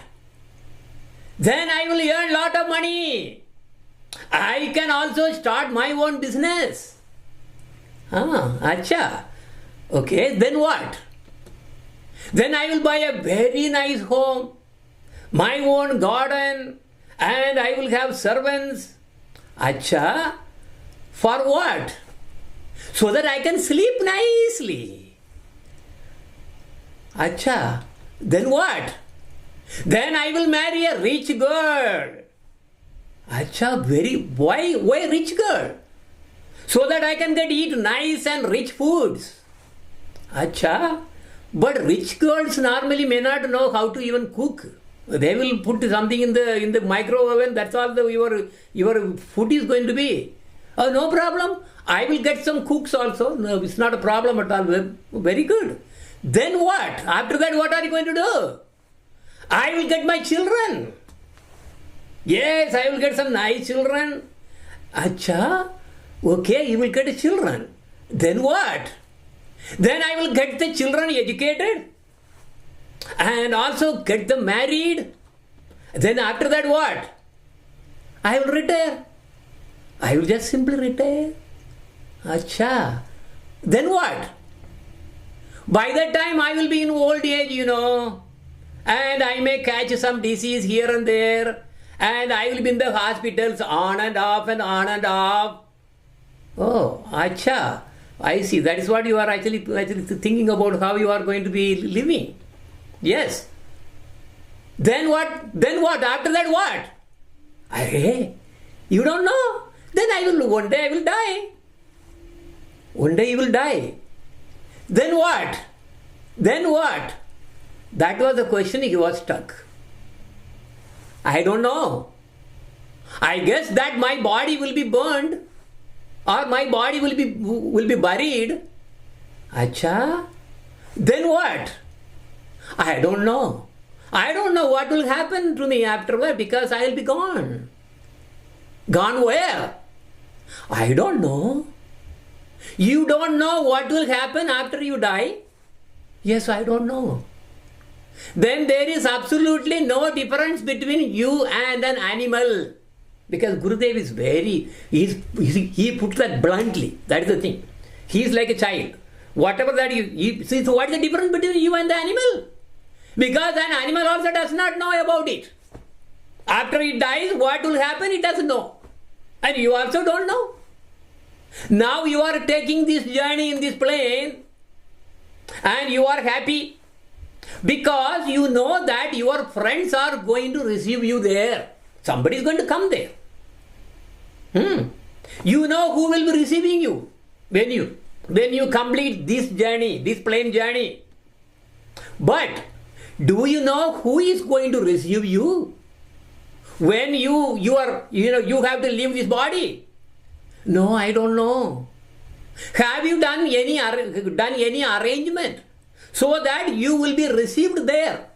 Then I will earn lot of money. I can also start my own business. Acha. Okay, then what? Then I will buy a very nice home, my own garden, and I will have servants. Acha. For what? So that I can sleep nicely. Acha. Then what? Then I will marry a rich girl. Acha, why rich girl? So that I can eat nice and rich foods. Acha, but rich girls normally may not know how to even cook. They will put something in the micro oven. That's all your food is going to be. Oh, no problem. I will get some cooks also. No, it's not a problem at all. Very good. Then what? After that, what are you going to do? I will get my children. Yes, I will get some nice children. Acha. Okay, you will get children. Then what? Then I will get the children educated and also get them married. Then after that, what? I will retire. I will just simply retire. Acha. Then what? By that time, I will be in old age, and I may catch some disease here and there, and I will be in the hospitals on and off and on and off. Oh, acha. I see. That is what you are actually thinking about, how you are going to be living. Yes. Then what? Then what? After that, what? Hey, you don't know. Then one day I will die. One day you will die. Then what? Then what? That was the question. He was stuck. I don't know. I guess that my body will be burned or my body will be buried. Acha. Then what? I don't know. I don't know what will happen to me afterward because I will be gone. Gone where? I don't know. You don't know what will happen after you die? Yes, I don't know. Then there is absolutely no difference between you and an animal. Because Gurudev is he puts that bluntly. That is the thing. He is like a child. Whatever that you see, so what is the difference between you and the animal? Because an animal also does not know about it. After it dies, what will happen, it doesn't know. And you also don't know. Now you are taking this journey in this plane and you are happy because you know that your friends are going to receive you there. Somebody is going to come there. You know who will be receiving you when you complete this journey, this plane journey. But do you know who is going to receive you when you have to leave this body? No, I don't know. Have you done any arrangement so that you will be received there?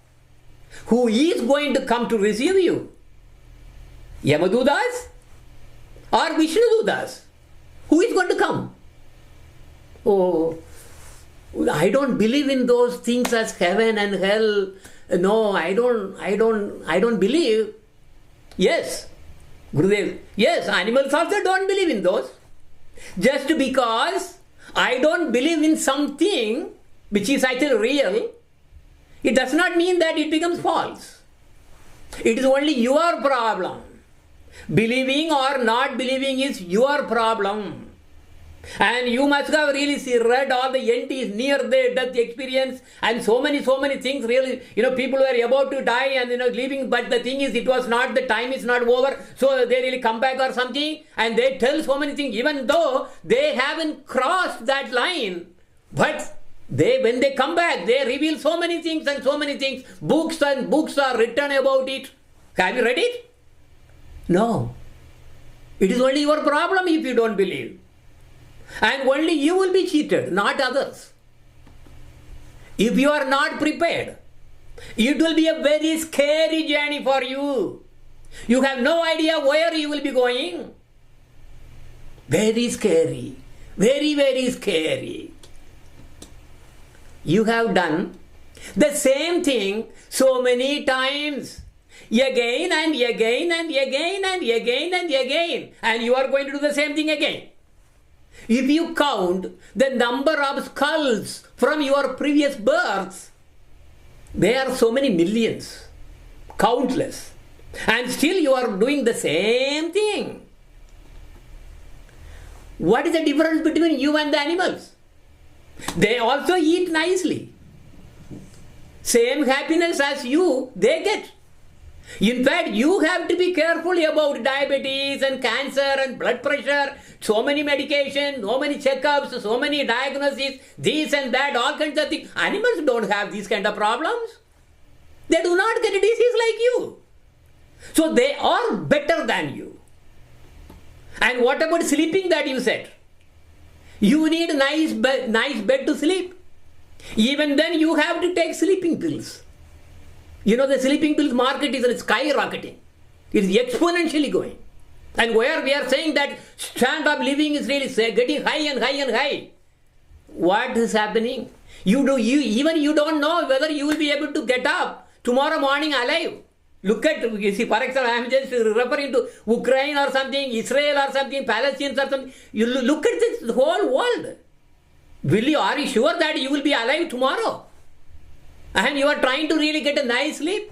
Who is going to come to receive you? Yamadudas or Vishnududas? Who is going to come? Oh, I don't believe in those things as heaven and hell. No, I don't believe. Yes, Gurudev. Yes, animals also don't believe in those. Just because I don't believe in something which is actually real, it does not mean that it becomes false. It is only your problem. Believing or not believing is your problem. And you must have really read all the entities, near-death experience, and so many things really, people were about to die and, leaving, but the thing is, it was not, the time is not over, so they really come back or something, and they tell so many things, even though they haven't crossed that line, but when they come back, they reveal so many things and so many things. Books are written about it. Have you read it? No. It is only your problem if you don't believe. And only you will be cheated, not others. If you are not prepared, it will be a very scary journey for you. You have no idea where you will be going. Very scary. Very, very scary. You have done the same thing so many times. Again and again and again and again and again. And you are going to do the same thing again. If you count the number of skulls from your previous births, there are so many millions, countless, and still you are doing the same thing. What is the difference between you and the animals? They also eat nicely. Same happiness as you, they get. In fact, you have to be careful about diabetes and cancer and blood pressure, so many medications, so many checkups, so many diagnoses, this and that, all kinds of things. Animals don't have these kind of problems. They do not get a disease like you. So they are better than you. And what about sleeping that you said? You need a nice bed to sleep. Even then you have to take sleeping pills. The sleeping pills market is skyrocketing. It is exponentially going. And where we are saying that standard of living is really getting high and high and high. What is happening? You don't know whether you will be able to get up tomorrow morning alive. Look at, you see, for example, I am just referring to Ukraine or something, Israel or something, Palestinians or something. You look at this whole world. Are you sure that you will be alive tomorrow? And you are trying to really get a nice sleep?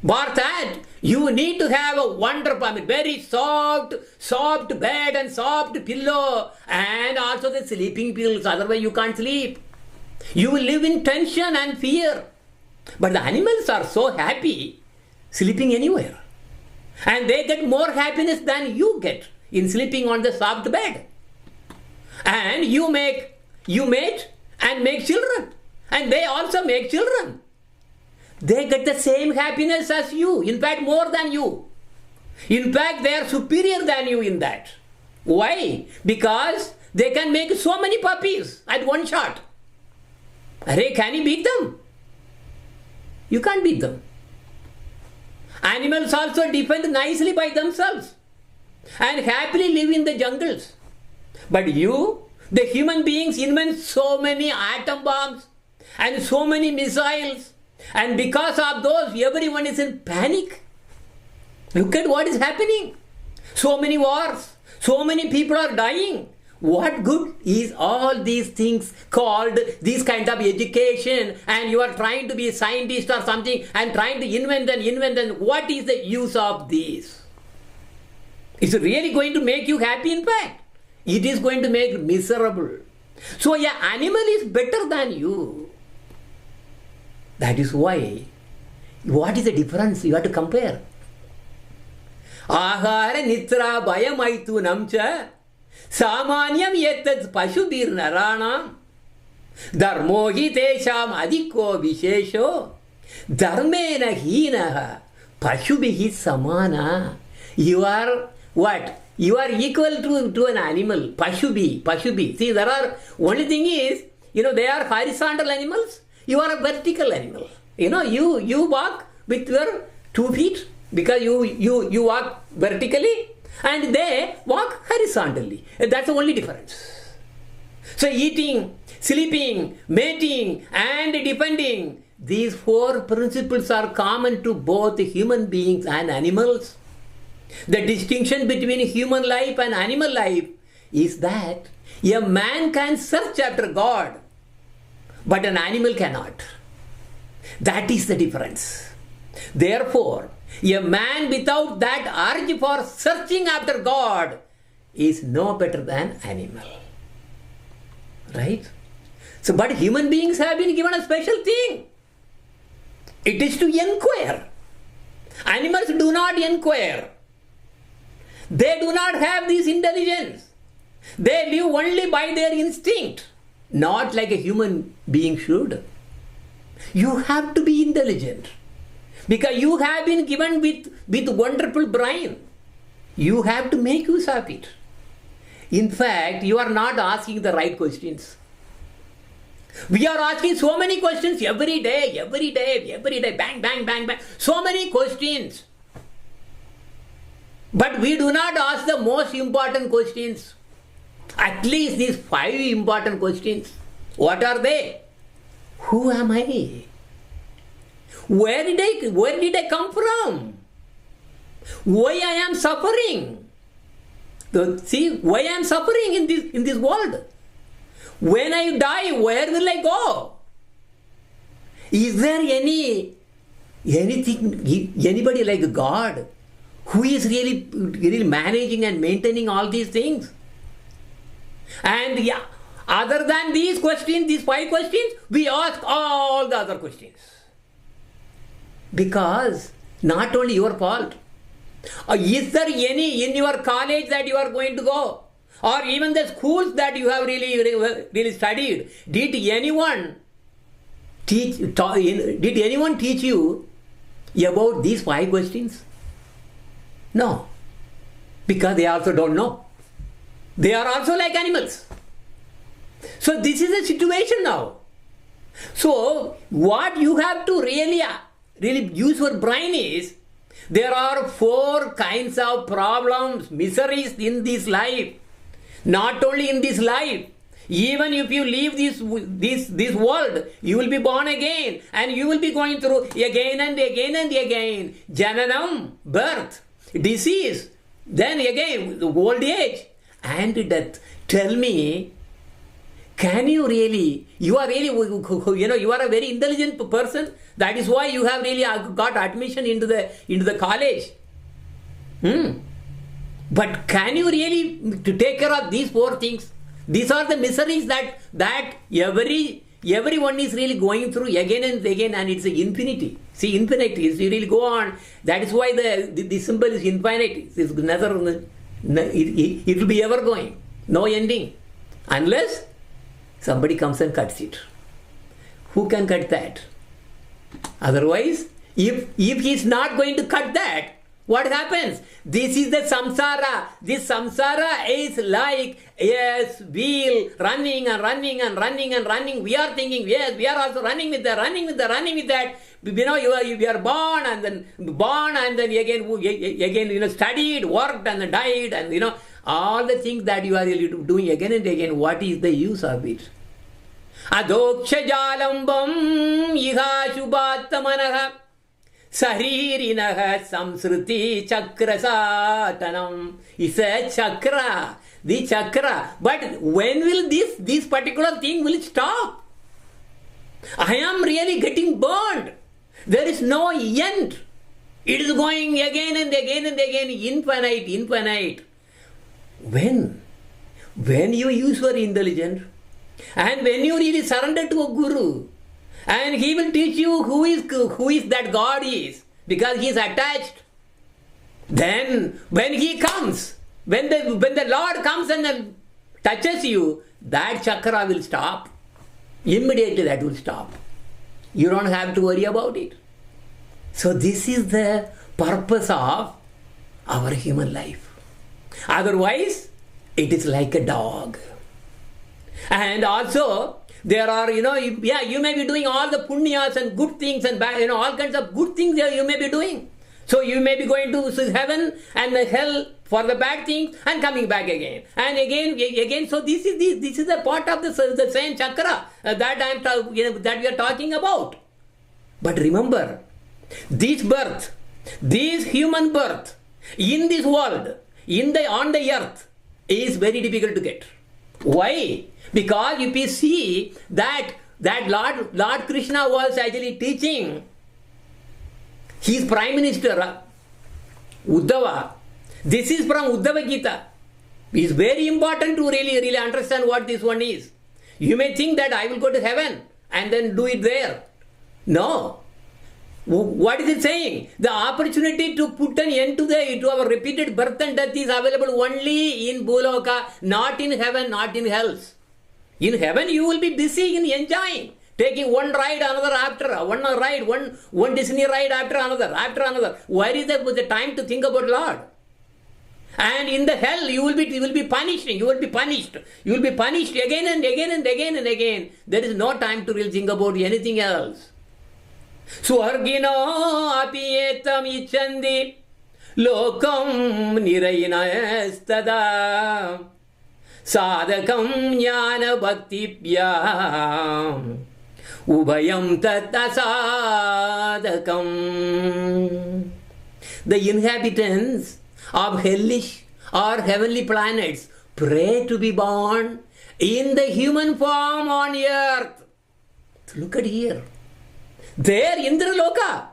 For that, you need to have a wonderful, very soft bed and soft pillow, and also the sleeping pills. Otherwise, you can't sleep. You will live in tension and fear. But the animals are so happy sleeping anywhere. And they get more happiness than you get in sleeping on the soft bed. And you mate and make children. And they also make children. They get the same happiness as you. In fact, more than you. In fact, they are superior than you in that. Why? Because they can make so many puppies at one shot. Can you beat them? You can't beat them. Animals also defend nicely by themselves and happily live in the jungles. But you, the human beings, invent so many atom bombs and so many missiles, and because of those, everyone is in panic. Look at what is happening. So many wars, so many people are dying. What good is all these things called this kind of education, and you are trying to be a scientist or something and trying to invent and what is the use of this? Is it really going to make you happy? In fact, it is going to make you miserable. So an animal is better than you. That is why, what is the difference? You have to compare. Ahara nitra bayamaitu namcha samanyam yetat pashubir naranam dharmo hi tesham adhiko vishesho dharmena hinaha pashubhi samana. You are what? You are equal to an animal. Pashubi. See, there are, only thing is, they are horizontal animals. You are a vertical animal. You walk with your 2 feet because you walk vertically and they walk horizontally. That's the only difference. So eating, sleeping, mating and defending, these 4 principles are common to both human beings and animals. The distinction between human life and animal life is that a man can search after God, but an animal cannot. That is the difference. Therefore, A man without that urge for searching after God is no better than animal. Right? So, but human beings have been given a special thing. It is to inquire. Animals do not inquire. They do not have this intelligence. They live only by their instinct, not like a human being should. You have to be intelligent because you have been given with wonderful brain. You have to make use of it. In fact, you are not asking the right questions. We are asking so many questions every day, bang, bang, bang, bang. So many questions. But we do not ask the most important questions. At least these 5 important questions. What are they? Who am I? Where did I come from? Why I am suffering? See, why I am suffering in this world? When I die, where will I go? Is there anybody like God who is really managing and maintaining all these things? And yeah, other than these questions, these 5 questions, we ask all the other questions. Because not only your fault. Is there any in your college that you are going to go? Or even the schools that you have really studied? Did anyone teach you about these 5 questions? No. Because they also don't know. They are also like animals. So this is the situation now. So what you have to really use your brain is, there are 4 kinds of problems, miseries in this life. Not only in this life, even if you leave this world, you will be born again and you will be going through again and again and again. Jananam, birth, disease, then again the old age and death. Tell me, can you really, you are a very intelligent person. That is why you have really got admission into the college. But can you really to take care of these 4 things? These are the miseries that everyone is really going through again and again, and it's infinity. See, infinite is you really go on. That is why the symbol is infinite. It's never, it will be ever going, no ending, unless somebody comes and cuts it. Who can cut that? Otherwise, if he is not going to cut that, what happens? This is the samsara. This samsara is like a wheel running and running and running and running. We are thinking, yes, we are also running with that. You are born and then again studied, worked and then died, and all the things that you are really doing again and again. What is the use of it? Adoksha jalambam iha shubhatamanaha Saririnaha samsruti chakrasatanam. It's a chakra. The chakra. But when will this particular thing will stop? I am really getting burned. There is no end. It is going again and again and again. Infinite. When you use your intelligence and when you really surrender to a guru, and he will teach you who is that God is, because he is attached. Then when he comes, when the Lord comes and then touches you, that chakra will stop. Immediately that will stop. You don't have to worry about it. So this is the purpose of our human life. Otherwise, it is like a dog. And also, there are, you may be doing all the punyas and good things and all kinds of good things you may be doing. So you may be going to heaven and hell for the bad things and coming back again and again. So this is a part of the same chakra that we are talking about. But remember, this human birth in this world, on the earth, is very difficult to get. Why? Because if you see that Lord Krishna was actually teaching He is Prime Minister, Uddhava. This is from Uddhava Gita. It is very important to really understand what this one is. You may think that I will go to heaven and then do it there. No. What is it saying? The opportunity to put an end to our repeated birth and death is available only in Bhuloka, not in heaven, not in hell. In heaven you will be busy in enjoying, taking one ride, another after, one Disney ride after another. Where is the time to think about Lord? And in the hell you will be punished. You will be punished again and again and again and again. There is no time to really think about anything else. Swargino apiyetam ichandi lokam nirayinastada sadakam jnana bhaktibhyam ubhayam tattasadakam. The inhabitants of hellish or heavenly planets pray to be born in the human form on earth. Look at here. There, Indraloka,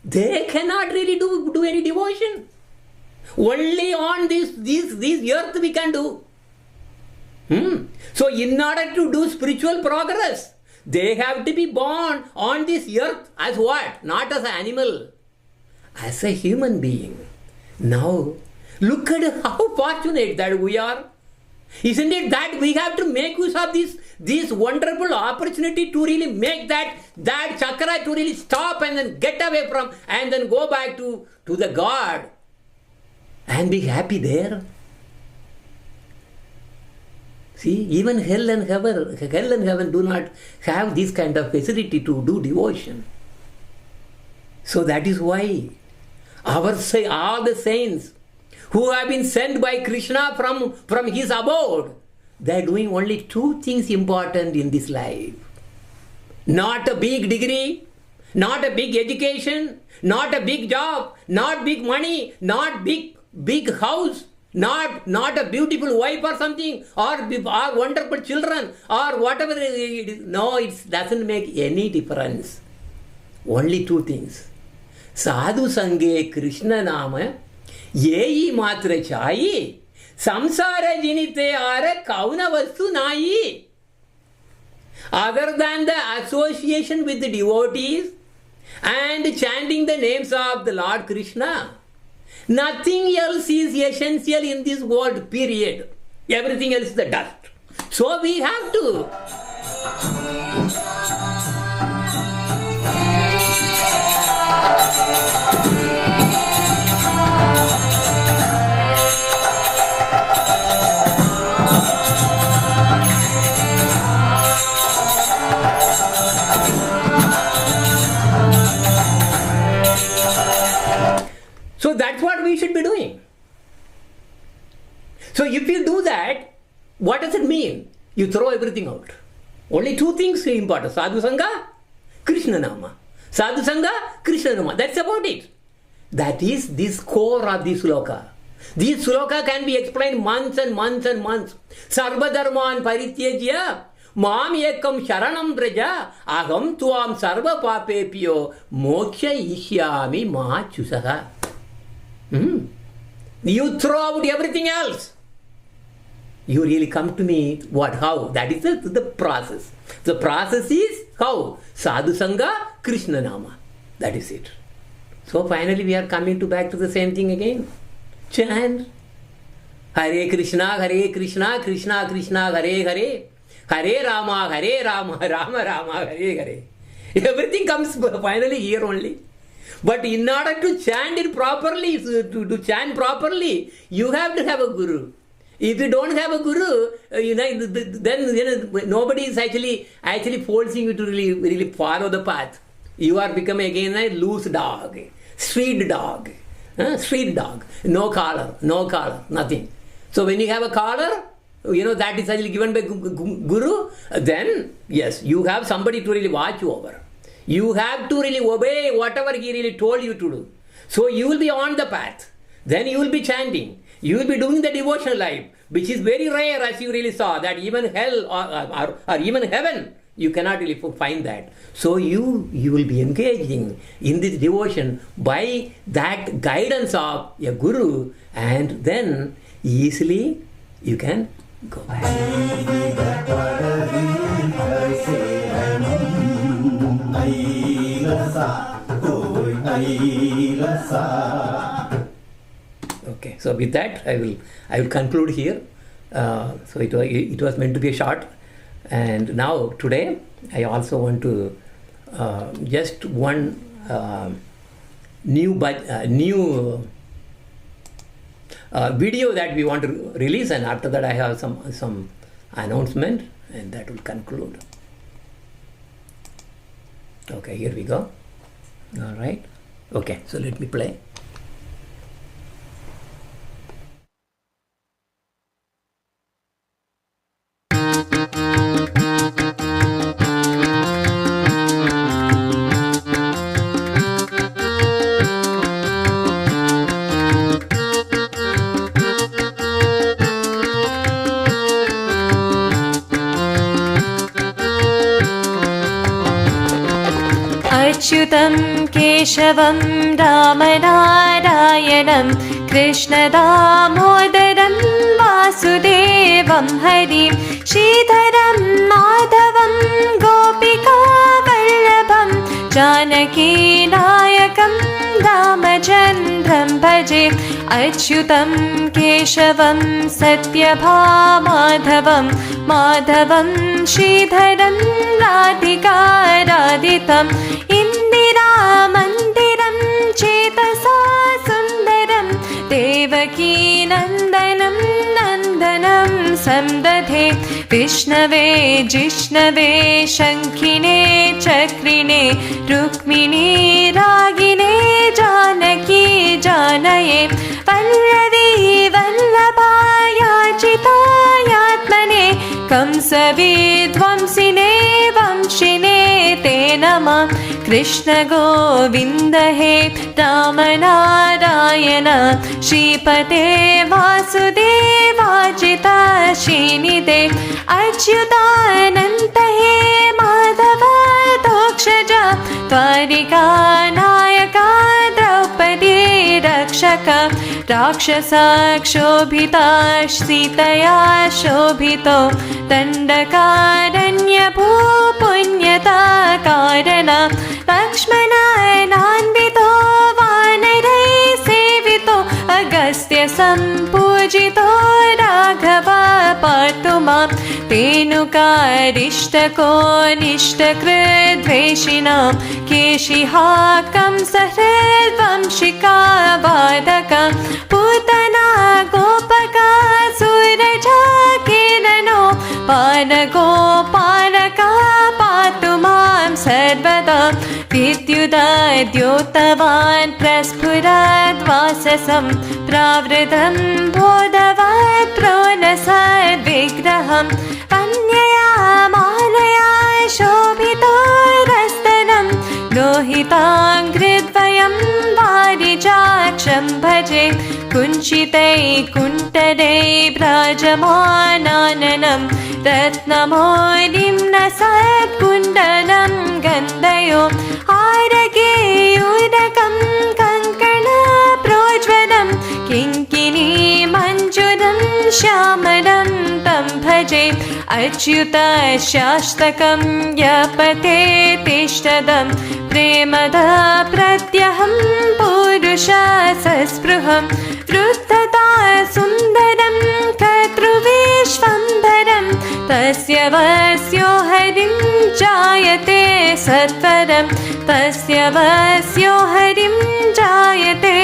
they cannot really do any devotion. Only on this earth we can do. So in order to do spiritual progress, they have to be born on this earth as what? Not as an animal, as a human being. Now, look at how fortunate that we are. Isn't it that we have to make use of this wonderful opportunity to really make that chakra to really stop and then get away from and then go back to the God and be happy there. See, even hell and heaven do not have this kind of facility to do devotion. So that is why all the saints who have been sent by Krishna from his abode, they are doing only two things important in this life. Not a big degree, not a big education, not a big job, not big money, not big house, not a beautiful wife or something, or wonderful children, or whatever it is. No, it doesn't make any difference. Only two things. Sadhu Sange Krishna Nama Yeyi Matra Chayi Samsara Jinite Ara Kauna Vastu Nayi. Other than the association with the devotees and chanting the names of the Lord Krishna, nothing else is essential in this world, period. Everything else is the dust. So we have to. So that's what we should be doing. So if you do that, what does it mean? You throw everything out. Only two things are important. Sadhu Sangha, Krishna Nama. Sadhu Sangha, Krishna Nama. That's about it. That is this core of this sloka. This sloka can be explained months and months and months. Sarva dharman parityajya Mam ekam sharanam braja aham tuam sarva papepyo moksha ishyami machusaha. You throw out everything else. You really come to me, what, how? That is the process. The process is how? Sadhu Sangha, Krishna Nama. That is it. So finally we are coming back to the same thing again. Chant. Hare Krishna, Krishna Krishna, Hare Hare. Hare Rama, Rama Rama, Hare Hare. Everything comes finally here only. But in order to chant it properly, to chant properly, you have to have a guru. If you don't have a guru, then nobody is actually forcing you to really follow the path. You are becoming again a loose dog, street dog, no collar, nothing. So when you have a collar, that is actually given by guru, then yes, you have somebody to really watch you over. You have to really obey whatever he really told you to do. So you will be on the path. Then you will be chanting. You will be doing the devotional life, which is very rare, as you really saw, that even hell or even heaven you cannot really find that. So you will be engaging in this devotion by that guidance of a guru, and then easily you can go back. Okay, so with that I will conclude here. So it was meant to be a short, and now today I also want to just one new video that we want to release, and after that I have some announcement, and that will conclude. Okay, here we go. All right. Okay, so let me play. अच्युतं केशवं रामनारायणं कृष्णदामोदरं वासुदेवं हरिं श्रीधरं माधवं गोपिकावल्लभं जानकीनायकं रामचन्द्रं भजे अच्युतं केशवं सत्यभामाधवं माधवं श्रीधरं राधिकाराधितम् इन्दिरामन्दिरं चेतसा सुन्दरं देवकीनन्दनं नन्दनं संदधे विष्णवे जिष्णवे शङ्खिने चक्रिणे रुक्मिणी रागिणे जानकी जानये पल्लवी वल्लभायाचितायात्मने कंसविध्वंसिने वंशिने ते नमः कृष्ण गोविन्द हे रामनारायण श्रीपते वासुदेवाजिता श्रीनिधे अच्युतानन्त हे माधव दोक्षज द्वारिका नायका द्रौपदी रक्षक राक्षसक्षोभिता सीतया शोभितो दण्डकारण्यभूपुण्यता कारण लक्ष्मणानान्वितो वानरैः सेवितो अगस्त्य सम्पूजितो राघव पातु मां तेनुकारिष्टको निष्टकृद्वेषिणां केशिहा कंसहृद्वंशिका वादका पूतना गोपका सूरजा केननो पानगोपालका पातु मां सर्वदा विद्युद्योतवान् प्रस्फुरद्वाससं प्रावृतं बोधवत् प्रोनसद्विग्रहं कन्यया मालया शोभितोरस्तनं लोहिताङ्घ्रिद्वयं वारिजाक्षं भजे कुञ्चितैकुण्ठदैर्भ्राजमानाननं रत्नमौलिं न सत्कुण्डलं गन्धयो आरगेयुरकं कङ्कणप्रोज्वलं किङ्किणी मञ्जुरं श्यामलं तं भजे अच्युत शास्तकं यपते तिष्ठदं प्रेमदा प्रत्यहं पुरुष सस्पृहं वृद्धता सुन्दरं कर्तृविश्वम्भरं तस्य वस्यो हरिं जायते सत्वरं तस्य वस्यो हरिं जायते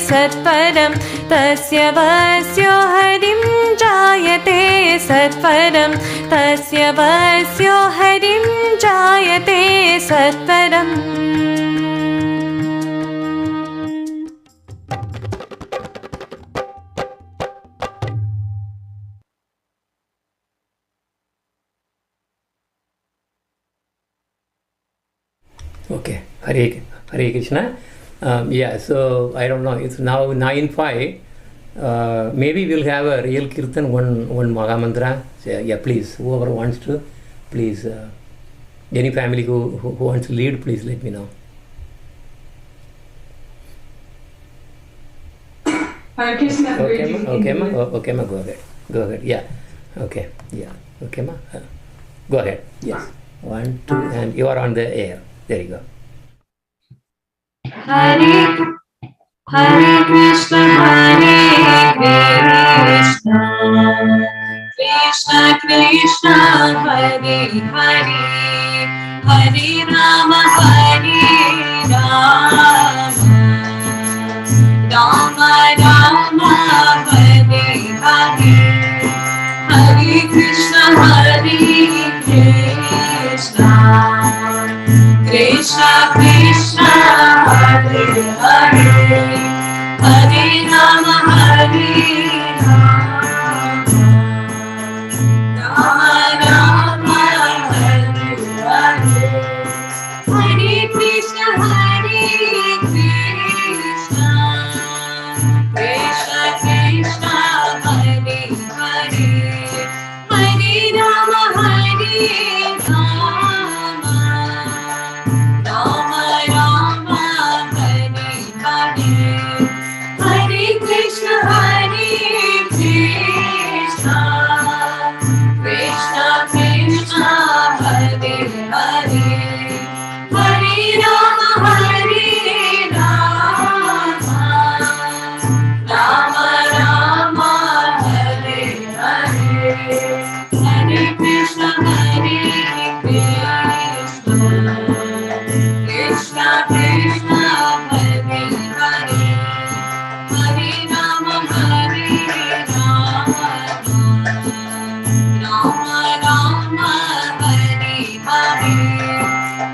सत्वरं तस्य वस्यो हरिं जायते सत्वरं तस्य वस्यो हरिं जायते सत्वरम् Okay, Hare Krishna. Yeah, so I don't know, it's now 9:05. Maybe we'll have a real kirtan, one Mahamantra. So, yeah, please, whoever wants to, please Any family who wants to lead, please let me know. Hare Krishna. Okay, ma. Okay, ma. Okay, ma. Go ahead. Go ahead. Yeah. Okay. Yeah. Okay, ma. Go ahead. Yes. 1, 2, and you are on the air. There you go. Hare Hare Krishna, Hare Krishna, Krishna Krishna, Hare Hare, Hare Rama, Hare Rama, Rama Rama, Hare Hare, Hare Krishna, Hare Krishna, Krishna Krishna, Hare Hare, Hare Rama, Hare Rama, Rama Rama, Hare Hare, Hare Krishna, Hare Krishna, Krishna Krishna, Hare Hare, Hare Rama, Hare Rama, Rama Rama, Hare Hare, Hare Krishna, Hare Krishna, Krishna Krishna, Hare Hare, Hare Rama, Hare Rama, Rama Rama, Hare Hare, Hare Krishna, Hare Krishna, Krishna Krishna, Hare Hare, Hare Rama, Hare Rama, Rama Rama, Hare Hare,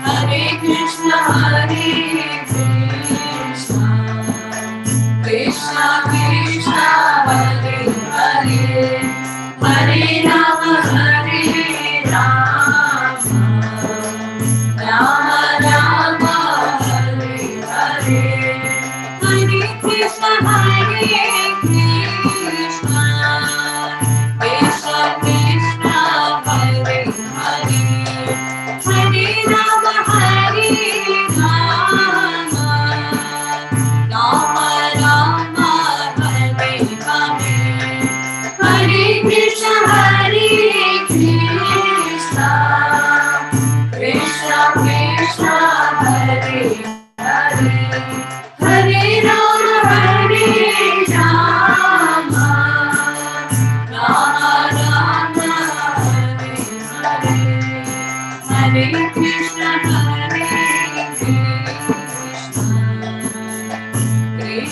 Hare Krishna, Hare Krishna, Krishna Krishna, Hare Hare, Hare Rama, Hare Rama, Rama Rama, Hare Hare, Hare Krishna, Hare Krishna, Krishna Krishna, Hare Hare, Hare Rama, Hare Rama, Rama Rama, Hare Hare, Hare Krishna, Hare Krishna, Krishna Krishna, Hare Hare, Hare Rama, Hare Rama, Rama Rama, Hare Hare, Hare Krishna, Hare Krishna, Krishna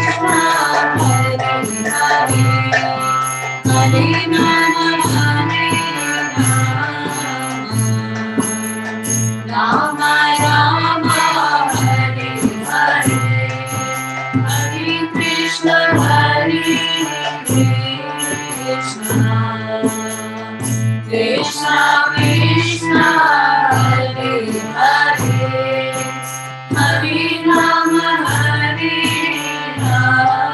Krishna, Hare Hare, Hare Rama, Hare Rama, Rama Rama, Hare Hare, Hare Krishna, Hare Krishna, Krishna Krishna, Hare Hare, Hare Rama, Hare Rama,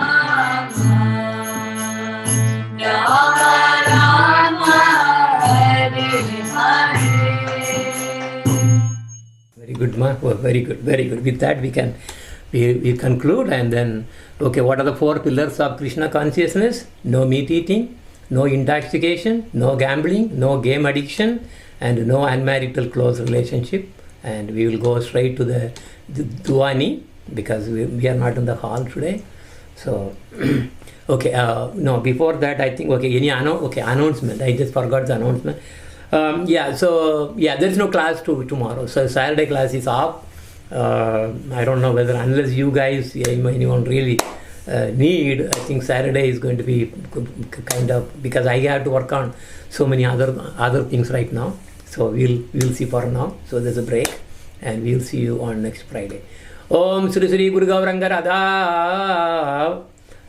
Rama Rama, Hare Hare. Very good, ma. Oh, very good, very good. With that, we conclude, and then, okay, what are the 4 pillars of Krishna consciousness? No meat eating, no intoxication, no gambling, no game addiction, and no unmarital close relationship. And we will go straight to the Duani, because we are not in the hall today. So, okay, no, before that, I think, okay, announcement. I just forgot the announcement. There is no class tomorrow. So Saturday class is off. I don't know whether, unless you guys, anyone really need, I think Saturday is going to be kind of, because I have to work on so many other things right now. So we'll see for now. So there's a break, and we'll see you on next Friday. Om Sri Sri Guru Gauranga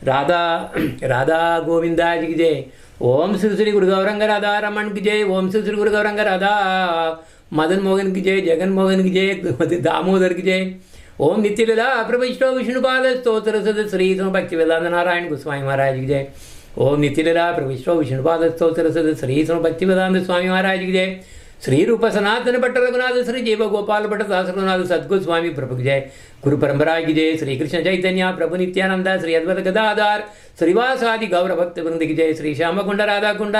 Radha Govinda Ji Jai. Om Sri Sri Guru Gauranga Radha Raman Ki Jai. Om Sri Sri Guru Gauranga Radha Madan Mohan Ki Jai, Jagan Mohan Ki Jai, Damodar Ki Jai. Om Nityalila Prabhishto Vishnupada Stotra Sada Sri Bhaktivedanta Narayan Goswami Maharaj Ki Jai. Om Nityalila Prabhishto Vishnupada Stotra Sada Sri Bhaktivedanta Swami Maharaj Ki Jai. Shri रूप सनातन भट्ट रघुनाथ श्री जीव गोपाल भट्ट सहस्रनाथ सद्गुरु स्वामी प्रभु की जय, गुरु परंपरा की जय, श्री कृष्ण चैतन्य प्रभु नित्यानंद श्री अद्वैत गदाधार श्रीवासादि गौर भक्त वृंद की जय, श्री श्याम कुंड राधा कुंड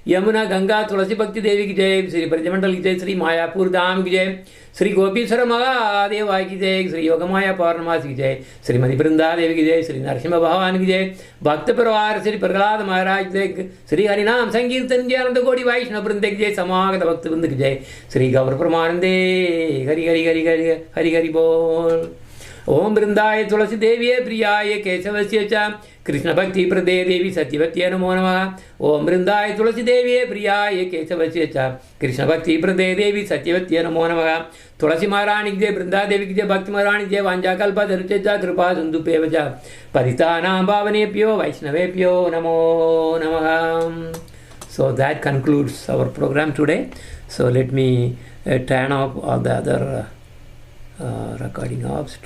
यमुना गंगा तुलसी भक्ति देवी की जय, श्री ब्रजमंडल की जय, श्री मायापुर धाम की जय, श्री गोपीश्वर महादेवा की जय, श्री योगमाया पौर्णमासी की जय, श्रीमती वृंदा देवी की जय, श्री नरसिंह भगवान की जय, भक्त परिवार श्री प्रहलाद महाराज जय, श्री हरिनाम संकीर्तन जय आनंद कोटि वैष्णव वृंद की जय, समागत भक्त वृंद की जय, श्री गौर परमानंदे हरि हरि हरि हरि हरि हरि बोल। ओम वृंदाय तुलसी देवी प्रियाय केशवस्य च कृष्ण भक्ति प्रदे देवी सत्यवत्यै नमो नमः। ओम वृंदाय तुलसी देवी प्रियाय केशवस्य च कृष्ण भक्ति प्रदे देवी सत्यवत्यै नमो नमः। तुलसी महारानी जय, वृंदा देवी जय, भक्ति महारानी जय, वाञ्छाकल्पतरुश्च कृपा सिन्धुभ्येव च पतितानां पावनेभ्यो वैष्णवेभ्यो नमो नमः। So that concludes our program today. So let me turn off all the other recording off.